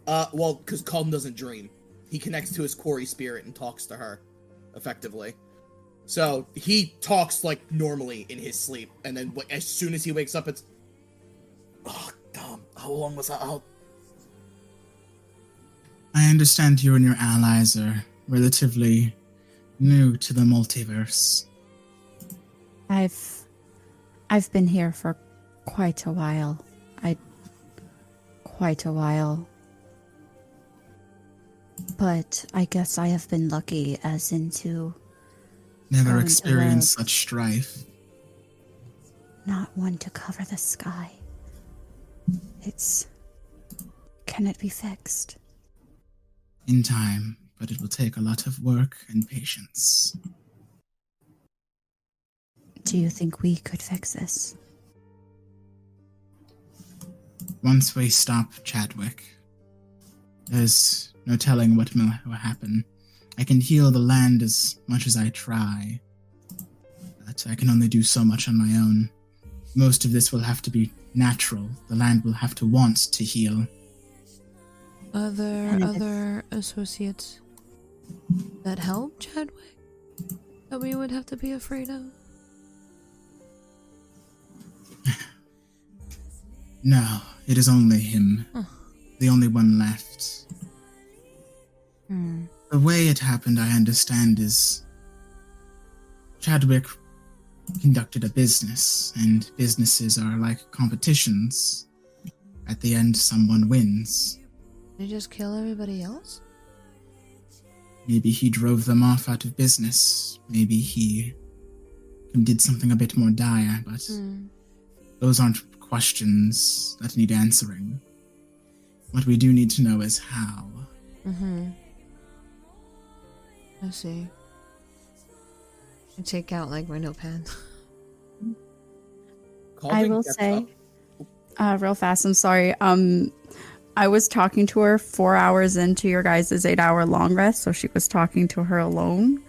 Well, because Calden doesn't dream. He connects to his Quarry spirit and talks to her, effectively. So, he talks, like, normally in his sleep, and then as soon as he wakes up, it's... Oh, damn. How long was that out? I understand you and your allies are relatively new to the multiverse. I've been here for quite a while. Quite a while. But I guess I have been lucky as into Never Going to experienced the- such strife. not one to cover the sky. Can it be fixed? In time, but it will take a lot of work and patience. Do you think we could fix this? Once we stop Chadwick, there's no telling what will happen. I can heal the land as much as I try, but I can only do so much on my own. Most of this will have to be natural. The land will have to want to heal. Are there And if- other associates that help Chadwick that we would have to be afraid of? No, it is only him. Huh. The only one left. Hmm. The way it happened, I understand, is Chadwick conducted a business, and businesses are like competitions. At the end, someone wins. They just kill everybody else? Maybe he drove them off out of business. Maybe he did something a bit more dire, but Hmm. those aren't questions that need answering. What we do need to know is how. Mm-hmm. I see. I take out like my notepad. I will say, real fast, I'm sorry. I was talking to her 4 hours into your guys' 8-hour long rest, so she was talking to her alone,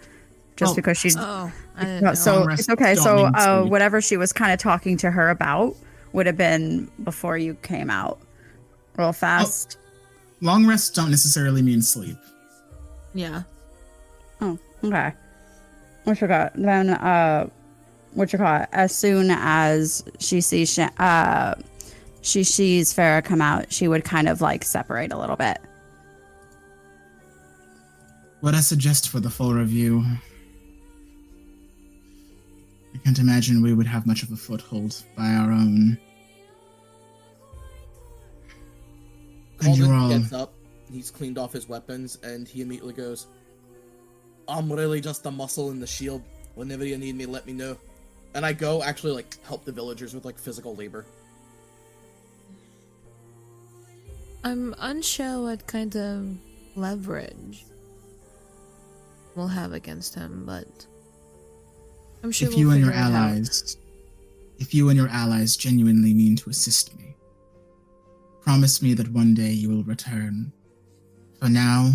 just Oh. because she's. Oh, I didn't know. So Long rest it's okay. don't So mean sleep. whatever she was kind of talking to her about would have been before you came out. Real fast. Long rests don't necessarily mean sleep. Yeah. Oh, okay. What you got? Then, what you call it? As soon as she sees she sees Farah come out, she would kind of like separate a little bit. What I suggest for the full review, I can't imagine we would have much of a foothold by our own. And you're Calden all gets up, he's cleaned off his weapons, and he immediately goes, I'm really just a muscle in the shield. Whenever you need me, let me know. And I go actually like help the villagers with like physical labor. I'm unsure what kind of leverage we'll have against him, but I'm sure if you and your figure it out. allies genuinely mean to assist me, promise me that one day you will return. For now,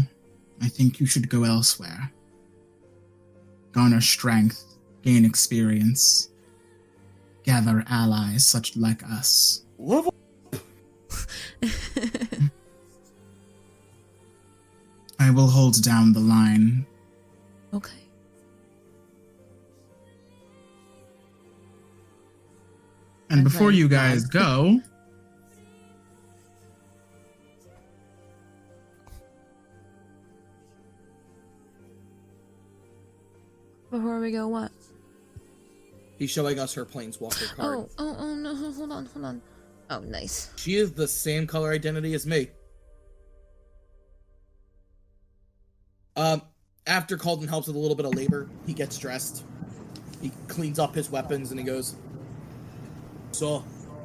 I think you should go elsewhere. Garner strength, gain experience, gather allies such like us. Level. I will hold down the line. Okay. And That's before right, you guys Dad. go, before we go, what? He's showing us her planeswalker card. Oh no, hold on. Oh, nice. She is the same color identity as me. After Calden helps with a little bit of labor, he gets dressed. He cleans up his weapons and he goes, "So,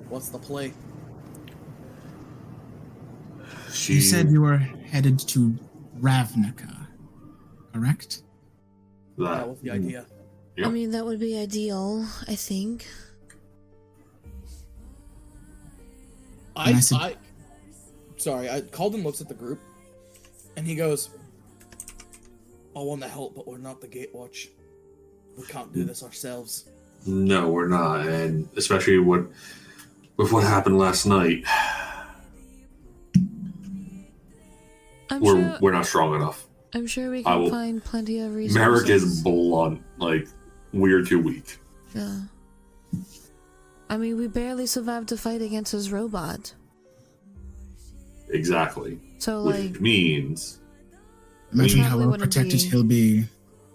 what's the play?" You said you were headed to Ravnica, correct? That was the idea. Yep. I mean, that would be ideal, I think. Calden looks at the group and he goes, "I want to help, but we're not the Gatewatch. We can't do this ourselves." No, we're not, and especially with what happened last night, we're not strong enough. I'm sure we can find plenty of resources. Merrick is blunt, like we're too weak. Yeah. I mean, we barely survived a fight against his robot. Exactly. So, which means imagine how probably well wouldn't protected be- he'll be.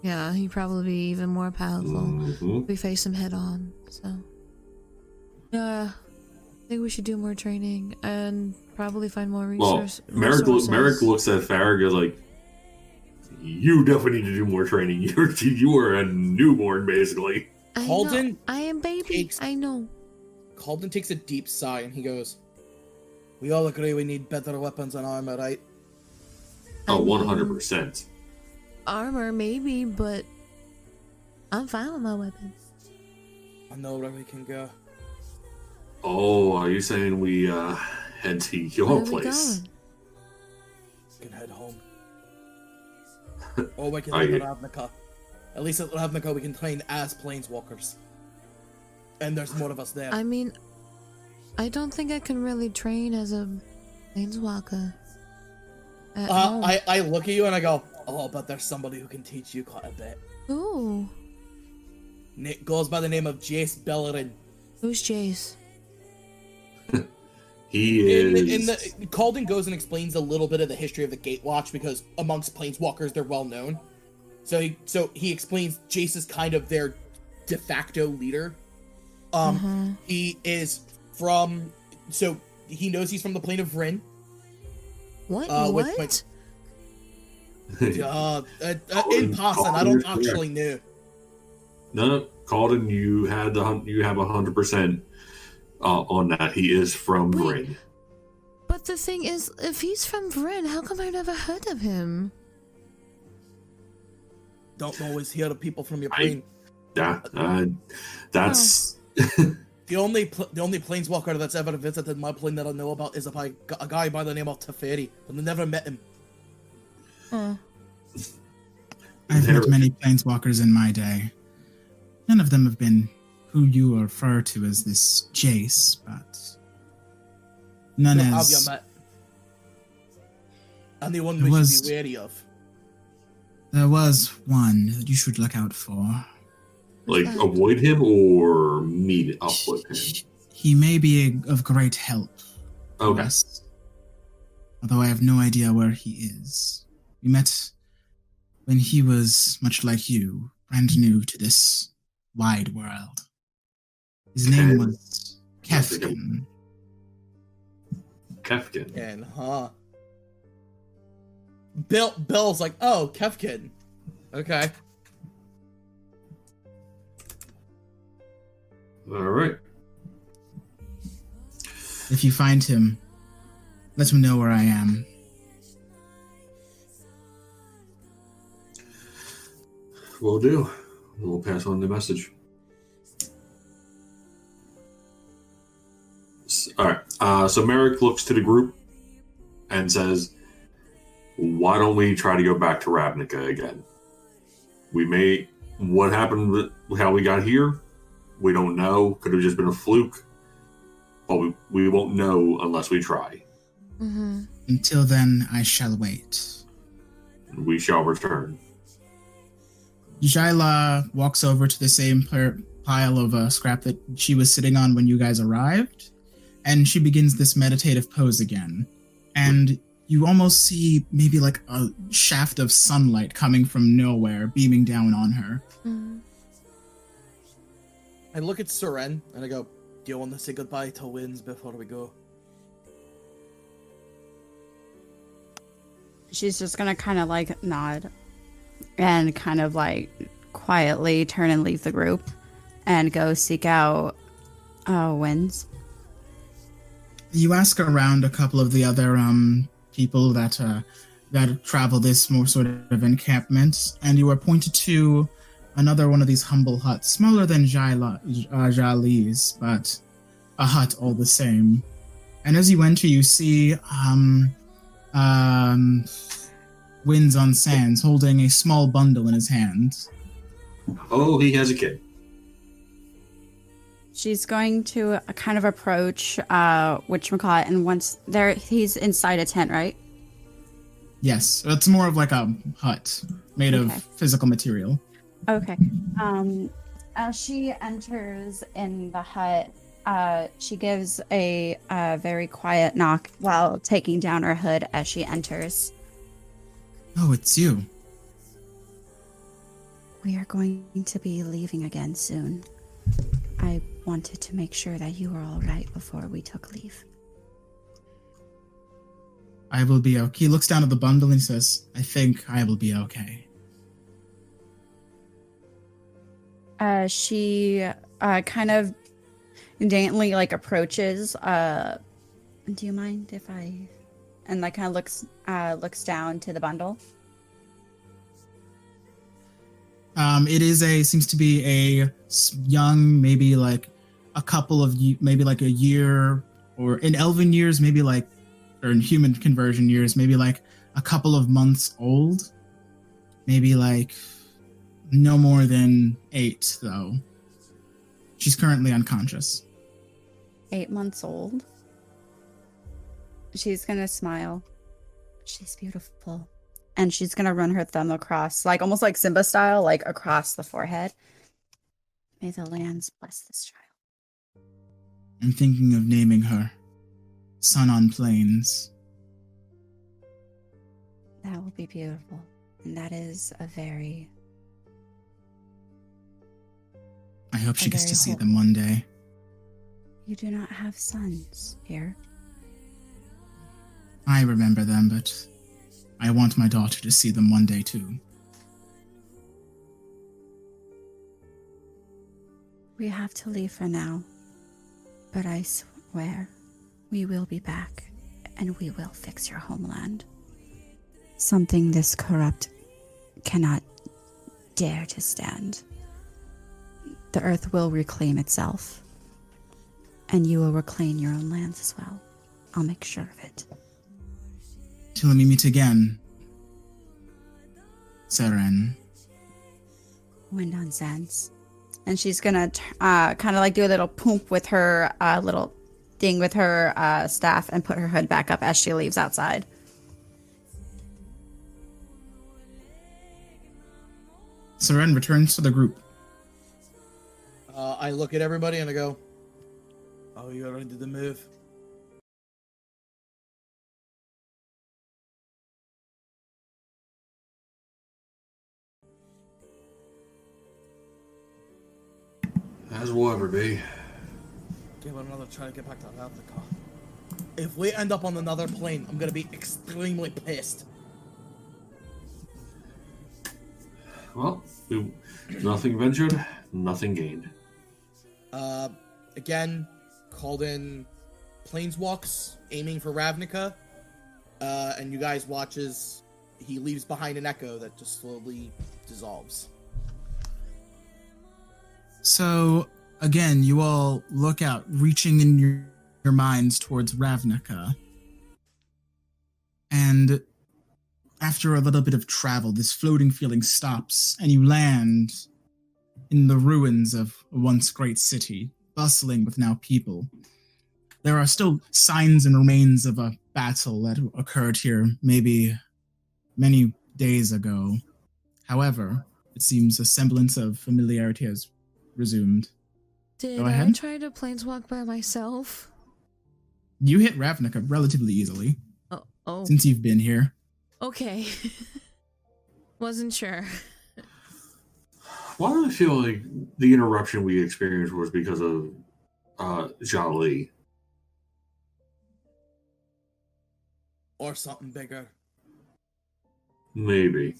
Yeah, he'd probably be even more powerful if we face him head on. So, yeah, I think we should do more training and probably find more resources. Well, Merrick looks at Farragut like, "You definitely need to do more training. You are a newborn, basically." Calden I am baby. I know. Calden takes a deep sigh and he goes, "We all agree we need better weapons and armor, right?" Oh, 100%. Armor, maybe, but I'm fine with my weapons. I know where we can go. Oh, are you saying we head to your Where are we place? going? We can head home. Or we can head to Ravnica. At least at Ravnica we can train as planeswalkers. And there's more of us there. I mean, I don't think I can really train as a planeswalker. At home. I look at you and I go, "Oh, but there's somebody who can teach you quite a bit." Ooh. Nick goes by the name of Jace Bellerin. Who's Jace? He is. Calden goes and explains a little bit of the history of the Gatewatch because amongst planeswalkers they're well known. So he explains Jace is kind of their de facto leader. He is from, so he knows he's from the plane of Vryn. What? What? In passing, I don't actually know. No, Calden, you have 100% on that. He is from Vryn. But the thing is, if he's from Vryn, how come I never heard of him? Don't always hear of people from your plane. That's The only planeswalker that's ever visited my plane that I know about is a guy by the name of Teferi, but I never met him. I've met many planeswalkers in my day. None of them have been who you refer to as this Jace, but none Who have as... you met? Anyone we should be wary of? There was one that you should look out for. like avoid him or meet up with him. He may be of great help. Okay. Yes. Although I have no idea where he is. We met when he was much like you, brand new to this wide world. His name was Kefkin. Kefkin. And Bill's like, "Oh, Kefkin. Okay." All right. If you find him, let him know where I am. Will do. We'll pass on the message. All right. So Merrick looks to the group and says, "Why don't we try to go back to Ravnica again? What happened with how we got here? We don't know. Could have just been a fluke. But we won't know unless we try. Mm-hmm. Until then, I shall wait." We shall return. Jaila walks over to the same pile of scrap that she was sitting on when you guys arrived, and she begins this meditative pose again. And you almost see maybe like a shaft of sunlight coming from nowhere, beaming down on her. Mm-hmm. I look at Seren and I go, do you want to say goodbye to Wins before we go? She's just gonna kind of like nod and kind of like quietly turn and leave the group and go seek out Wins. You ask around a couple of the other people that travel this more sort of encampment, and you are pointed to another one of these humble huts, smaller than Jali's, but a hut all the same. And as you enter, you see Winds on Sands holding a small bundle in his hand. Oh, he has a kid. She's going to kind of approach whatchamacallit, and once there, he's inside a tent, right? Yes, it's more of like a hut made of physical material. Okay. As she enters in the hut, she gives a very quiet knock while taking down her hood as she enters. Oh, it's you. We are going to be leaving again soon. I wanted to make sure that you were all right before we took leave. I will be okay. He looks down at the bundle and he says, I think I will be okay. She kind of daintily like approaches. Do you mind if I? And like kind of looks down to the bundle. It seems to be a young, maybe like a couple of, maybe like a year, or in elven years, maybe like, or in human conversion years, maybe like a couple of months old. Maybe like no more than 8, though. She's currently unconscious. 8 months old. She's gonna smile. She's beautiful. And she's gonna run her thumb across, like almost like Simba style, like across the forehead. May the lands bless this child. I'm thinking of naming her Sun on Plains. That will be beautiful. And that is a very... I hope she gets to see them one day. You do not have sons here. I remember them, but I want my daughter to see them one day too. We have to leave for now, but I swear we will be back and we will fix your homeland. Something this corrupt cannot dare to stand. The earth will reclaim itself, and you will reclaim your own lands as well. I'll make sure of it. Till we meet again, Seren. Wind on Sands. And she's gonna kind of like do a little poop with her little thing with her staff and put her hood back up as she leaves outside. Seren returns to the group. I look at everybody and I go, oh, you already did the move? As will ever be. Give it another try to get back to Ravnica. If we end up on another plane, I'm gonna be extremely pissed. Well, nothing ventured, nothing gained. Again, called in planeswalks, aiming for Ravnica. And you guys watch as he leaves behind an echo that just slowly dissolves. So, again, you all look out, reaching in your minds towards Ravnica. And after a little bit of travel, this floating feeling stops, and you land in the ruins of a once great city, bustling with now people. There are still signs and remains of a battle that occurred here maybe many days ago. However, it seems a semblance of familiarity has resumed. Did Go I ahead. try to planeswalk by myself? You hit Ravnica relatively easily, Oh. since you've been here. Okay. Wasn't sure. Why do I feel like the interruption we experienced was because of Jolly? Or something bigger. Maybe.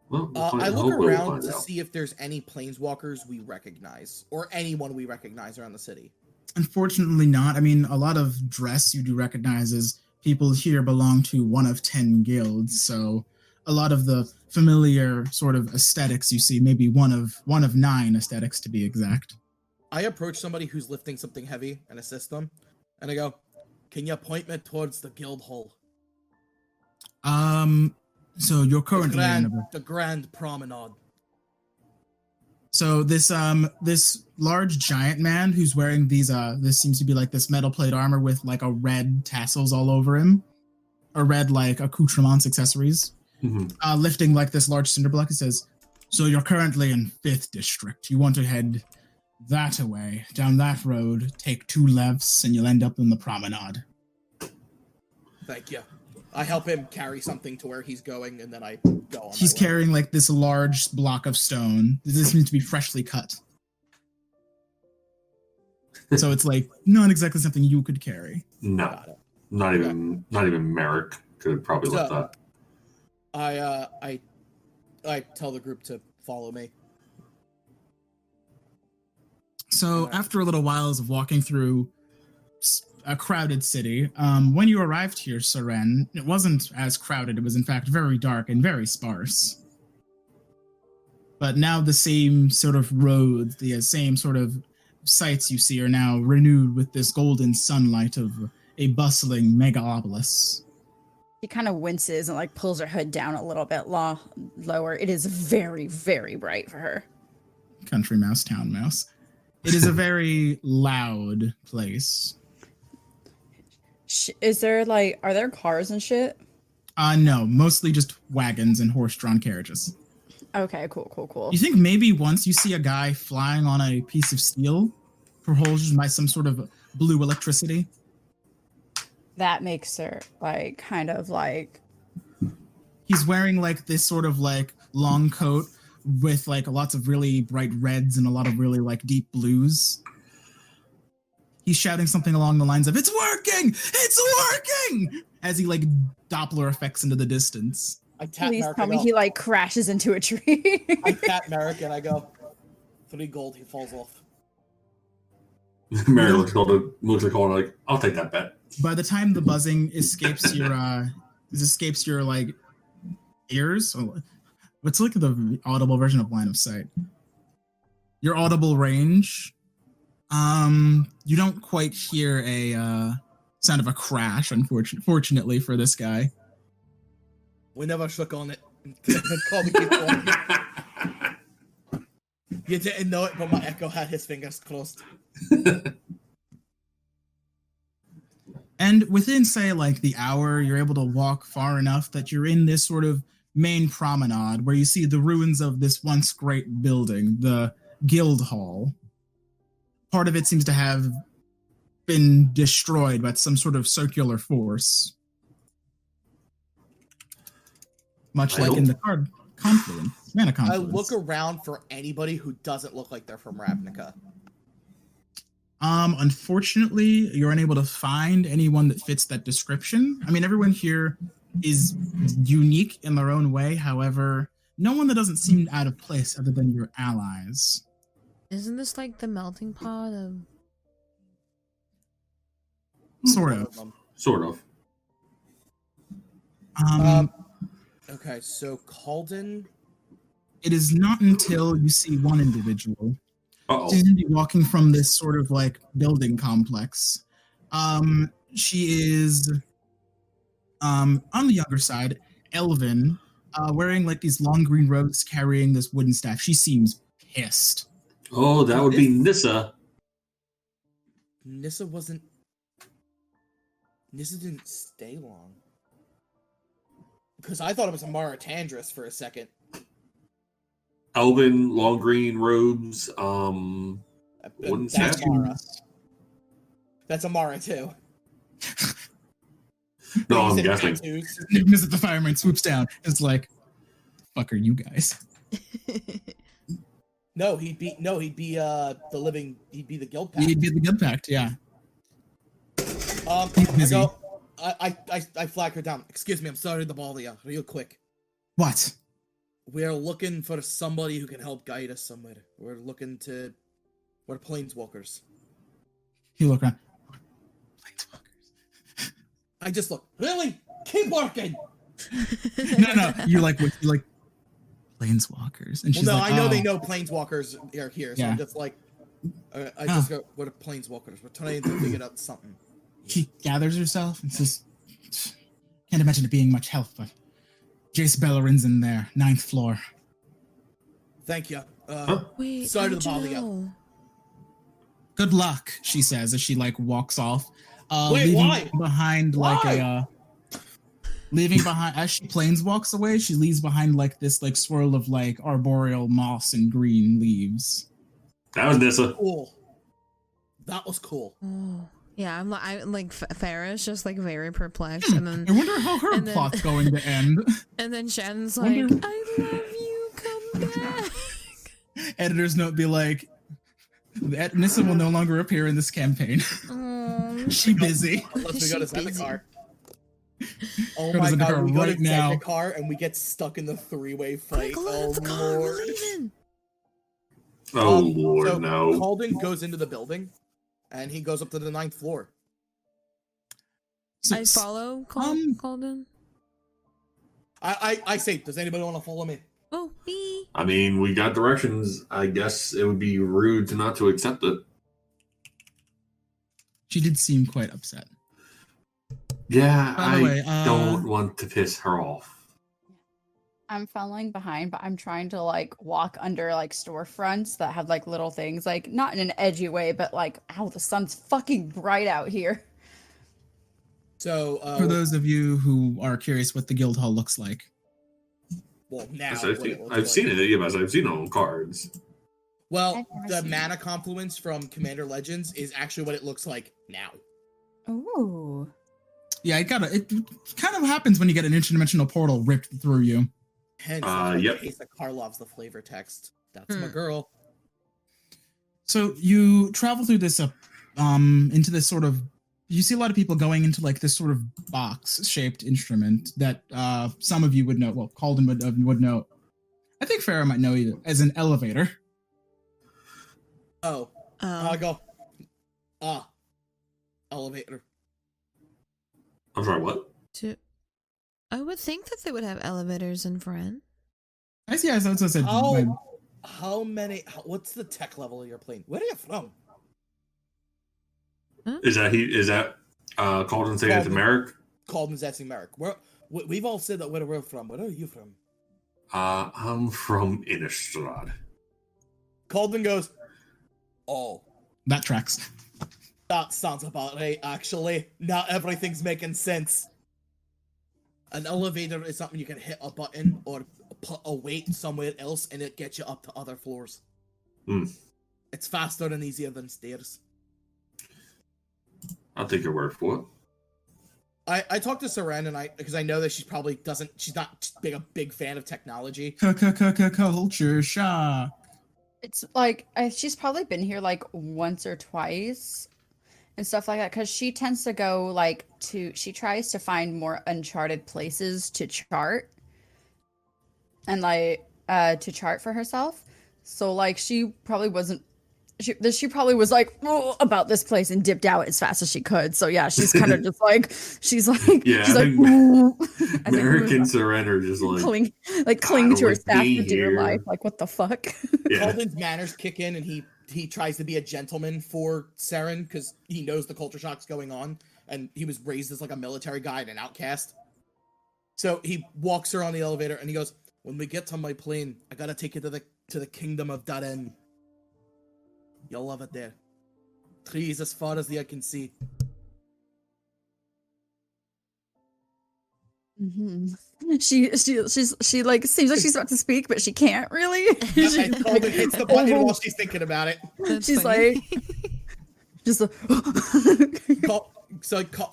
Well, I look hopefully we'll around find to out. see if there's any planeswalkers we recognize, or anyone we recognize around the city. Unfortunately not. I mean, a lot of dress you do recognize as people here belong to one of 10 guilds, so a lot of the familiar sort of aesthetics you see, maybe one of 9 aesthetics to be exact. I approach somebody who's lifting something heavy and assist them, and I go, "Can you point me towards the guild hall? So you're currently The grand promenade." So this large giant man who's wearing these this seems to be like this metal plate armor with like a red tassels all over him, or red like accoutrements accessories, lifting like this large cinder block. It says, "So you're currently in 5th district. You want to head that way, down that road, take 2 lefts, and you'll end up in the promenade." Thank you. I help him carry something to where he's going, and then I go on. He's carrying like this large block of stone. This seems to be freshly cut. So it's like not exactly something you could carry. No, not even Merrick could probably lift that. I tell the group to follow me. So after a little while of walking through a crowded city, when you arrived here, Seren, it wasn't as crowded. It was in fact very dark and very sparse. But now the same sort of roads, the same sort of sights you see are now renewed with this golden sunlight of a bustling megalopolis. She kind of winces and like pulls her hood down a little bit lower. It is very, very bright for her. Country mouse, town mouse. It is a very loud place. Is there like, are there cars and shit? No, mostly just wagons and horse-drawn carriages. Okay, cool. You think maybe once you see a guy flying on a piece of steel propelled by some sort of blue electricity? That makes her like kind of like. He's wearing like this sort of like long coat with like lots of really bright reds and a lot of really like deep blues. He's shouting something along the lines of, "It's working! It's working!" as he like Doppler effects into the distance. I tap Please Merrick. tell me he like crashes into a tree. I tap Merrick and I go, 3 gold. He falls off. Merrick looks like going like, "I'll take that bet." By the time the buzzing escapes your like ears, what's like the audible version of line of sight? Your audible range. You don't quite hear a sound of a crash, unfortunately for this guy. We never shook on it. Call the people on it. You didn't know it, but my echo had his fingers closed. And within, say, like the hour, you're able to walk far enough that you're in this sort of main promenade where you see the ruins of this once great building, the Guild Hall. Part of it seems to have been destroyed by some sort of circular force. Much like in the card Confluence, Mana Confluence. I look around for anybody who doesn't look like they're from Ravnica. Unfortunately, you're unable to find anyone that fits that description. I mean, everyone here is unique in their own way. However, no one that doesn't seem out of place other than your allies. Isn't this like the melting pot of... Sort of. Sort of. Okay, so Calden. It is not until you see one individual. Uh-oh. She's going to be walking from this sort of like building complex. She is on the younger side, elven, wearing like these long green robes, carrying this wooden staff. She seems pissed. Oh, that would be Nissa. Nissa didn't stay long. Because I thought it was Amara Tandris for a second. Elven, long green robes, wooden That's staff. Amara. That's Amara too. No, I'm He's in guessing. tattoos. Mrs. the fireman swoops down. It's like, fuck are you guys? No, he'd be the guild pact. He'd be the guild pact, yeah. I busy. go, I flag her down. Excuse me, I'm sorry to bother you. Real quick. What? We're looking for somebody who can help guide us somewhere. We're planeswalkers. You look around. I just look. Really? Keep working. No. You're like planeswalkers, and she's Well, no, like, I know "Oh." they know planeswalkers are here, so Yeah. I'm just like, I just go, what are planeswalkers? We're trying to figure out something. She gathers herself and says, "Can't imagine it being much help, but Jace Bellerin's in there, 9th floor." Thank you. Wait, sorry to how'd you bother you. know? Good luck, she says as she like walks off. Wait, leaving why? behind like Why? leaving behind as she planes walks away, she leaves behind like this like swirl of like arboreal moss and green leaves. That was Nissa. Cool. That was cool. Oh. Yeah, I'm like Farrah's just like very perplexed, and then I wonder how her and then- plot's going to end. and then Shannon's like, Wonder- "I love you, come back." Editor's note be like, Nissa will no longer appear in this campaign. Oh, She busy. Unless we go to Zendikar. Oh Go to my god, Zendikar we go to right now. Zendikar and we get stuck in the three-way fight. quick, load Oh up the car, we're lord. leaving. Oh Lord, so no. Calden goes into the building, and he goes up to the 9th floor. So- I follow Calden. I say, does anybody want to follow me? Oh, me. I mean, we got directions. I guess it would be rude to not to accept it. She did seem quite upset. Yeah, By the way, don't want to piss her off. I'm following behind, but I'm trying to like walk under like storefronts that have like little things, like not in an edgy way, but like, ow, the sun's fucking bright out here. So, For those of you who are curious what the guild hall looks like, well, now Yes, what it looks I've like. seen it. Yes, I've seen it on cards. Well, I've never the seen mana confluence from Commander Legends is actually what it looks like now. Ooh. yeah, it kind of happens when you get an interdimensional portal ripped through you. Hence, Yep. Case that Karlov's the flavor text. That's my Hmm. girl. So you travel through this into this sort of, you see a lot of people going into like this sort of box shaped instrument that some of you would know. Well, Calden would know. I think Farrah might know either as an elevator. Oh, I go. Elevator. I'm sorry, what? I would think that they would have elevators in Friend. I see. That's what I said. How many? What's the tech level you're playing? Where are you from? Is that Calden saying it to Calden. Merrick? Calden's asking Merrick. We've all said that where we're from. Where are you from? I'm from Innistrad. Calden goes, oh, That tracks. that sounds about right, actually. Not everything's making sense. An elevator is something you can hit a button or put a weight somewhere else and it gets you up to other floors. Hmm. It's faster and easier than stairs. I'll take your word for it. I talked to Seren and because I know that she's not a big fan of technology. Culture shock. It's like she's probably been here like once or twice and stuff like that, because she tends to go she tries to find more uncharted places to chart and to chart for herself. So like she probably was like, oh, about this place and dipped out as fast as she could. So yeah, she's kind of just like Yeah, she's I like, think ooh. As Merrick and Surrender just like cling to her like staff being for dear here. life. Like, what the fuck? yeah. Calden's manners kick in and he tries to be a gentleman for Seren because he knows the culture shock's going on and he was raised as like a military guy and an outcast. So he walks her on the elevator and he goes, when we get to my plane, I gotta take you to the kingdom of Daren. You'll love it there. Trees as far as the eye can see. She like seems like she's about to speak, but she can't really. And Calden hits the button while she's thinking about it. That's She's funny. like, just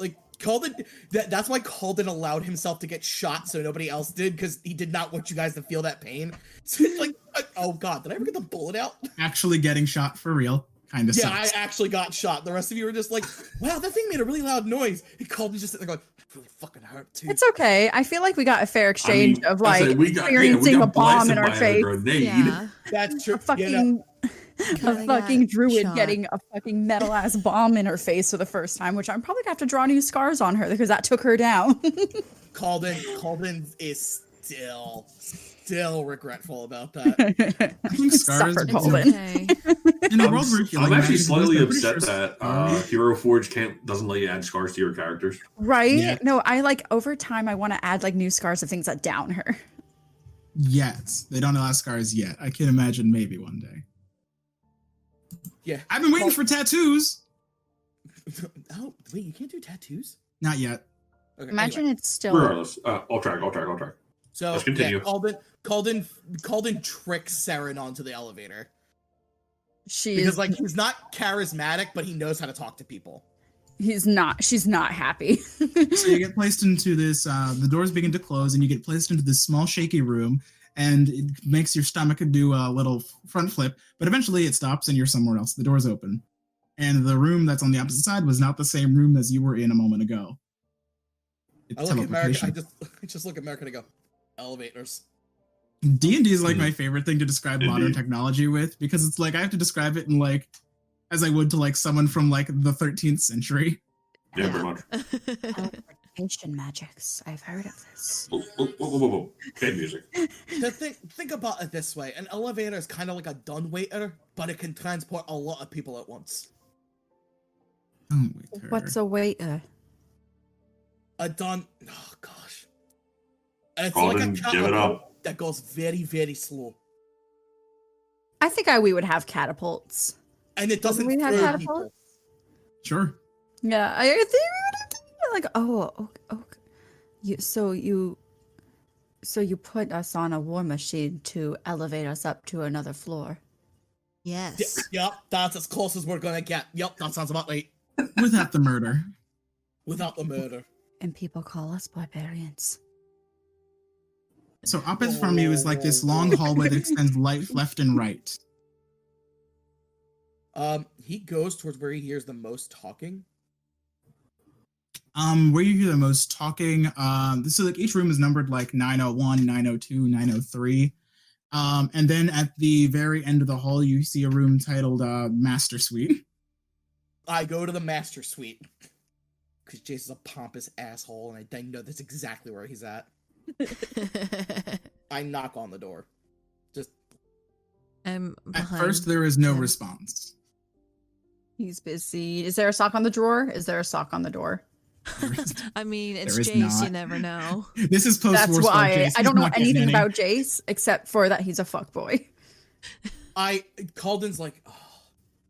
like, That's why Calden allowed himself to get shot so nobody else did, because he did not want you guys to feel that pain. So it's like, oh god, did I ever get the bullet out? Actually getting shot for real kind of Yeah, sucks. I actually got shot. The rest of you were just like, wow, that thing made a really loud noise. And Calden's just sitting there going, it really fucking hurt too. It's okay. I feel like we got a fair exchange of I like said, we got experiencing a bomb blasted in our by a face. grenade. Yeah. That's true. A fucking, You know, Kinda a fucking got druid shot. getting a fucking metal ass bomb in her face for the first time, which I'm probably gonna have to draw new scars on her because that took her down. Calden is still regretful about that. I think scars. Suffer, in Calden. Okay. the world where I'm actually slightly I'm pretty upset sure- that Hero Forge doesn't let you add scars to your characters. Right? Yeah. No, I like over time I want to add like new scars of things that down her. Yet they don't allow scars yet. I can imagine maybe one day. Yeah. I've been waiting for tattoos. Oh, wait, you can't do tattoos? Not yet. Okay, Imagine anyway. it's still Regardless, I'll track. So Let's continue. Yeah, Calden tricks Saren onto the elevator. she Because is like he's not charismatic, but he knows how to talk to people. she's not happy. So you get placed into this. The doors begin to close, and you get placed into this small, shaky room, and it makes your stomach do a little front flip. But eventually, it stops, and you're somewhere else. The doors open, and the room that's on the opposite side was not the same room as you were in a moment ago. It's I look at America. teleportation. I just look at America and I go, elevators. D&D is like my favorite thing to describe modern Indeed. technology with, because it's like I have to describe it in like as I would to like someone from like the 13th century. Yeah, pretty much. Ancient magics. I've heard of this. Whoa. Okay, music. Think about it this way: an elevator is kind of like a dumbwaiter, but it can transport a lot of people at once. Oh, wait, What's a waiter? A dun. Oh gosh. It's Calden, like a give it catapult up. that goes very, very slow, I think we would have catapults. and it doesn't we have throw catapults? people. Sure. Yeah, I think we would have to, like, you put us on a war machine to elevate us up to another floor. Yes. Yep, that's as close as we're gonna get. Yep, that sounds about right. Without the murder. Without the murder. And people call us barbarians. So opposite from you is like this long hallway that extends left and right. He goes towards where he hears the most talking. Where you hear the most talking, so like each room is numbered like 901, 902, 903. And then at the very end of the hall, you see a room titled Master Suite. I go to the master suite because Jason's a pompous asshole, and I know that's exactly where he's at. I knock on the door. Just I'm At behind. first, there is no him. response. He's busy. Is there a sock on the drawer? Is there a sock on the door? I mean, it's There is Jace. You not. never know. This is post-war That's why Jace. I He's don't know not getting anything any. about Jace except for that he's a fuckboy. Calden's like, oh.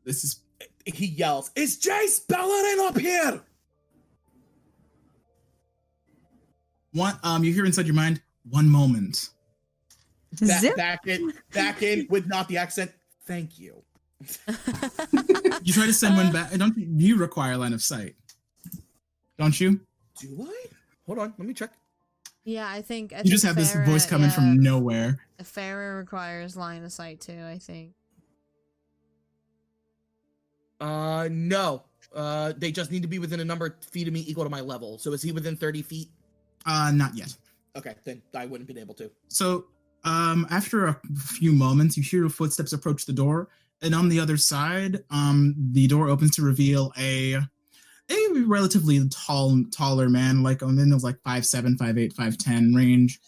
This is He yells, "Is Jace Bellerin up here?" one. You hear inside your mind, one moment. Zip. Back in with not the accent. Thank you. You try to send one back. Don't you require line of sight? Don't you? Do I? Hold on, let me check. Yeah, I think You just have this voice coming from nowhere. Farah requires line of sight too. I think. No. They just need to be within a number of feet of me equal to my level. So is he within 30 feet? Not yet. Okay, then I wouldn't have been able to. So, after a few moments, you hear footsteps approach the door, and on the other side, the door opens to reveal a relatively taller man, like in the 5'7", 5'8", 5'10" range.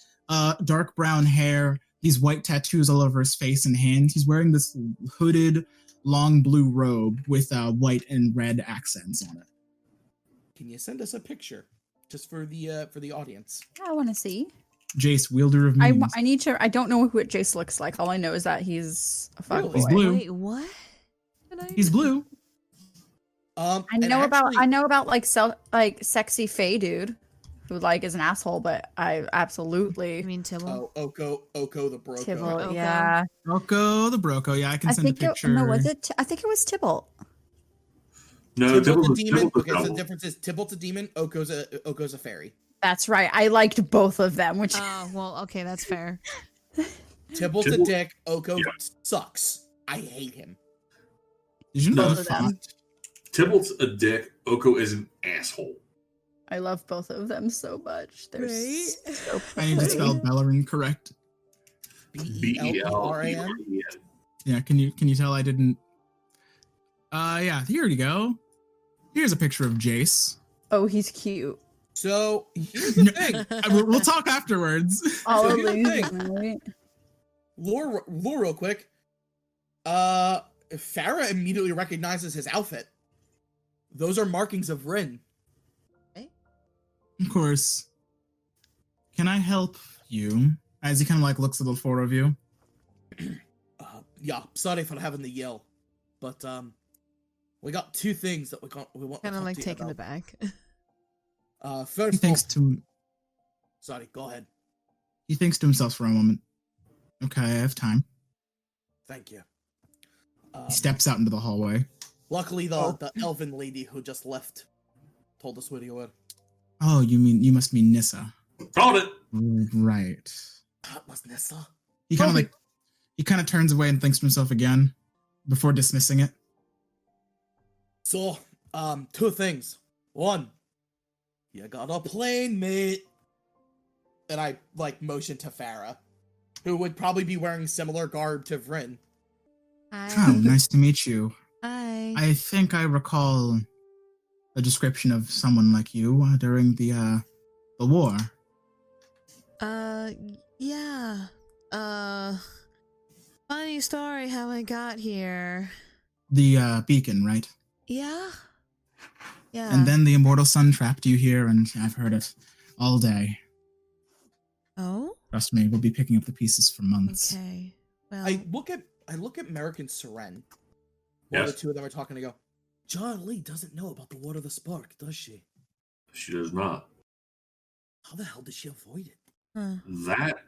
Dark brown hair, these white tattoos all over his face and hands. He's wearing this hooded, long blue robe with white and red accents on it. Can you send us a picture, just for the audience? I want to see. Jace, wielder of means. I need to. I don't know what Jace looks like. All I know is that he's a fuckboy. Really? He's blue. Wait, what? He's blue. I know about like sexy Fae dude, who like is an asshole, but I absolutely I mean, Tibble. Oh, Oko the Broco. Tibble. Okay. Yeah, Rocco the Broco. Yeah, I can I send a think picture. no, was it? I think it was Tibble. No, Tybalt's a demon. Tybalt's a Okay, so the devil. difference is Tybalt's a demon, Oko's a fairy. That's right. I liked both of them, which Oh, well, okay, that's fair. Tybalt's a Tybalt- dick, Oko Yeah. sucks. I hate him. Did you know Both of them. Tybalt's a dick. Oko is an asshole. I love both of them so much. They're Right? so I need to spell Bellerin correct. Belleran. Belleran. Yeah, can you tell I didn't? Yeah, here we go. Here's a picture of Jace. Oh, he's cute. So here's the thing. We'll talk afterwards. All So of here's the these, thing. right? Lore real quick. Farah immediately recognizes his outfit. Those are markings of Rin. Of course. Can I help you? As he kind of like looks at the four of you. Yeah, sorry for having the yell, but we got two things that we want. Kind to of talk like to you taken about. aback. He First, thinks to sorry, go ahead. he thinks to himself for a moment. Okay, I have time. Thank you. He steps out into the hallway. Luckily, the elven lady who just left told us where you were. Oh, you must mean Nissa. Called it. Right. That was Nissa. He kind of turns away and thinks to himself again before dismissing it. So, two things. One, you got a plane, mate. And I motion to Farah, who would probably be wearing similar garb to Vryn. Oh, nice to meet you. Hi. I think I recall a description of someone like you during the war. Yeah. Funny story how I got here. The beacon, right? Yeah. Yeah. And then the immortal sun trapped you here, and I've heard it all day. Oh? Trust me, we'll be picking up the pieces for months. Okay. Well, I look at Merrick and Seren. While Yes. the two of them are talking, I go, John Lee doesn't know about the Lord of the Spark, does she? She does not. How the hell did she avoid it? huh. That.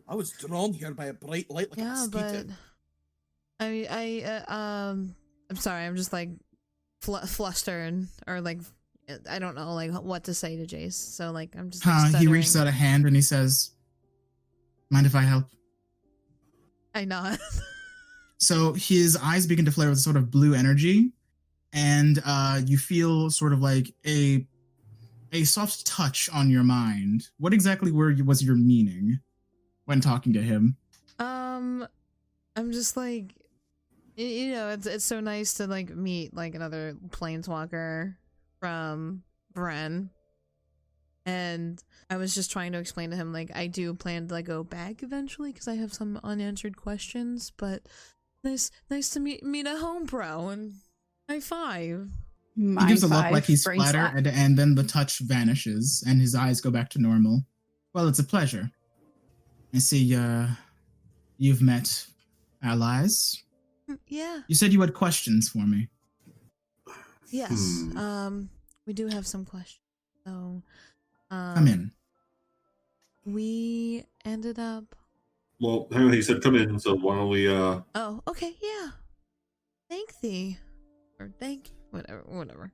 I was drawn here by a bright light like a Yeah, but mosquito. I'm sorry. I'm just like flustered or like I don't know like what to say to Jace. So like I'm just like, He reaches stuttering. out a hand and he says, "Mind if I help?" I nod. So his eyes begin to flare with sort of blue energy, and you feel sort of like a soft touch on your mind. What exactly was your meaning when talking to him? I'm just like, you know, it's so nice to like meet like another planeswalker from Bren, and I was just trying to explain to him like I do plan to like go back eventually because I have some unanswered questions, but nice to meet a home bro and high five. He gives a look like he's brain slap. flattered, and then the touch vanishes, and his eyes go back to normal. Well, it's a pleasure. I see you've met allies. Yeah. You said you had questions for me. Yes. We do have some questions. So, Come in. We ended up. Well, hang on. He said, "Come in." So why don't we? Oh, okay. Yeah. Thank thee, or thank whatever.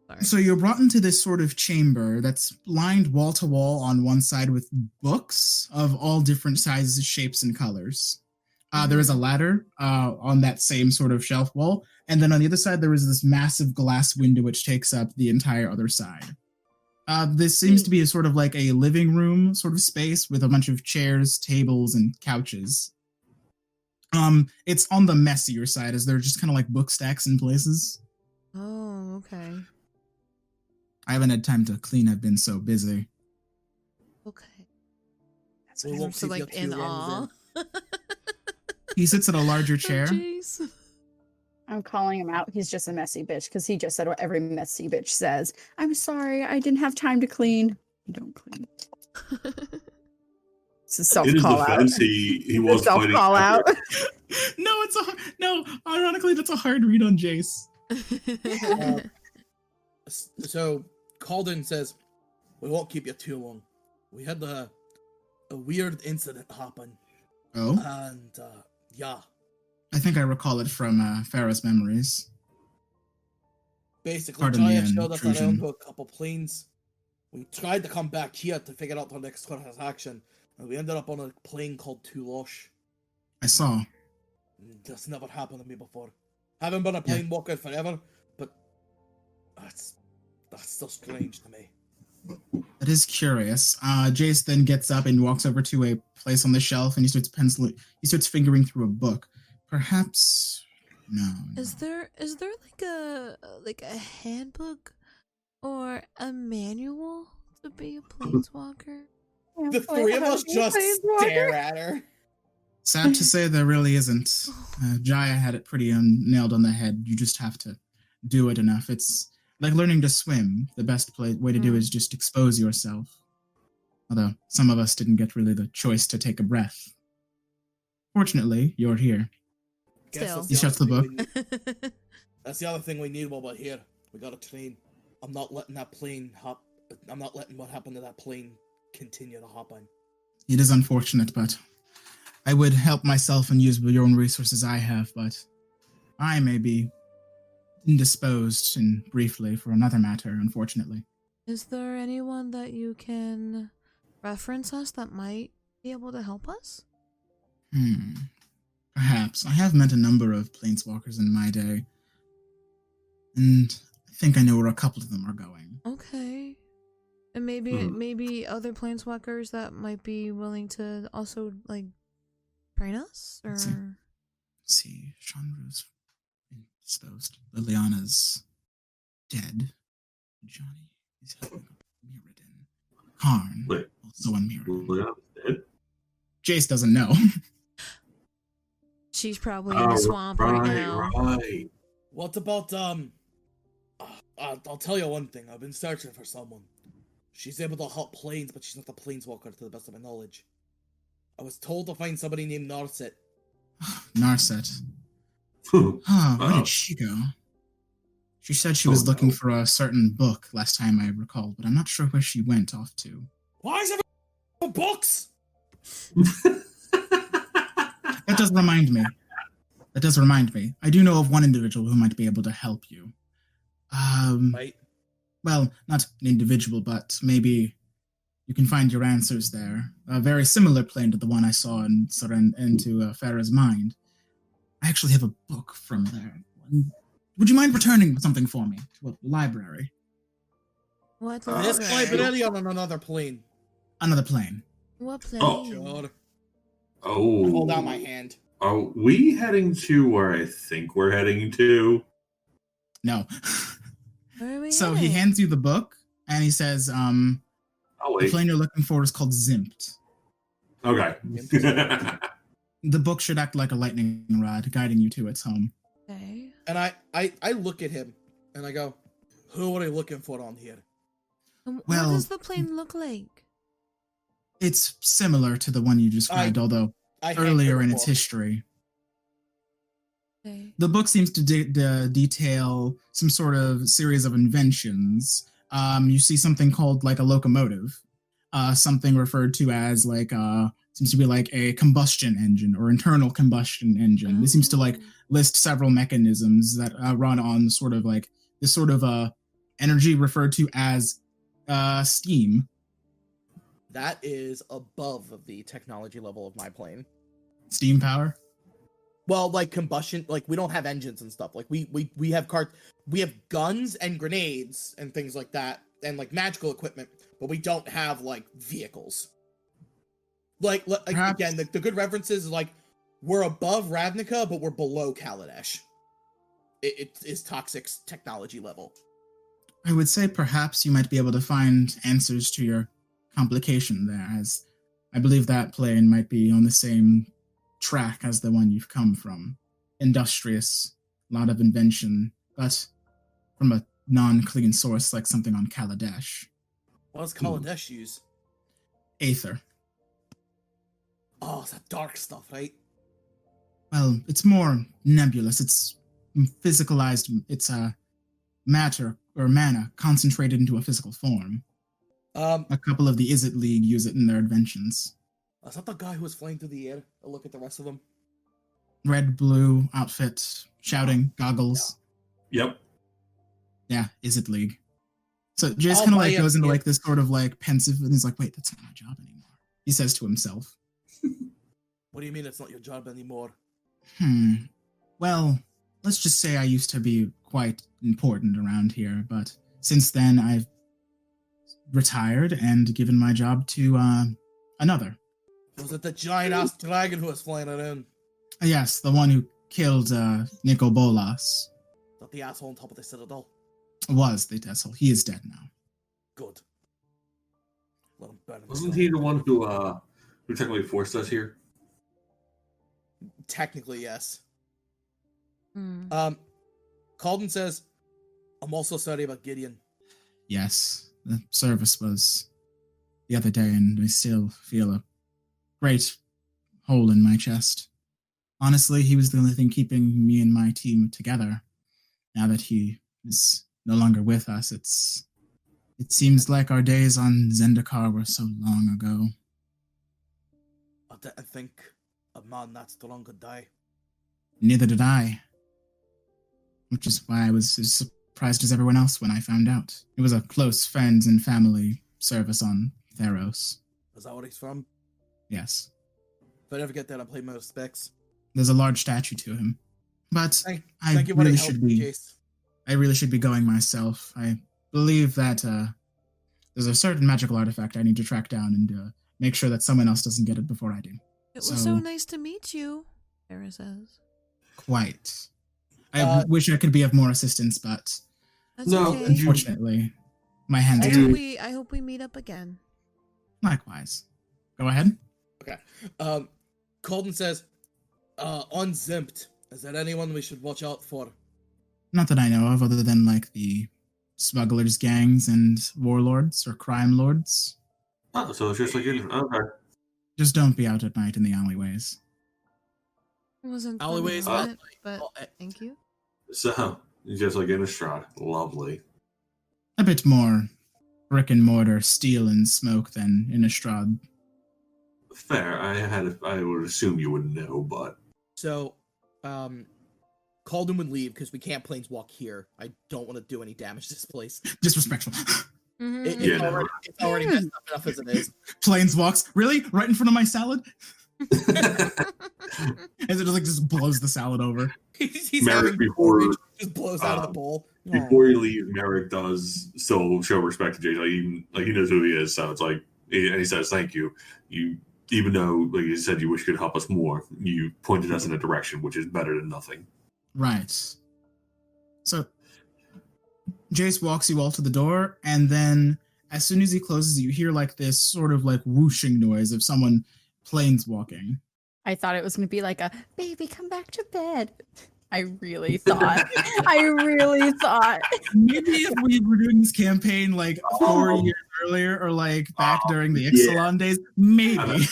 Sorry. So you're brought into this sort of chamber that's lined wall to wall on one side with books of all different sizes, shapes, and colors. There is a ladder on that same sort of shelf wall, and then on the other side there is this massive glass window which takes up the entire other side. This seems to be a sort of like a living room sort of space with a bunch of chairs, tables, and couches. It's on the messier side, as they're just kind of like book stacks in places. Oh, okay. I haven't had time to clean. I've been so busy. Okay. We I'm won't so keep you like too in long awe. He sits at a larger chair. Oh, jeez. I'm calling him out. He's just a messy bitch because he just said what every messy bitch says. I'm sorry, I didn't have time to clean. You don't clean. It's a self In his call out. defense, he was Self fighting. call out. No. Ironically, that's a hard read on Jace. So Calden says, "We won't keep you too long. We had a weird incident happen, Oh, and yeah, I think I recall it from Farah's memories. Basically, Pardon the Jaya showed us around intrusion. to a couple planes. We tried to come back here to figure out our next course of action, and we ended up on a plane called Tulash. I saw. That's never happened to me before. Haven't been a plane walker forever, but that's still strange to me. That is curious. Jace then gets up and walks over to a place on the shelf, and he starts penciling. He starts fingering through a book. Perhaps, no. Is there like a handbook or a manual to be a planeswalker? The three of us just stare at her. Sad to say, there really isn't. Jaya had it pretty nailed on the head. You just have to do it enough. It's like learning to swim. The best way to do it is just expose yourself. Although some of us didn't get really the choice to take a breath. Fortunately, you're here. Still. He shuts the book. That's the other thing we need while we're here. We gotta train. I'm not letting that plane hop. I'm not letting what happened to that plane continue to hop on. It is unfortunate, but I would help myself and use your own resources I have, but I may be indisposed and briefly for another matter, unfortunately. Is there anyone that you can reference us that might be able to help us? Perhaps. I have met a number of planeswalkers in my day, and I think I know where a couple of them are going. Okay. And maybe other planeswalkers that might be willing to also, like, train us? Or... Let's see. Chandra's indisposed. Liliana's dead. Johnny is helping Mirrodin. Karn, Wait. also on Mirrodin. Liliana's dead? Jace doesn't know. She's probably in the swamp right now. Right. What about I'll tell you one thing. I've been searching for someone. She's able to hop planes, but she's not a planeswalker to the best of my knowledge. I was told to find somebody named Narset. Narset. Where did she go? She said she was looking for a certain book last time I recall, but I'm not sure where she went off to. Why is everyone books? That does remind me. I do know of one individual who might be able to help you. Right. Well, not an individual, but maybe you can find your answers there. A very similar plane to the one I saw into Farah's mind. I actually have a book from there. Would you mind returning something for me to a library? What This library on another plane. Another plane. What plane? God. Oh. Hold out my hand. Are we heading to where I think we're heading to? No. Where are we So he heading? hands you the book, and he says, Oh, the wait. plane you're looking for is called Zimpt. Okay. The book should act like a lightning rod, guiding you to its home. Okay. And I look at him, and I go, who are they looking for on here? Well- what does the plane look like? It's similar to the one you described, although I hand earlier her in the its book. history. Okay. The book seems to detail some sort of series of inventions. You see something called like a locomotive, something referred to as like seems to be like a combustion engine or internal combustion engine. This seems to like list several mechanisms that run on sort of like this sort of energy referred to as steam. That is above the technology level of my plane. Steam power. Well, like combustion, like we don't have engines and stuff. Like we have we have guns and grenades and things like that, and like magical equipment, but we don't have like vehicles. Like Perhaps- again, the good references is like we're above Ravnica, but we're below Kaladesh. It is toxic technology level. I would say perhaps you might be able to find answers to your complication there, as I believe that plane might be on the same track as the one you've come from. Industrious, a lot of invention, but from a non-clean source like something on Kaladesh. What does Kaladesh use? Aether. Oh, it's that dark stuff, right? Well, it's more nebulous. It's physicalized. It's a matter or mana concentrated into a physical form. A couple of the Izzet League use it in their inventions. Is that the guy who was flying through the air? A look at the rest of them. Red, blue outfit, shouting, goggles. Yep. Yeah, is it League? So Jace I'll kind of buy like it, goes into yeah. like this sort of like pensive, and he's like, "Wait, that's not my job anymore." He says to himself. What do you mean it's not your job anymore? Well, let's just say I used to be quite important around here, but since then I've retired and given my job to another. Was it the giant ass dragon who was flying around? Yes, the one who killed Nico Bolas Not the asshole on top of the citadel? was the Tessel. He is dead now. Good. Let him burn Wasn't himself. he the one who technically forced us here? Technically, yes. Hmm. Calden says, I'm also sorry about Gideon. Yes, the service was the other day, and I still feel a great hole in my chest. Honestly, he was the only thing keeping me and my team together. Now that he is no longer with us, it seems like our days on Zendikar were so long ago. I didn't think a man that strong could die. Neither did I. Which is why I was as surprised as everyone else when I found out. It was a close friends and family service on Theros. Is that where he's from? Yes. If I ever get there, I'll play my respects. There's a large statue to him. But Thank you for the really help, should be Jace. I really should be going myself. I believe that there's a certain magical artifact I need to track down and make sure that someone else doesn't get it before I do. It was so nice to meet you, Sarah says. Quite. I wish I could be of more assistance, but That's No, okay. unfortunately, my hands I are hope tied. I hope we meet up again. Likewise. Go ahead. Calden says, on Zimpt, is there anyone we should watch out for? Not that I know of, other than like the smugglers gangs and warlords or crime lords. Oh, so it's just like okay. Just don't be out at night in the alleyways. It wasn't Alleyways, funny, but Oh, thank you. So just like Innistrad, lovely. A bit more brick and mortar, steel and smoke than Innistrad. Fair. I would assume you would know, but So, Calden would leave because we can't planeswalk here. I don't want to do any damage to this place. Disrespectful. Mhm. It's already messed up enough as it is. Planeswalks. Really? Right in front of my salad? As it just blows the salad over. He's Merrick, having before- porridge, just blows out of the bowl. before you leave, Merrick does still show respect to Jay. Like he knows who he is, so it's like, and he says, "Thank you. You, even though, like you said, you wish you could help us more, you pointed us in a direction, which is better than nothing." Right. So, Jace walks you all to the door, and then as soon as he closes, you hear like this sort of like whooshing noise of someone planeswalking. I thought it was going to be like a baby, come back to bed. I really thought. I really thought. Maybe if we were doing this campaign like 4 years earlier, or like back during the Ixalan days, maybe.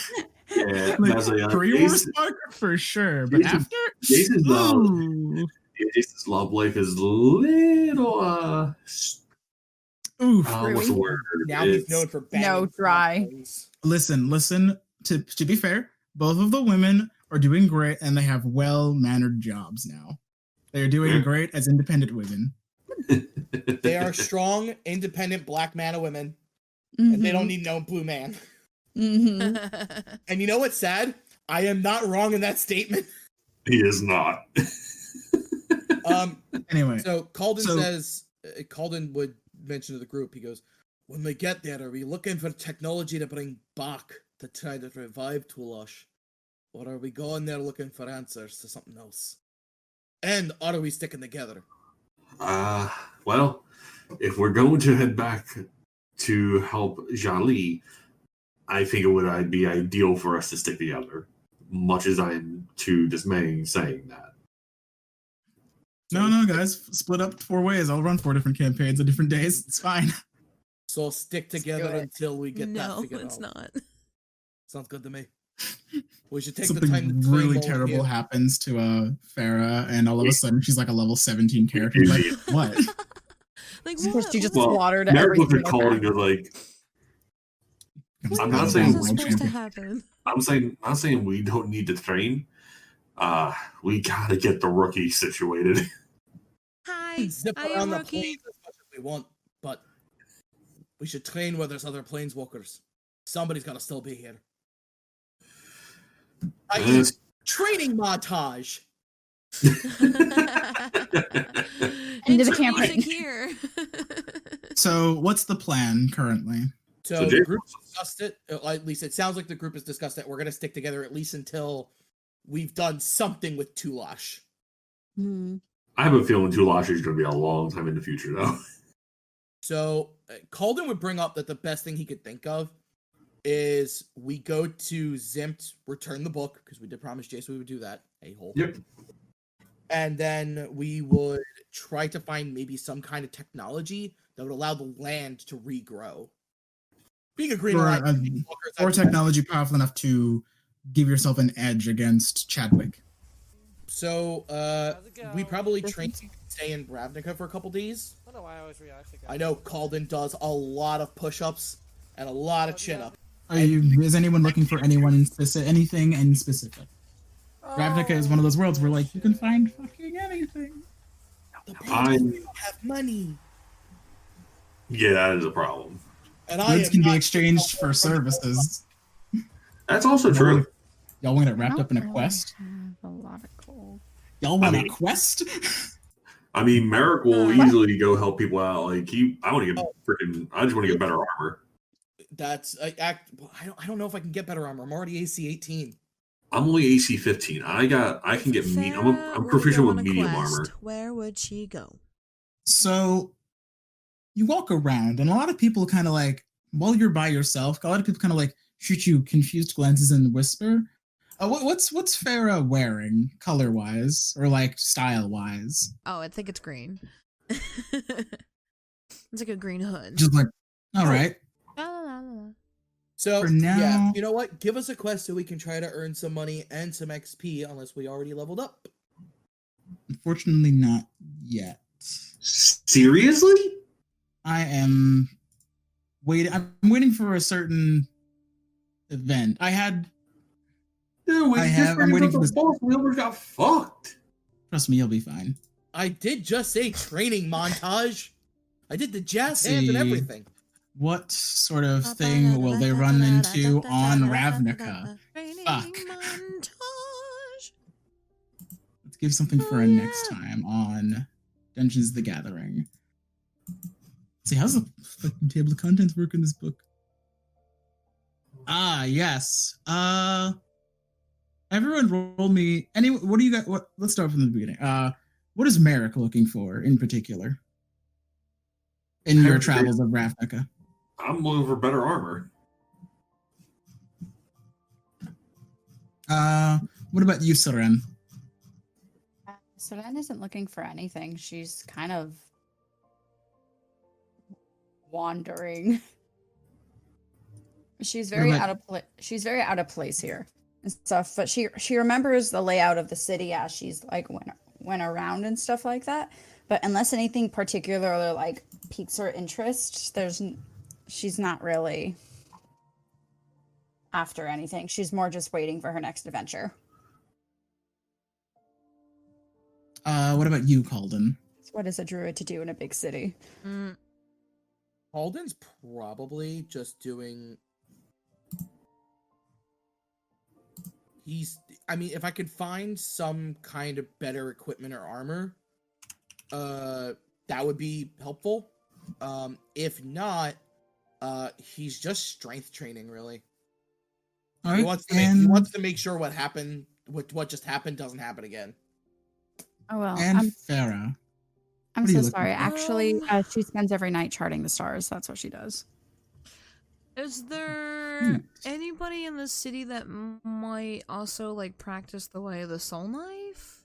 Yeah, Like, that's like, pre-war spark for sure, but Jason- after, Jason's ooh, Jason's love life is little oof. what's the word? Now he's known for banging No, dry. things. Listen. To be fair, both of the women are doing great, and they have well-mannered jobs now. They are doing great as independent women. They are strong, independent black man and women, and they don't need no blue man. Mm-hmm. And you know what's sad? I am not wrong in that statement. He is not. Anyway, So Calden So- says, Calden would mention to the group, he goes, when we get there, are we looking for technology to bring back to try to revive Tulash? Or are we going there looking for answers to something else? And are we sticking together? Well, if we're going to head back to help Jali, I think it would be ideal for us to stick together. Much as I'm too dismaying saying that. no, guys, split up 4 ways. I'll run 4 different campaigns on different days. It's fine. So stick Let's together do it. until we get that No, figured it's out. not. Sounds good to me. We should take the Something time to train really more terrible here. happens to Farah, and all of a sudden she's like a level 17 character. Like, what? Like Of course, she just Well, slaughtered Merrick looked everything. at Colin and goes like, I'm not saying What's world supposed to champion. happen? I'm saying we don't need to train. We gotta get the rookie situated. Hi, Zip I around am the rookie. plains as much we want, but we should train where there's other planeswalkers. Somebody's got to still be here. Training montage. Into the Intro campaign. music here. So, what's the plan currently? So the group discussed it. At least it sounds like the group has discussed it. We're going to stick together at least until we've done something with Tulash. I have a feeling Tulash is going to be a long time in the future, though. So Calden would bring up that the best thing he could think of is we go to Zimt, return the book, because we did promise Jace we would do that. A-hole. Yep. And then we would try to find maybe some kind of technology that would allow the land to regrow. Being a green line, or technology powerful enough to give yourself an edge against Chadwick. So we probably train to stay in Ravnica for a couple days. I don't know why I always react to guys. I know Calden does a lot of push-ups and a lot of chin-ups. Is anyone looking for anything in specific? Ravnica is one of those worlds where, like, you can find fucking anything. I have money. Yeah, that is a problem. And Goods can be exchanged for services. That's also true. Y'all want it wrapped up in a quest? A lot of coal. Y'all want a quest? I mean, Merrick will easily go help people out. Like I want to get I just want to get better armor. That's I don't know if I can get better armor. I'm already AC 18. I'm only AC 15. I can get I'm proficient with medium armor. Where would she go? So you walk around, and a lot of people kind of like, while you're by yourself, a lot of people kind of like shoot you confused glances and whisper. What's Farah wearing, color wise or like style wise? Oh, I think it's green. It's like a green hood. Just like, all right. So For now- yeah, you know what? Give us a quest so we can try to earn some money and some XP, unless we already leveled up. Unfortunately, not yet. Seriously? I am waiting. I'm waiting for a certain event. I'm waiting for this. We almost got fucked. Trust me, you'll be fine. I did just say training montage. I did the jazz hands and everything. What sort of thing will they run into on Ravnica? Fuck. Let's give something for a next time on Dungeons the Gathering. Let's see, how's the fucking table of contents work in this book? Ah, yes. Everyone roll me. What do you got? Let's start from the beginning. What is Merrick looking for in particular in your travels of Ravnica? I'm looking for better armor. What about you, Soren? Soren isn't looking for anything. She's kind of wandering. She's very out of she's very out of place here and stuff, but she remembers the layout of the city as she's like went around and stuff like that. But unless anything particular like piques her interest, she's not really after anything. She's more just waiting for her next adventure. What about you, Calden? What is a druid to do in a big city? Calden's probably just doing. If I could find some kind of better equipment or armor, that would be helpful. If not, he's just strength training, really. All right, he wants to make sure what just happened doesn't happen again. Oh well. And Farah. I'm so sorry. Actually, she spends every night charting the stars. That's what she does. Is there anybody in the city that might also like practice the way of the soul knife?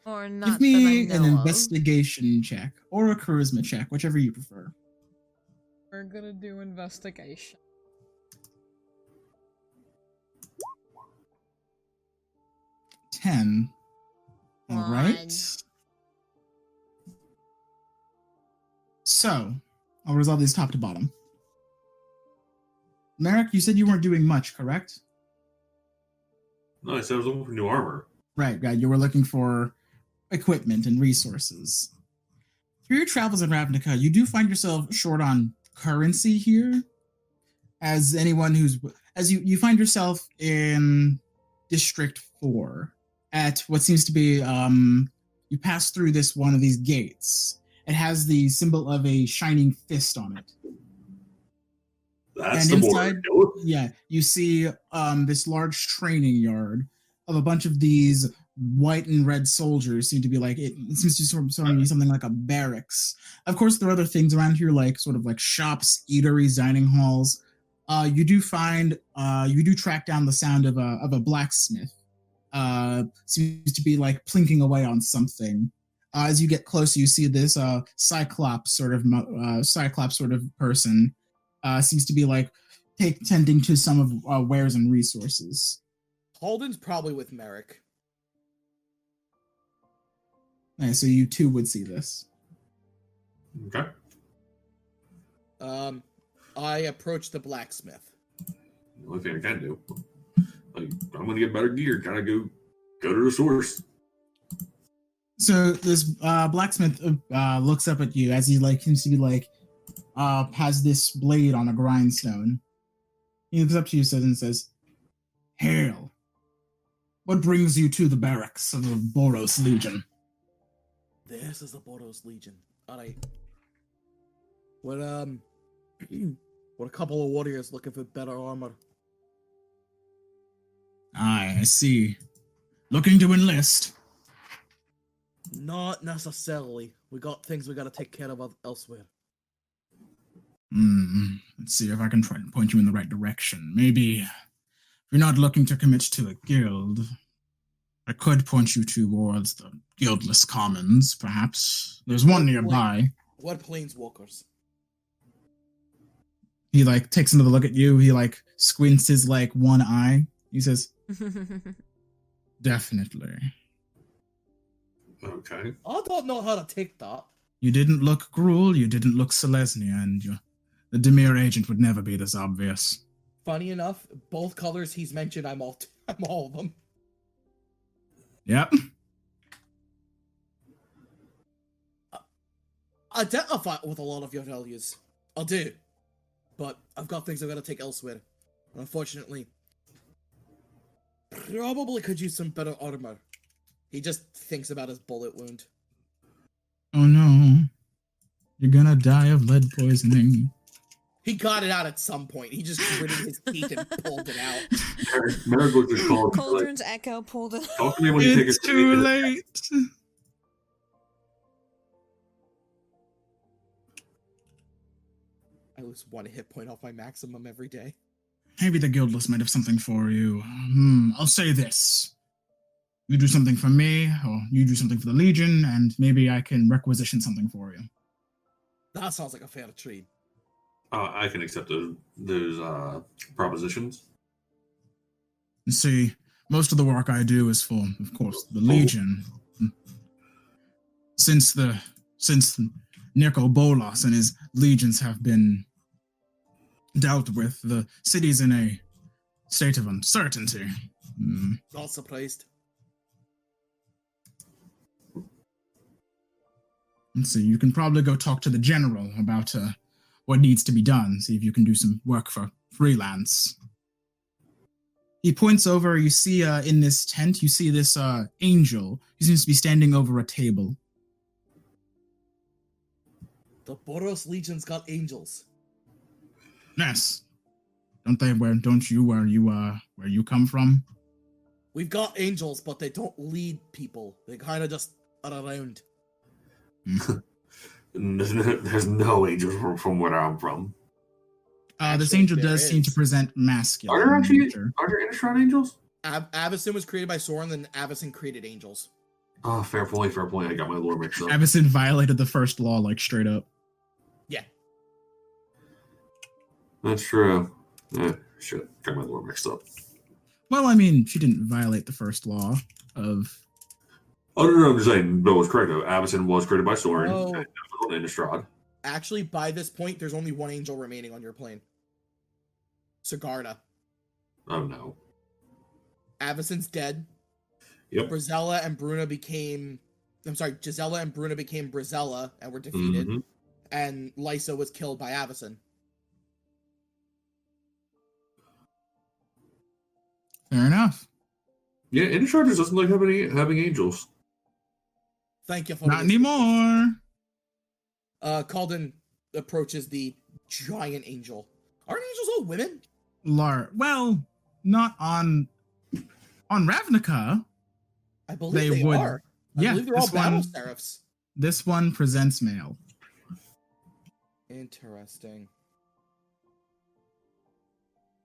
Or not? Give me that I an know of? investigation check or a charisma check, whichever you prefer. We're gonna do investigation. $10. All right. So, I'll resolve these top to bottom. Merrick, you said you weren't doing much, correct? No, I said I was looking for new armor. Right. You were looking for equipment and resources. for your travels in Ravnica, you do find yourself short on currency here. As anyone you find yourself in District 4 at what seems to be, you pass through one of these gates. It has the symbol of a shining fist on it. That's and the inside, border. yeah, you see this large training yard of a bunch of these white and red soldiers. Seem to be like, it seems to sort of be something like a barracks. Of course, there are other things around here, like sort of like shops, eateries, dining halls. You do track down the sound of a blacksmith. Seems to be like plinking away on something. As you get closer, you see this cyclops sort of person. Seems to be like tending to some of wares and resources. Halden's probably with Merrick. And so you too would see this. Okay. I approach the blacksmith. The only thing I can do. Like, I'm gonna get better gear. Gotta go to the source. So this blacksmith looks up at you as he seems to be has this blade on a grindstone. He looks up to you and says, "Hail! What brings you to the barracks of the Boros Legion?" This is the Boros Legion. Alright. We're a couple of warriors looking for better armor. Aye, I see. Looking to enlist? Not necessarily. We got things we gotta take care of elsewhere. Let's see if I can try and point you in the right direction. Maybe if you're not looking to commit to a guild, I could point you towards the Guildless Commons, perhaps. There's one nearby. What planeswalkers? He takes another look at you. He squints his one eye. He says, "Definitely." Okay. I don't know how to take that. You didn't look Gruul, you didn't look Selesnya, and the Demir agent would never be this obvious. Funny enough, both colors he's mentioned, I'm all of them. Yep. Identify with a lot of your values. I'll do. But I've got things I've got to take elsewhere. And unfortunately, probably could use some better armor. He just thinks about his bullet wound. Oh no. You're gonna die of lead poisoning. He got it out at some point. He just gritted his teeth and pulled it out. Merrick looked at Cauldron. Cauldron's echo pulled it. Talk to me when you take It's a too late. I lose 1 hit point off my maximum every day. Maybe the Guildless might have something for you. I'll say this. You do something for me, or you do something for the Legion, and maybe I can requisition something for you. That sounds like a fair trade. I can accept those propositions. You see, most of the work I do is for, of course, the Legion. Since Nico Bolas and his legions have been dealt with, the city's in a state of uncertainty. Not surprised. Let's see, you can probably go talk to the general about what needs to be done, see if you can do some work for freelance. He points over, you see in this tent, you see this angel. He seems to be standing over a table. The Boros Legion's got angels. Yes. Don't they? Where you come from? We've got angels, but they don't lead people. They kind of just are around. There's no angels from where I'm from. This Actually, angel there does seem to is. present masculine. Are there nature. Innistrad angels? Avacyn was created by Soren, then Avacyn created angels. Oh, fair point. I got my lore mixed up. Avacyn violated the first law, straight up. Yeah. That's true. Shit, got my lore mixed up. Well, I mean, she didn't violate the first law of... Oh, no, I'm just saying, Bill was correct, though. Avacyn was created by Soren, Oh. and that was on Innistrad. Actually, by this point, there's only one angel remaining on your plane. Sigarda. Oh, no. Avacyn's dead. Yep. Brazella and Bruna became I'm sorry, Gisela and Bruna became Brizella and were defeated, Mhm. and Lysa was killed by Avacyn. Fair enough. Yeah, Innistrad doesn't like having angels. Thank you for Not this. anymore. Calden approaches the giant angel. Aren't angels all women? Well, not on Ravnica. I believe they would. are. I Yeah, believe they're all this battle one, seraphs. this one presents male. Interesting.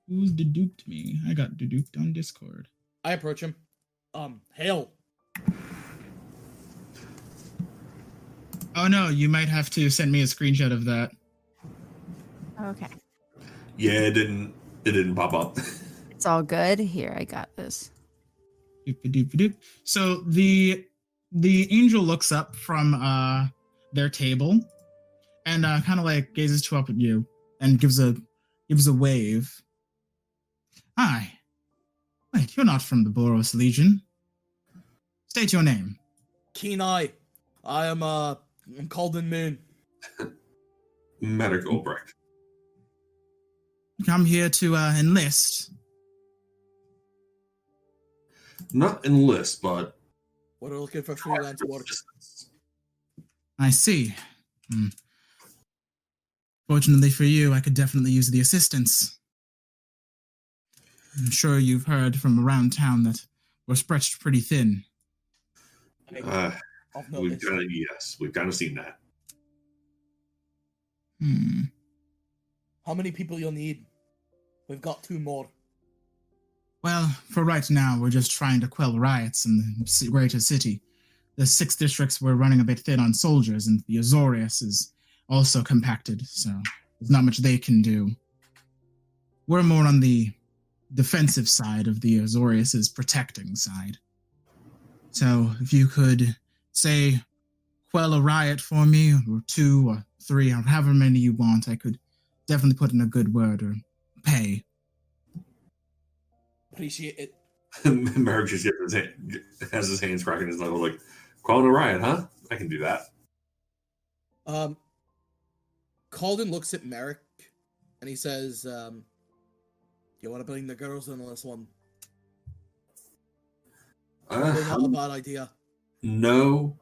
Who's deduped me? I got deduped on Discord. I approach him. Hail. Oh no, you might have to send me a screenshot of that. Okay. Yeah, it didn't pop up. It's all good. Here, I got this. Doop-a-doop-a-doop. So the angel looks up from their table and kind of like gazes up at you and gives a wave. Hi. Wait, you're not from the Boros Legion. State your name. Keen Eye. I'm Calden Moon. Medic Albrecht. Come here to enlist. Not enlist, but We're looking for freelance work. I see. Fortunately for you, I could definitely use the assistance. I'm sure you've heard from around town that we're stretched pretty thin. I've We've noticed. kind of seen that. How many people you'll need? We've got 2 more. Well, for right now, we're just trying to quell riots in the greater city. The 6 districts were running a bit thin on soldiers, and the Azorius is also compacted, so there's not much they can do. We're more on the defensive side of the Azorius' protecting side. So if you could, say, quell a riot for me, or 2 or 3, or however many you want, I could definitely put in a good word or pay. Appreciate it. Merrick just has his hands cracking his knuckles like, calling a riot, huh? I can do that. Calden looks at Merrick and he says, you want to bring the girls in on this one? Probably not a bad idea. No.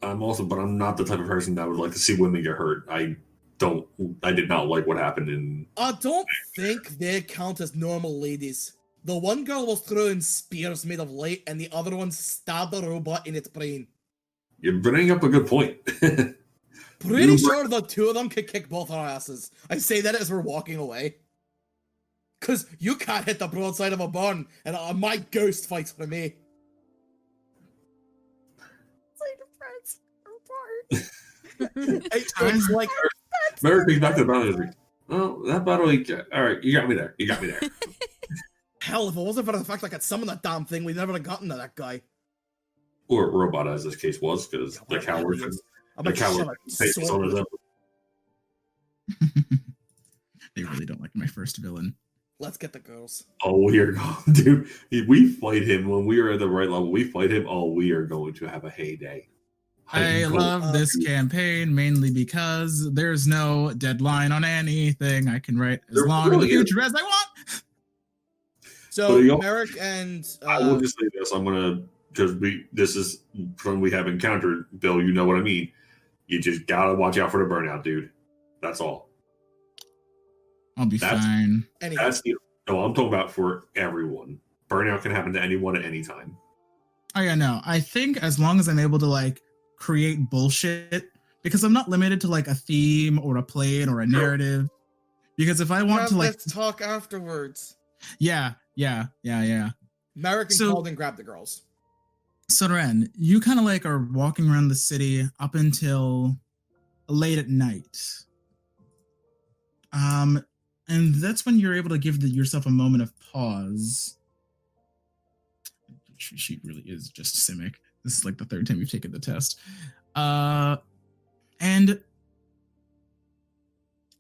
But I'm not the type of person that would like to see women get hurt. I did not like what happened in. I don't think they count as normal ladies. The one girl was throwing spears made of light, and the other one stabbed a robot in its brain. You're bringing up a good point. Pretty sure the 2 of them could kick both our asses. I say that as we're walking away. Because you can't hit the broadside of a barn, and my ghost fights for me. It's like Merrick being back to the battle. Oh, that battle. All right, you got me there. hell, if it wasn't for the fact I could summon that damn thing, we'd never have gotten to that guy. Or robot, as this case was, because the coward. I'm The like, coward shut up, on his own. They really don't like my first villain. Let's get the girls. Oh, we are going, dude. We fight him when we are at the right level. We fight him. Oh, we are going to have a heyday. I love this campaign mainly because there's no deadline on anything. I can write as long in the future as I want. So Merrick and I will just say this: I'm gonna because this is from we have encountered. Bill, you know what I mean. You just gotta watch out for the burnout, dude. That's all. I'll be fine. That's no, I'm talking about for everyone. Burnout can happen to anyone at any time. Oh yeah, no. I think as long as I'm able to like create bullshit, because I'm not limited to like a theme or a plane or a narrative. Because if I want to like let's talk afterwards. Yeah. Merrick and Calden grab the girls. So Ren, you kind of like are walking around the city up until late at night. And that's when you're able to give yourself a moment of pause. She really is just Simic. This is like the 3rd time you've taken the test. And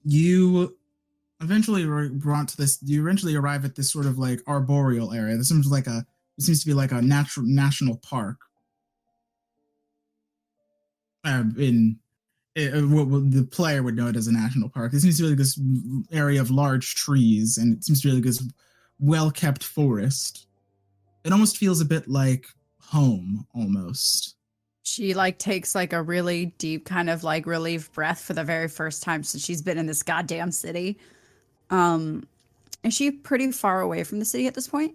you eventually arrive at this sort of like arboreal area. It seems to be like a national park. what the player would know it as a national park. It seems to be like this area of large trees, and it seems to be like this well-kept forest. It almost feels a bit like home, almost. She like takes like a really deep kind of like relief breath for the very first time since she's been in this goddamn city. Is she pretty far away from the city at this point?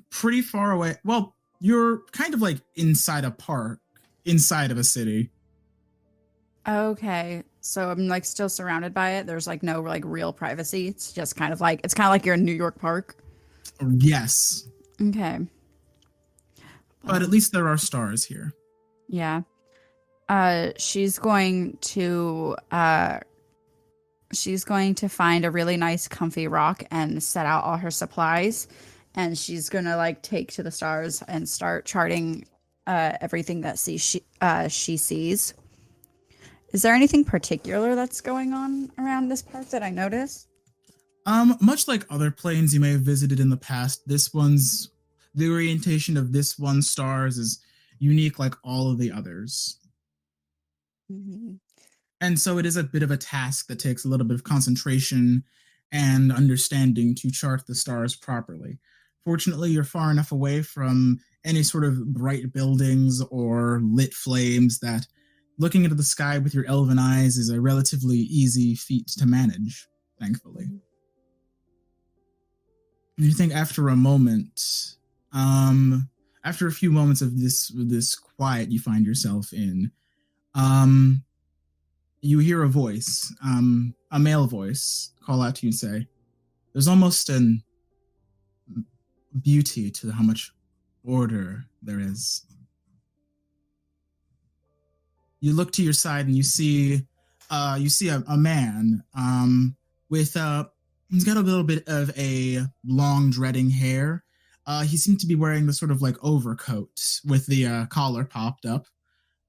Pretty far away. Well, you're kind of like inside a park, inside of a city. Okay. So I'm like still surrounded by it. There's like no like real privacy. It's just kind of like you're in New York Park. Yes. Okay. But at least there are stars here. Yeah. She's going to find a really nice comfy rock and set out all her supplies, and she's going to like take to the stars and start charting everything that she sees. Is there anything particular that's going on around this park that I notice? Much like other planes you may have visited in the past, the orientation of this one stars is unique like all of the others. Mm-hmm. And so it is a bit of a task that takes a little bit of concentration and understanding to chart the stars properly. Fortunately, you're far enough away from any sort of bright buildings or lit flames that looking into the sky with your elven eyes is a relatively easy feat to manage, thankfully. And you think after a moment, after a few moments of this quiet you find yourself in, you hear a voice, a male voice, call out to you and say, "There's almost an beauty to how much order there is." You look to your side and you see a man with he's got a little bit of a long dreading hair. He seemed to be wearing the sort of like overcoat with the collar popped up.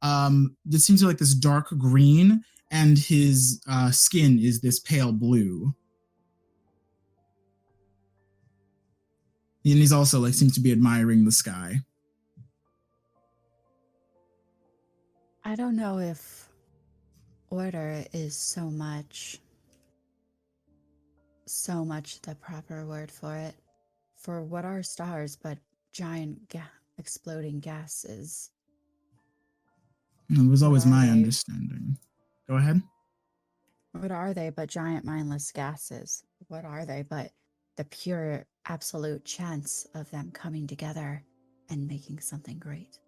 It seems to be like this dark green, and his skin is this pale blue. And he's also like seems to be admiring the sky. I don't know if order is so much the proper word for it. For what are stars but giant exploding gases? It was always What are my they? understanding. Go ahead. What are they but giant mindless gases? What are they but the pure absolute chance of them coming together and making something great?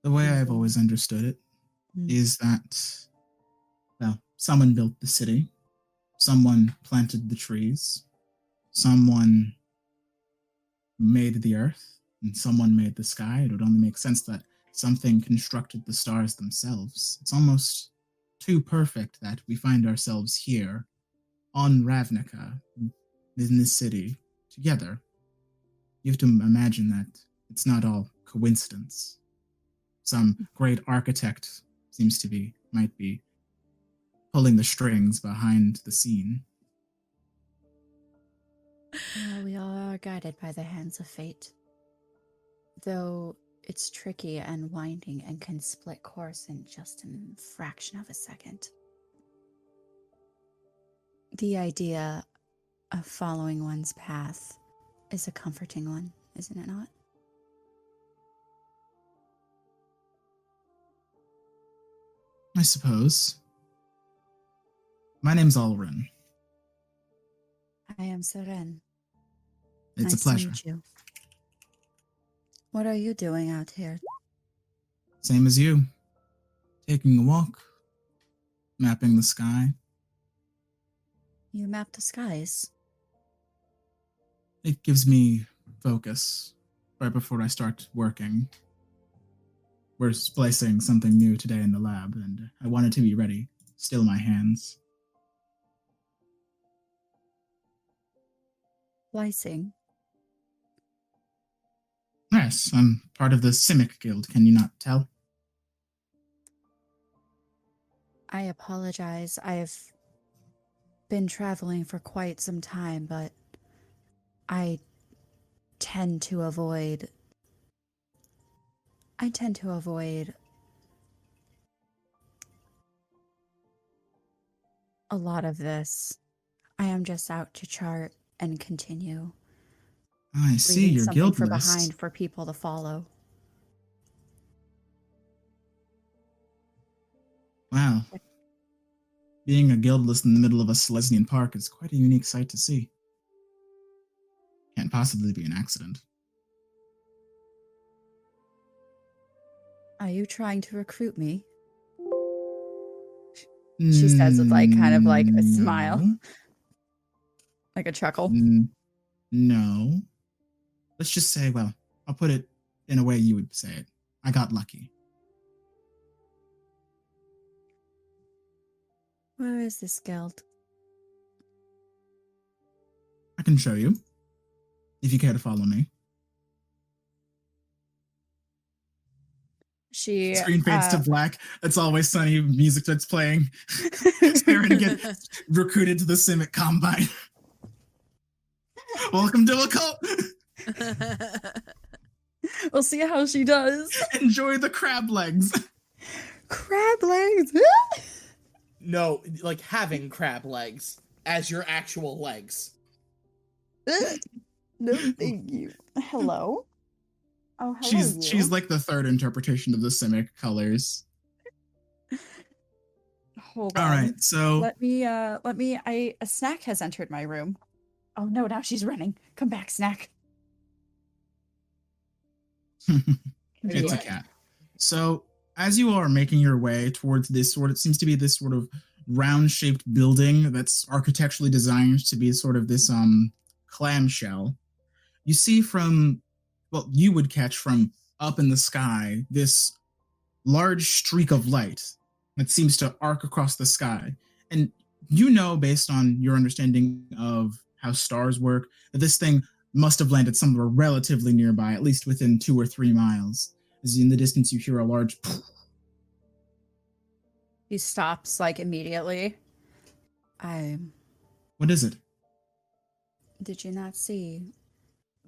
The way I've always understood it is that, well, someone built the city, someone planted the trees, someone made the earth, and someone made the sky. It would only make sense that something constructed the stars themselves. It's almost too perfect that we find ourselves here on Ravnica, in this city, together. You have to imagine that it's not all coincidence. Some great architect might be pulling the strings behind the scene. Well, we all are guided by the hands of fate. Though it's tricky and winding and can split course in just a fraction of a second. The idea of following one's path is a comforting one, isn't it not? I suppose. My name's Alrin. I am Seren. It's Nice a pleasure. to meet you. What are you doing out here? Same as you. Taking a walk. Mapping the sky. You map the skies. It gives me focus right before I start working. We're splicing something new today in the lab, and I wanted to be ready. Still my hands. Splicing. Yes, I'm part of the Simic Guild, can you not tell? I apologize. I've been traveling for quite some time, but I tend to avoid I tend to avoid a lot of this. I am just out to chart and continue. I see Leaving your something guild for list. behind for people to follow. Wow. Being a guild list in the middle of a Silesian park is quite a unique sight to see. Can't possibly be an accident. Are you trying to recruit me? She says with like kind of like a smile. No. Like a chuckle. No. Let's just say, well, I'll put it in a way you would say it. I got lucky. Where is this guild? I can show you, if you care to follow me. She Screen fades to black. It's Always Sunny music that's playing. Staring to get recruited to the Simic Combine. Welcome to a cult. We'll see how she does. Enjoy the crab legs. Crab legs. No, like having crab legs as your actual legs. No, thank you. Hello. Oh, hello. She's like the third interpretation of the Simic colors. Hold on. All right, so Let me. A snack has entered my room. Oh no! Now she's running. Come back, snack. it's a cat. So as you are making your way towards this it seems to be this sort of round-shaped building that's architecturally designed to be sort of this clamshell. You see you would catch from up in the sky this large streak of light that seems to arc across the sky. And you know, based on your understanding of how stars work, that this thing must have landed somewhere relatively nearby, at least within 2 or 3 miles. As in the distance, you hear a large... He stops like immediately. What is it? Did you not see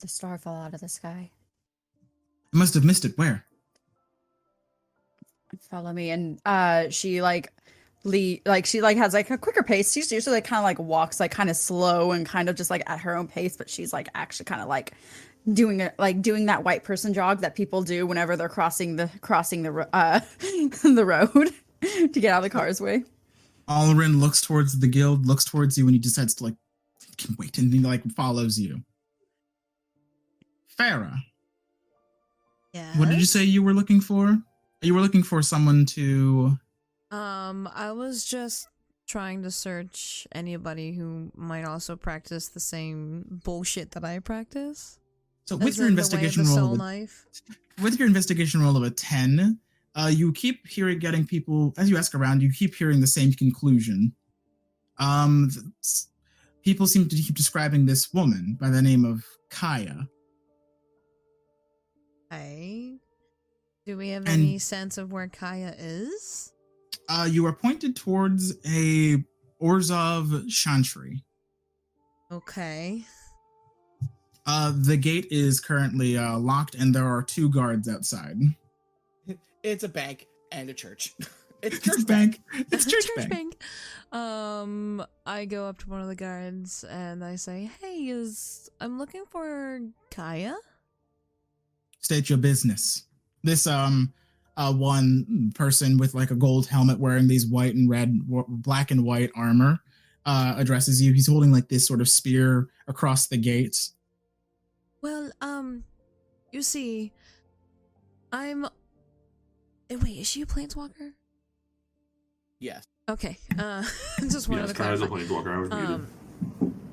the star fall out of the sky? I must have missed it. Where? Follow me. And she she has like a quicker pace. She's usually like kind of like walks like kind of slow and kind of just like at her own pace, but she's like actually kind of like doing that white person jog that people do whenever they're crossing the the road to get out of the car's way. Alrin looks towards the guild, looks towards you, and he decides to can wait, and he follows you. Farah. Yeah. What did you say you were looking for? You were looking for someone to... I was just trying to search anybody who might also practice the same bullshit that I practice. So with your investigation roll of a 10, you keep getting people, as you ask around, you keep hearing the same conclusion. People seem to keep describing this woman by the name of Kaya. Okay. Do we have any sense of where Kaya is? You are pointed towards a Orzhov Chantry. Okay. The gate is currently locked, and there are 2 guards outside. It's a bank and a church. It's It's church bank. bank. It's church bank. I go up to one of the guards and I say, "Hey, I'm looking for Kaya." State your business. This one person with like a gold helmet wearing these white and red, black and white armor addresses you. He's holding like this sort of spear across the gate. Well, you see, wait, is she a planeswalker? Yes. Okay, just wanted to Kaya's a clarify. planeswalker. I was muted.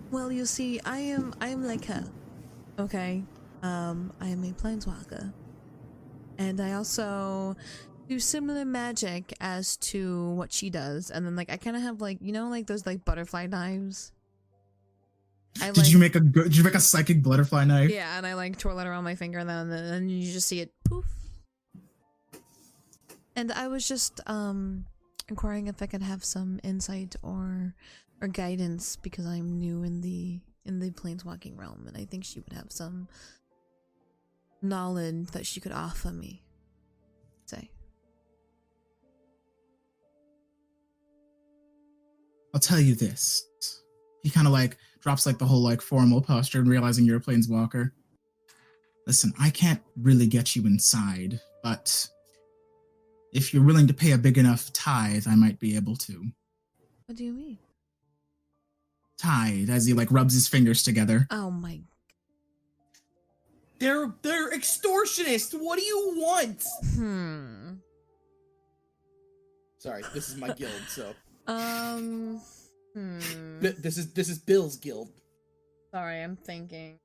Well, you see, I am like her. Okay, I am a planeswalker, and I also do similar magic as to what she does. And then like I kind of have like like those like butterfly knives. Did you make a psychic butterfly knife? Yeah, and I like twirl it around my finger, and then you just see it poof. And I was just inquiring if I could have some insight or guidance because I'm new in the planeswalking realm, and I think she would have some knowledge that she could offer me. say? I'll tell you this. He kind of like drops like the whole like formal posture and realizing you're a planeswalker. Listen, I can't really get you inside, but if you're willing to pay a big enough tithe, I might be able to. What do you mean? Tithe, as he like rubs his fingers together. Oh my. They're extortionists. What do you want? Sorry, this is my guild, so. This is Bill's guild. Sorry, I'm thinking.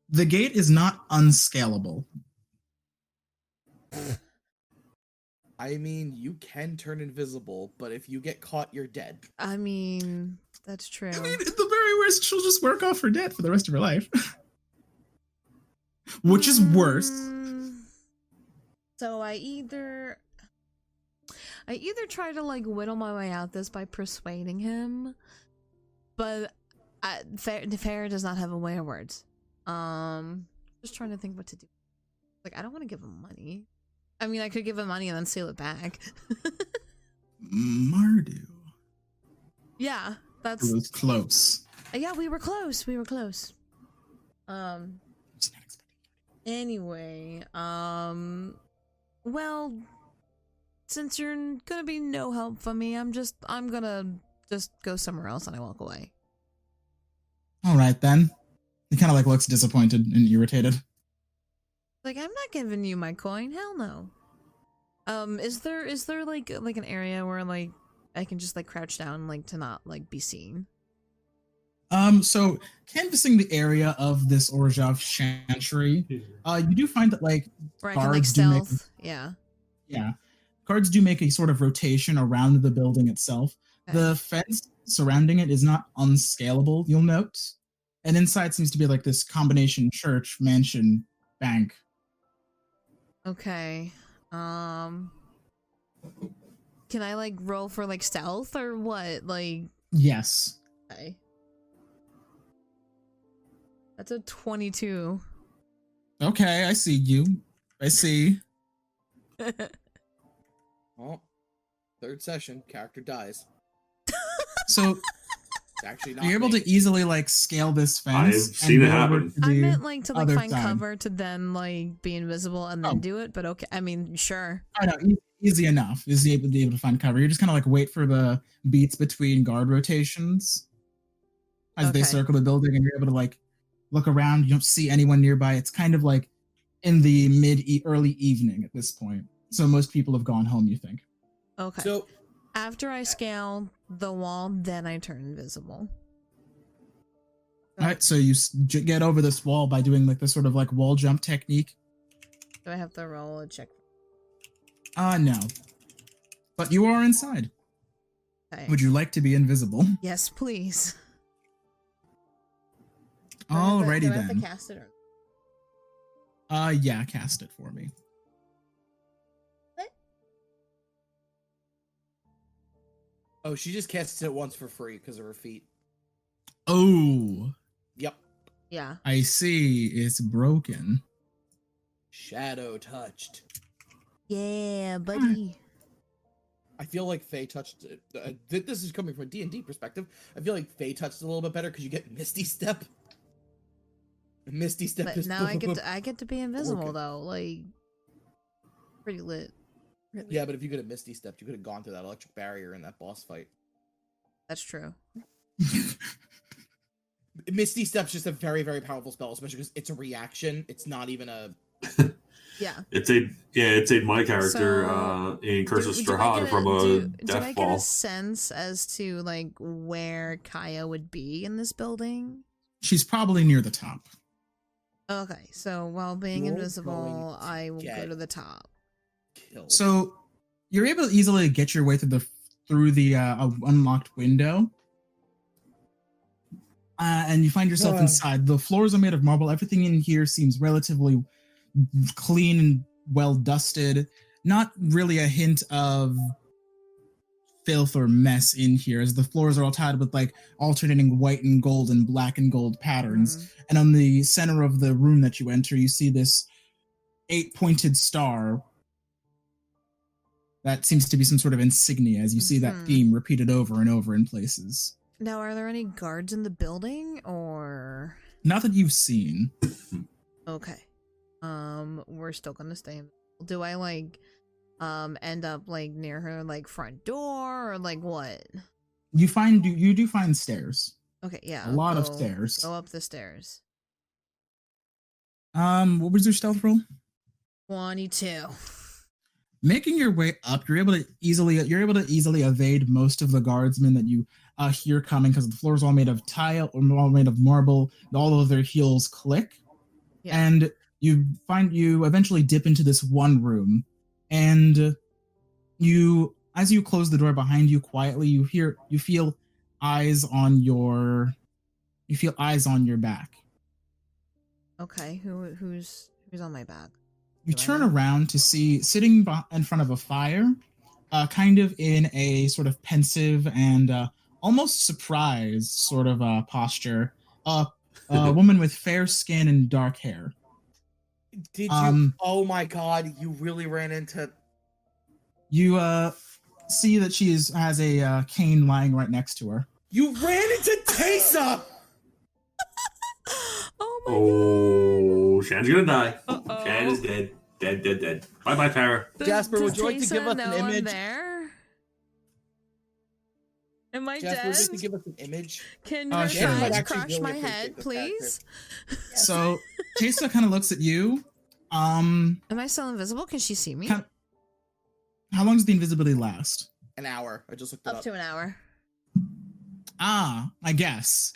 The gate is not unscalable. I mean, you can turn invisible, but if you get caught, you're dead. I mean, that's true. I mean, at the very worst, she'll just work off her debt for the rest of her life. Which is worse. So I either try to like whittle my way out this by persuading him, but Fair does not have a way of words. Just trying to think what to do. Like, I don't want to give him money. I mean, I could give him money and then seal it back. Mardu. Yeah, that's. It was close. Yeah, we were close. We were close. Anyway, well, since you're gonna be no help for me, I'm gonna just go somewhere else and I walk away. All right then. He kind of like looks disappointed and irritated. Like, I'm not giving you my coin. Hell no. Is there like an area where like I can just like crouch down like to not like be seen? So canvassing the area of this Orzhov Chantry, you do find that like Where I can like guards do make stealth. Yeah. guards do make a sort of rotation around the building itself. Okay. The fence surrounding it is not unscalable, you'll note. And inside seems to be like this combination church, mansion, bank. Okay. Can I like roll for like stealth or what? Like, Yes. okay. That's a 22. Okay, I see you. I see. Well, third session, character dies. So It's actually not. you're able me. to easily like scale this fence. I've and seen it go over happen. to I the meant like to like other find side. cover to then like be invisible and then Oh. do it, but okay. I mean, sure. I know, easy enough. Is able to find cover. You're just kind of like wait for the beats between guard rotations as they Okay. circle the building, and you're able to like look around. You don't see anyone nearby. It's kind of like in the early evening at this point, so most people have gone home. You think? Okay. So After I scale the wall, then I turn invisible. All right, so you get over this wall by doing like this sort of like wall jump technique. Do I have to roll a check? No, but you are inside. Okay. Would you like to be invisible? Yes, please. Alrighty Do I have to then. cast it or... Yeah, cast it for me. oh, she just casts it once for free because of her feet. Oh, Yep. Yeah. I see. It's broken. Shadow touched. Yeah, buddy. I feel like Faye touched it. This is coming from a D&D perspective. I feel like Faye touched it a little bit better because you get Misty Step. Misty Step But is now I get to be invisible broken. though. Like, pretty lit. Really. Yeah, but if you could have Misty Stepped, you could have gone through that electric barrier in that boss fight. That's true. Misty Step's just a very, very powerful spell, especially because it's a reaction. It's not even a... Yeah. It's a my character So, in Curse of Do I Strahd get a- from a do I death get ball. a sense as to like where Kaya would be in this building? She's probably near the top. Okay, so while being You're invisible, going to I will go get to the top. Kill. So you're able to easily get your way through the unlocked window, and you find yourself inside. The floors are made of marble. Everything in here seems relatively clean and well dusted. Not really a hint of filth or mess in here, as the floors are all tied with like alternating white and gold and black and gold patterns. And on the center of the room that you enter, you see this 8-pointed star. That seems to be some sort of insignia, as you see that theme repeated over and over in places. Now, are there any guards in the building, or? Not that you've seen. Okay. We're still gonna stay. Do I like, end up like near her like front door, or like what? You do find stairs. Okay, yeah. A lot of stairs. Go up the stairs. What was your stealth roll? 22. Making your way up, you're able to easily evade most of the guardsmen that you hear coming, because the floor is all made of tile or all made of marble. All of their heels click, and you eventually dip into this one room, and as you close the door behind you quietly, you feel eyes on your back. Okay, who's on my back? You turn around to see, sitting in front of a fire, kind of in a sort of pensive and almost surprised sort of posture, a woman with fair skin and dark hair. Did you? Oh my god! You really ran into. You see that she has a cane lying right next to her. You ran into Taysa. Oh, Shan's gonna die. Shan is dead. Dead. Bye, Tara. Jasper, would you like to give us an image? There? Am I Jasper, dead? would you like to give us an image? Can your sure. eyes crush my head, please? So, Taysa kind of looks at you. Am I still invisible? Can she see me? How long does the invisibility last? An hour. I just looked it up. Up to an hour. I guess.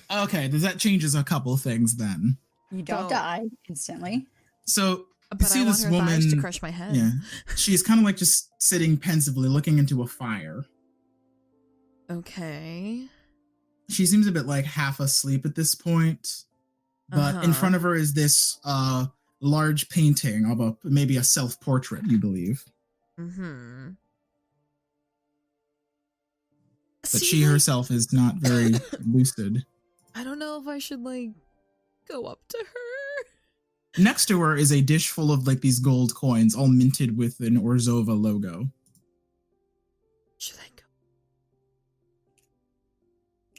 Okay, that changes a couple things then. You don't die instantly. So, But you see I want this her woman thighs to crush my head. Yeah, she's kind of like just sitting pensively, looking into a fire. Okay. She seems a bit like half asleep at this point, but in front of her is this large painting of maybe a self-portrait, you believe. Mm-hmm. But she herself is not very lucid. I don't know if I should like go up to her. Next to her is a dish full of like these gold coins, all minted with an Orzova logo. Should I go?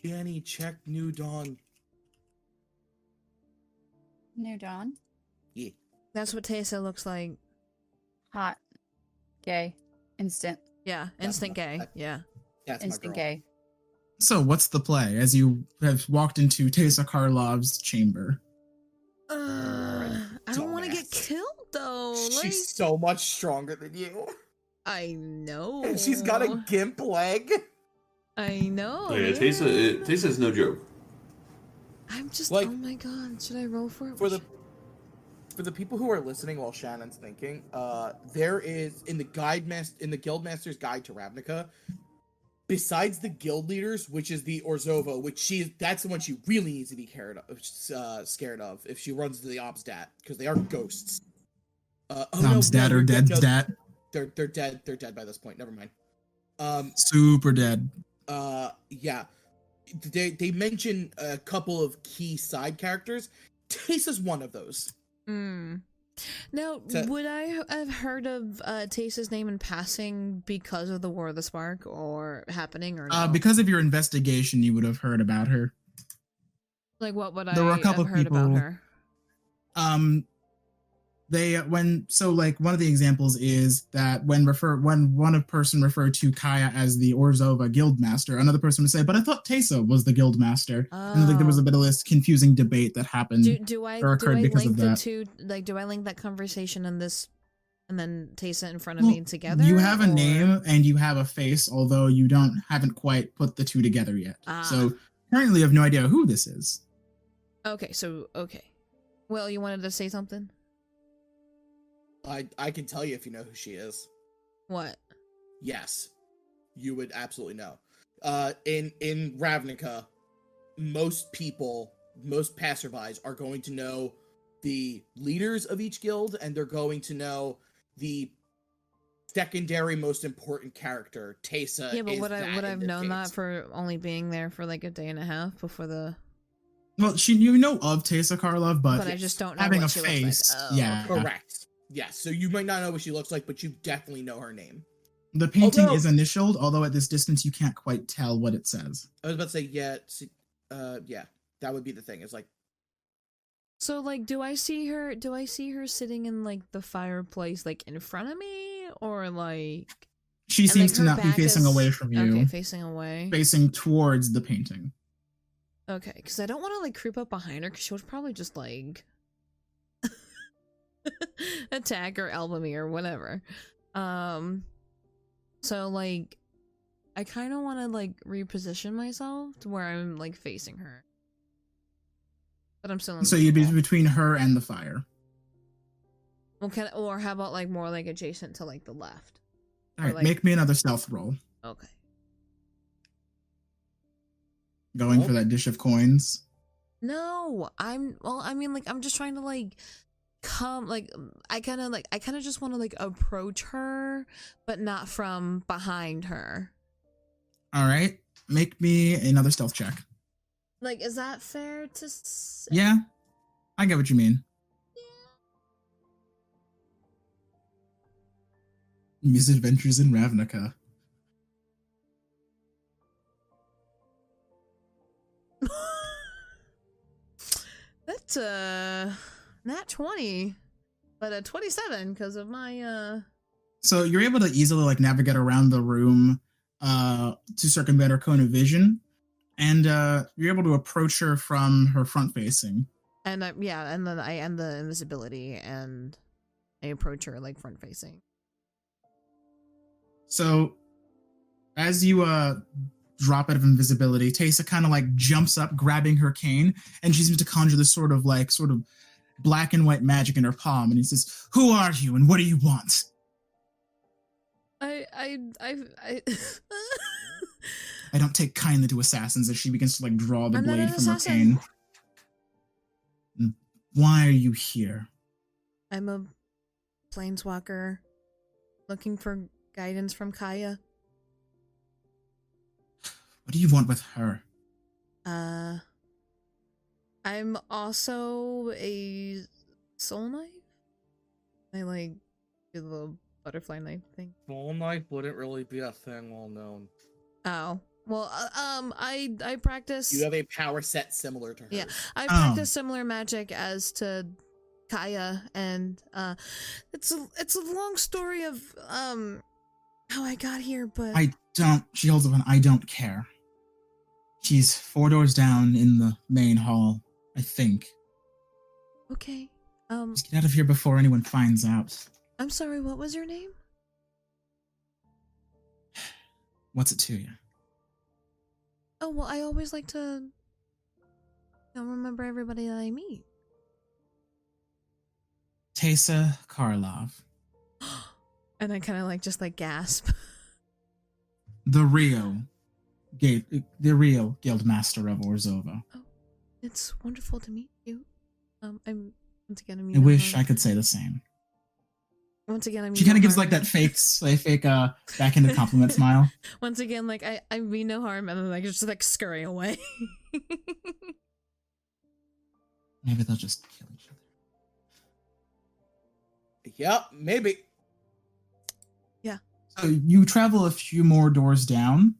Danny, check New Dawn. New Dawn. Yeah. That's what Taysa looks like. Hot. Gay. Instant. Yeah, instant gay. Yeah. That's Instant my girl. gay. So what's the play as you have walked into Taysa Karlov's chamber? I don't want to get Dumbass. killed though. She's Like, so much stronger than you. I know. And she's got a gimp leg. I know. Oh, yeah, Taysa's no joke. I'm just Like, oh my god, should I roll for it? For the people who are listening while Shannon's thinking, there is in the Guildmaster's Guide to Ravnica, besides the guild leaders, which is the Orzova, that's the one she really needs to be scared of if she runs to the Obstat, because they are ghosts. Obstat or dead stat? They're dead. They're dead by this point. Never mind. Super dead. Yeah. They mention a couple of key side characters. Taysa's one of those. Now, would I have heard of Taysa's name in passing because of the War of the Spark or happening or no? Because of your investigation, you would have heard about her. Like, what would There were a couple have of heard about people- her? One of the examples is that when one person referred to Kaya as the Orzova Guildmaster, another person would say, "But I thought Taysa was the Guildmaster." And like there was a bit of this confusing debate that happened or occurred because of that. Do I link that conversation and this, and then Taysa in front of me together? You have a or- name and you have a face, although you haven't quite put the two together yet. So currently, you have no idea who this is. Okay. Well, you wanted to say something? I can tell you if you know who she is. What? Yes, you would absolutely know. In Ravnica, most passerbys are going to know the leaders of each guild, and they're going to know the secondary most important character. Taysa. Yeah, but is would I've known case. that for only being there for like a day and a half before the? Well, you know of Taysa Karlov, but I just don't know having what a she looks like. face. Oh, Yeah, Correct. Yes, so you might not know what she looks like, but you definitely know her name. The painting Although- is initialed, although at this distance you can't quite tell what it says. I was about to say, yeah, that would be the thing. It's like, So like, do I see her sitting in like the fireplace, like in front of me, or like? She And, seems like, to her not be back facing is- away from you, Okay, facing away. facing towards the painting. Okay, because I don't want to like creep up behind her, because she would probably just like attack or elbow me or whatever. So like, I kind of want to like reposition myself to where I'm like facing her, but I'm still. So you'd be invisible. between her and the fire. Well, or how about like more like adjacent to like the left? All Or, right, like- make me another stealth roll. Okay. Going Oh. for that dish of coins. No, I mean, like, I'm just trying to like come, like, I kind of just want to like approach her, but not from behind her. All right, make me another stealth check. Like, is that fair to say? Yeah, I get what you mean. Misadventures in Ravnica. That's nat 20, but a 27 because of my So you're able to easily like navigate around the room to circumvent her cone of vision, and you're able to approach her from her front facing. and yeah, and then I end the invisibility and I approach her like front facing. So as you drop out of invisibility, Taysa kind of like jumps up, grabbing her cane, and she seems to conjure this sort of black and white magic in her palm, and he says, "Who are you, and what do you want?" I I don't take kindly to assassins, as she begins to like draw the I'm not blade an from her assassin. cane. Why are you here? I'm a planeswalker looking for guidance from Kaya. What do you want with her? I'm also a soul knife. I like do the little butterfly knife thing. Soul Knife wouldn't really be a thing well known. Oh, well, I practice. You have a power set similar to hers. Yeah. I practice similar magic as to Kaya, and it's a long story of how I got here, but She holds up an I don't care. She's 4 doors down in the main hall, I think. okay. Just get out of here before anyone finds out. I'm sorry. What was your name? What's it to you? Oh well, I always like to remember everybody that I meet. Taysa Karlov, And I kind of like just like gasp. the real Guildmaster of Orzova. It's wonderful to meet you. I'm once again. I wish I could say the same. Once again, She kind of gives like that fake backhanded compliment smile. Once again, like I mean no harm, and then like just like scurry away. Maybe they'll just kill each other. Yep, maybe. So you travel a few more doors down,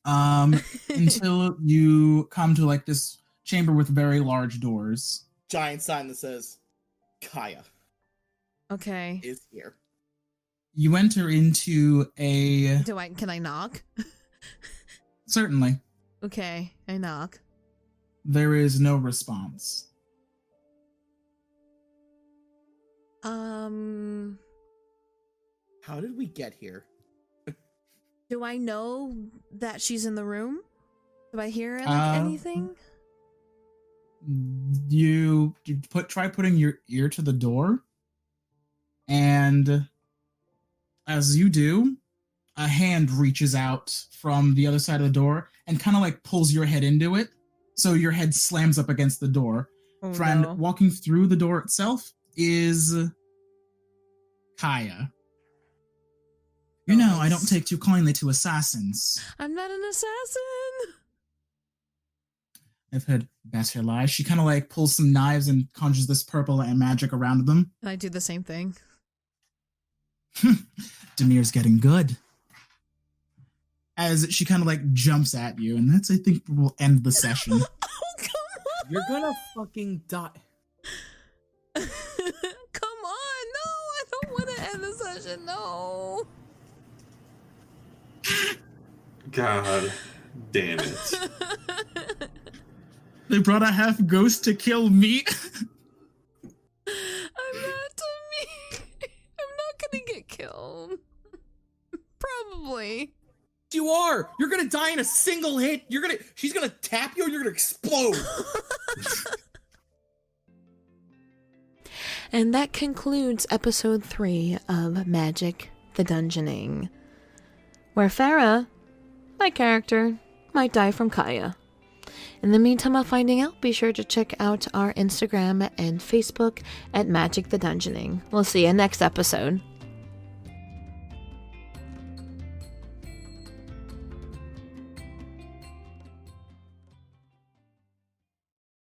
until you come to like this chamber with very large doors. Giant sign that says Kaya Okay. is here. You enter into a Can I knock? certainly. Okay, I knock. There is no response. How did we get here? Do I know that she's in the room? Do I hear anything? You try putting your ear to the door, and as you do, a hand reaches out from the other side of the door and kind of like pulls your head into it, so your head slams up against the door. Oh, Friend, no. walking through the door itself is Kaya. You know, I don't take too kindly to assassins. I'm not an assassin. I've heard better lies. She kind of like pulls some knives and conjures this purple and magic around them. And I do the same thing. Demir's getting good. As she kind of like jumps at you, and that's, I think, will end the session. Oh, come on! You're gonna fucking die. Come on! No, I don't want to end the session. No. God damn it. They brought a half ghost to kill me. I'm not to me. I'm not gonna get killed. Probably. You are. You're gonna die in a single hit. She's gonna tap you and you're gonna explode. And that concludes episode 3 of Magic the Dungeoning, where Farah, my character, might die from Kaya. In the meantime of finding out, be sure to check out our Instagram and Facebook at Magic the Dungeoning. We'll see you next episode.